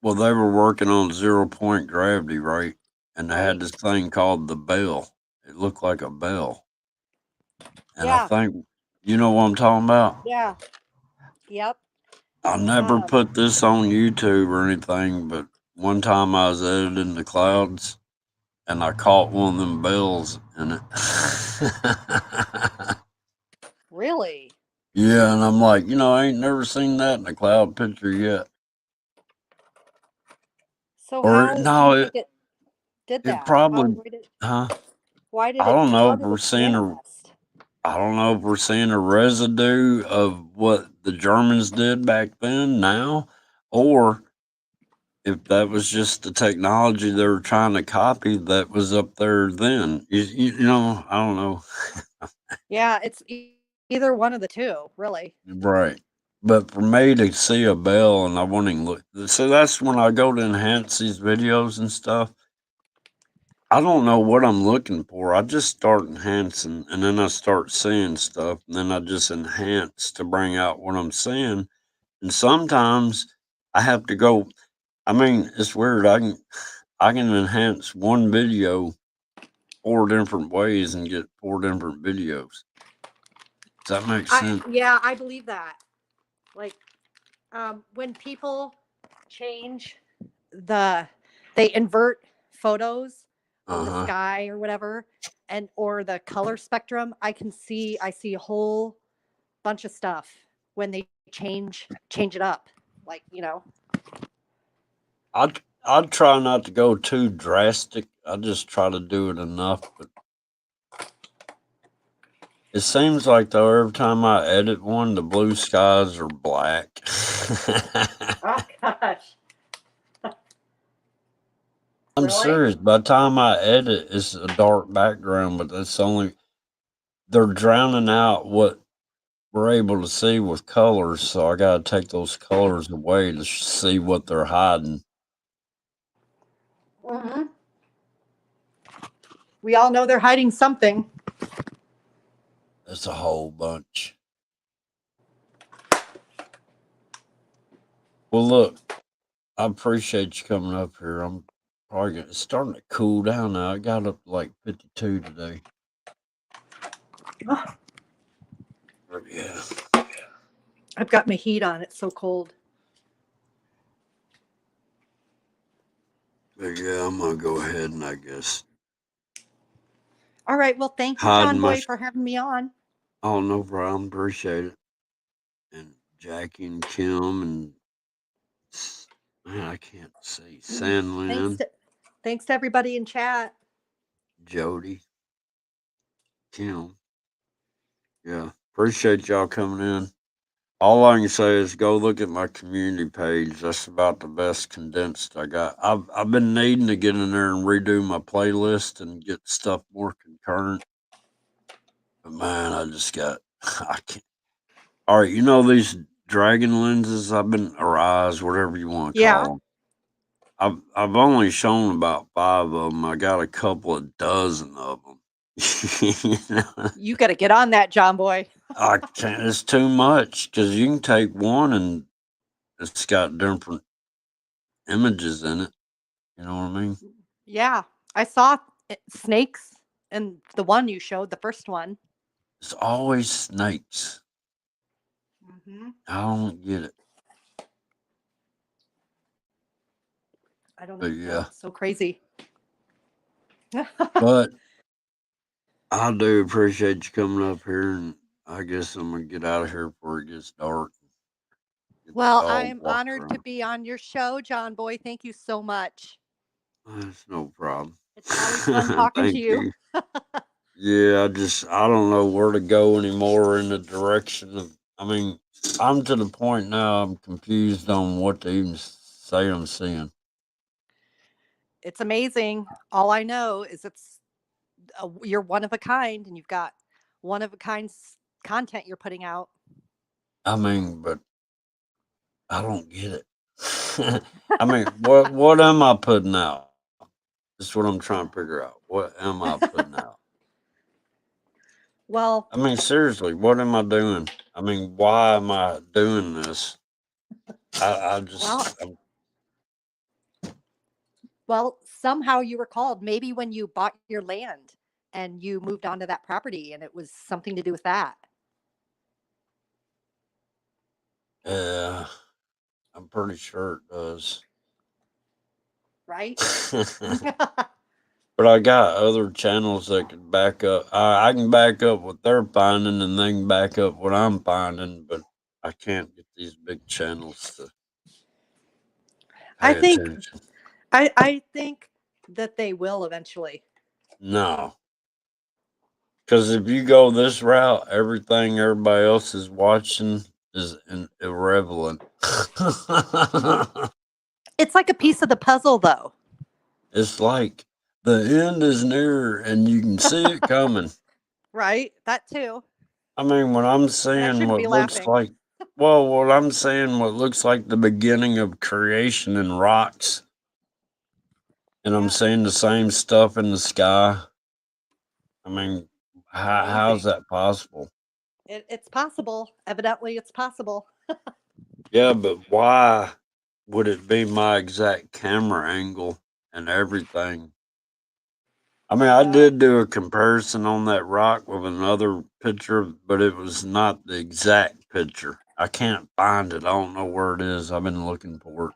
well, they were working on 0 point gravity, right? And they had right? this thing called the bell. It looked like a bell. And I Yeah. think, you know what I'm talking about? Yeah. Yep. I never Um, put this on YouTube or anything, but one time I was editing the clouds and I caught one of them bells in it. Really? Yeah, and I'm like, I ain't never seen that in a cloud picture yet. So Or how do no, you think it did it that? probably, huh? Why did I don't know how if did we're it seeing manifest? I don't know if we're seeing a residue of what the Germans did back then now, or if that was just the technology they were trying to copy that was up there then. I don't know. Yeah, it's either one of the two, really. Right. But for me to see a bell and I wouldn't even look, so that's when I go to enhance these videos and stuff. I don't know what I'm looking for. I just start enhancing and then I start seeing stuff and then I just enhance to bring out what I'm seeing. And sometimes I have to go, I mean, it's weird. I can enhance one video 4 different ways and get 4 different videos. Does that make sense? I believe that. Like when people change the they invert photos of the Uh-huh. sky or whatever, and or the color spectrum, I see a whole bunch of stuff when they change it up, like, I'd try not to go too drastic. I just try to do it enough, but it seems like though every time I edit one, the blue skies are black. oh gosh. I'm Really? serious. By the time I edit, it's a dark background, but that's only they're drowning out what we're able to see with colors. So I got to take those colors away to see what they're hiding. Hmm. We all know they're hiding something. It's a whole bunch. Well, look, I appreciate you coming up here. I'm probably it's starting to cool down now. It got up to like 52 today. Oh, But yeah. I've got my heat on. It's so cold. But yeah, I'm gonna go ahead and I guess All right. Well, thank you, hide John my. Boy, for having me on. Oh, no problem. Appreciate it. And Jackie and Kim and man, I can't see Thanks Sandlin, to thanks to everybody in chat. Jody, Kim. Yeah, appreciate y'all coming in. All I can say is go look at my community page. That's about the best condensed I got. I've been needing to get in there and redo my playlist and get stuff more concurrent. But man, I just got I can't. All right, these dragon lenses I've been or eyes, whatever you want to Yeah. call them. I've only shown about 5 of them. I got a couple of dozen of them. You got to get on that, John Boy. I can't. It's too much because you can take one and it's got different images in it. You know what I mean? Yeah. I saw snakes in the one you showed, the first one. It's always snakes. Hmm. I don't get it. I don't But know. yeah, It's so crazy. but I do appreciate you coming up here, and I guess I'm gonna get out of here before it gets dark. Get the Well, dog I'm walk honored to around. be on your show, John Boy. Thank you so much. That's no problem. It's always fun talking to Thank you. you. Yeah, I don't know where to go anymore in the direction of. I mean, I'm to the point now. I'm confused on what to even say I'm seeing. It's amazing. All I know is you're one of a kind, and you've got one of a kind content you're putting out. I mean, but I don't get it. I mean, what am I putting out? That's what I'm trying to figure out. What am I putting out? Well, I mean, seriously, what am I doing? I mean, why am I doing this? I well, just, well. Somehow you were called. Maybe when you bought your land and you moved onto that property, and it was something to do with that, yeah, I'm pretty sure it does. right? But I got other channels that can back up. I can back up what they're finding, and they can back up what I'm finding. But I can't get these big channels to I pay think attention. I think that they will eventually. No, because if you go this route, everything everybody else is watching is irrelevant. It's like a piece of the puzzle, though. It's like the end is near, and you can see it coming. Right? That too. I mean, when I'm And I saying shouldn't what be looks laughing. like, well, what I'm saying, what looks like the beginning of creation in rocks, and I'm Yeah. saying the same stuff in the sky. I mean, how's Amazing. that possible? It's possible. Evidently, it's possible. Yeah, but why would it be my exact camera angle and everything? I mean, I Yeah. did do a comparison on that rock with another picture, but it was not the exact picture. I can't find it. I don't know where it is. I've been looking for it.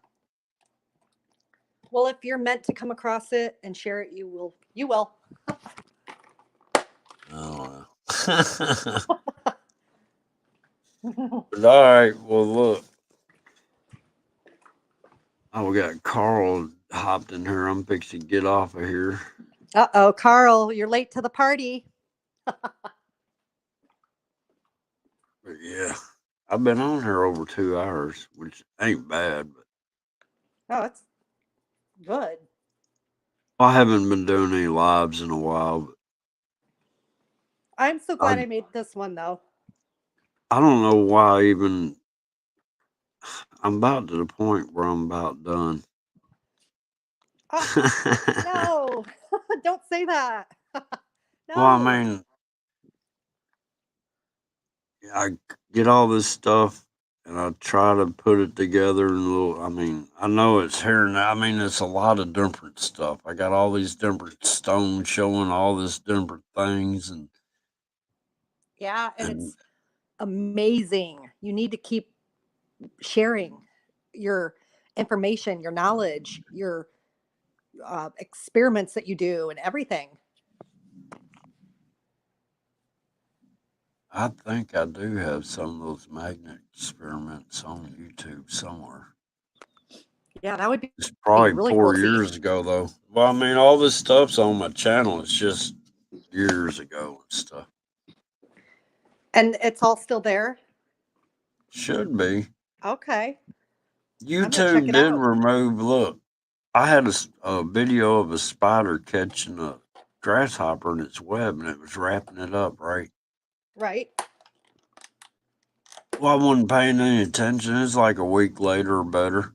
Well, if you're meant to come across it and share it, you will. You will. I don't know. But all right, well, look. Oh, we got Carl hopped in here. I'm fixing to get off of here. Uh-oh, Carl, you're late to the party. But yeah, I've been on here over 2 hours, which ain't bad. But Oh, it's good. I haven't been doing any lives in a while. But I'm so glad I I made this one though. I don't know why even. I'm about to the point where I'm about done. Oh, no. Don't say that. Well, I No. mean, I get all this stuff and I try to put it together in a little. I mean, I know it's here now. I mean, it's a lot of different stuff. I got all these different stones showing all this different things, Yeah, and and it's amazing. You need to keep sharing your information, your knowledge, your experiments that you do, and everything. I think I do have some of those magnet experiments on YouTube somewhere. Yeah, that would It's be probably really cool four to see. years ago, though. Well, I mean, all this stuff's on my channel. It's just years ago and stuff. And it's all still there? Should be. Okay. I'm going to check YouTube it did out. remove. Look, I had a video of a spider catching a grasshopper in its web, and it was wrapping it up. Right. Right. Well, I wasn't paying any attention. It's like a week later or better.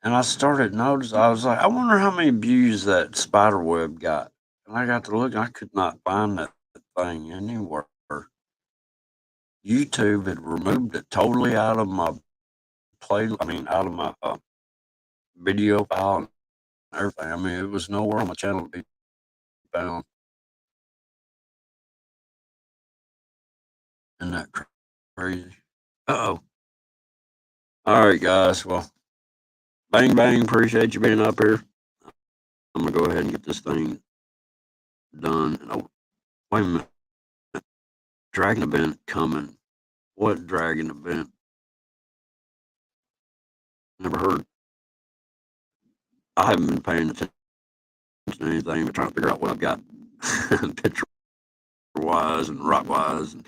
And I started noticing, I was like, I wonder how many views that spider web got. And I got to look, and I could not find that thing anywhere. YouTube had removed it totally out of my out of my video file and everything. I mean, it was nowhere on my channel to be found. Isn't that crazy? Uh oh. All right, guys. Well, bang, bang. Appreciate you being up here. I'm going to go ahead and get this thing done. Oh, wait a minute. Dragon event coming. What dragon event? Never heard. I haven't been paying attention to anything but trying to figure out what I've got picture wise and rock wise and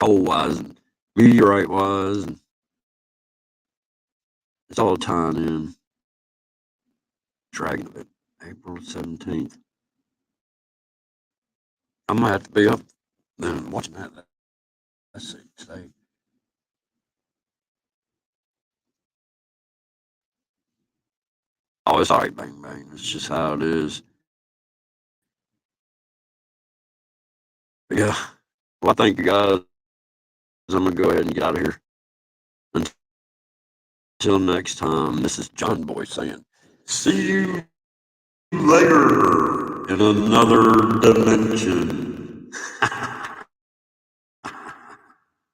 pole wise and meteorite wise. And it's all tying in. Dragon event, April 17th. I might have to be up then watching that. Let's see. Say. Oh, it's all right, bang, bang. It's just how it is. But yeah. Well, I thank you guys. I'm going to go ahead and get out of here. Until next time, this is John Boy saying, see you later in another dimension.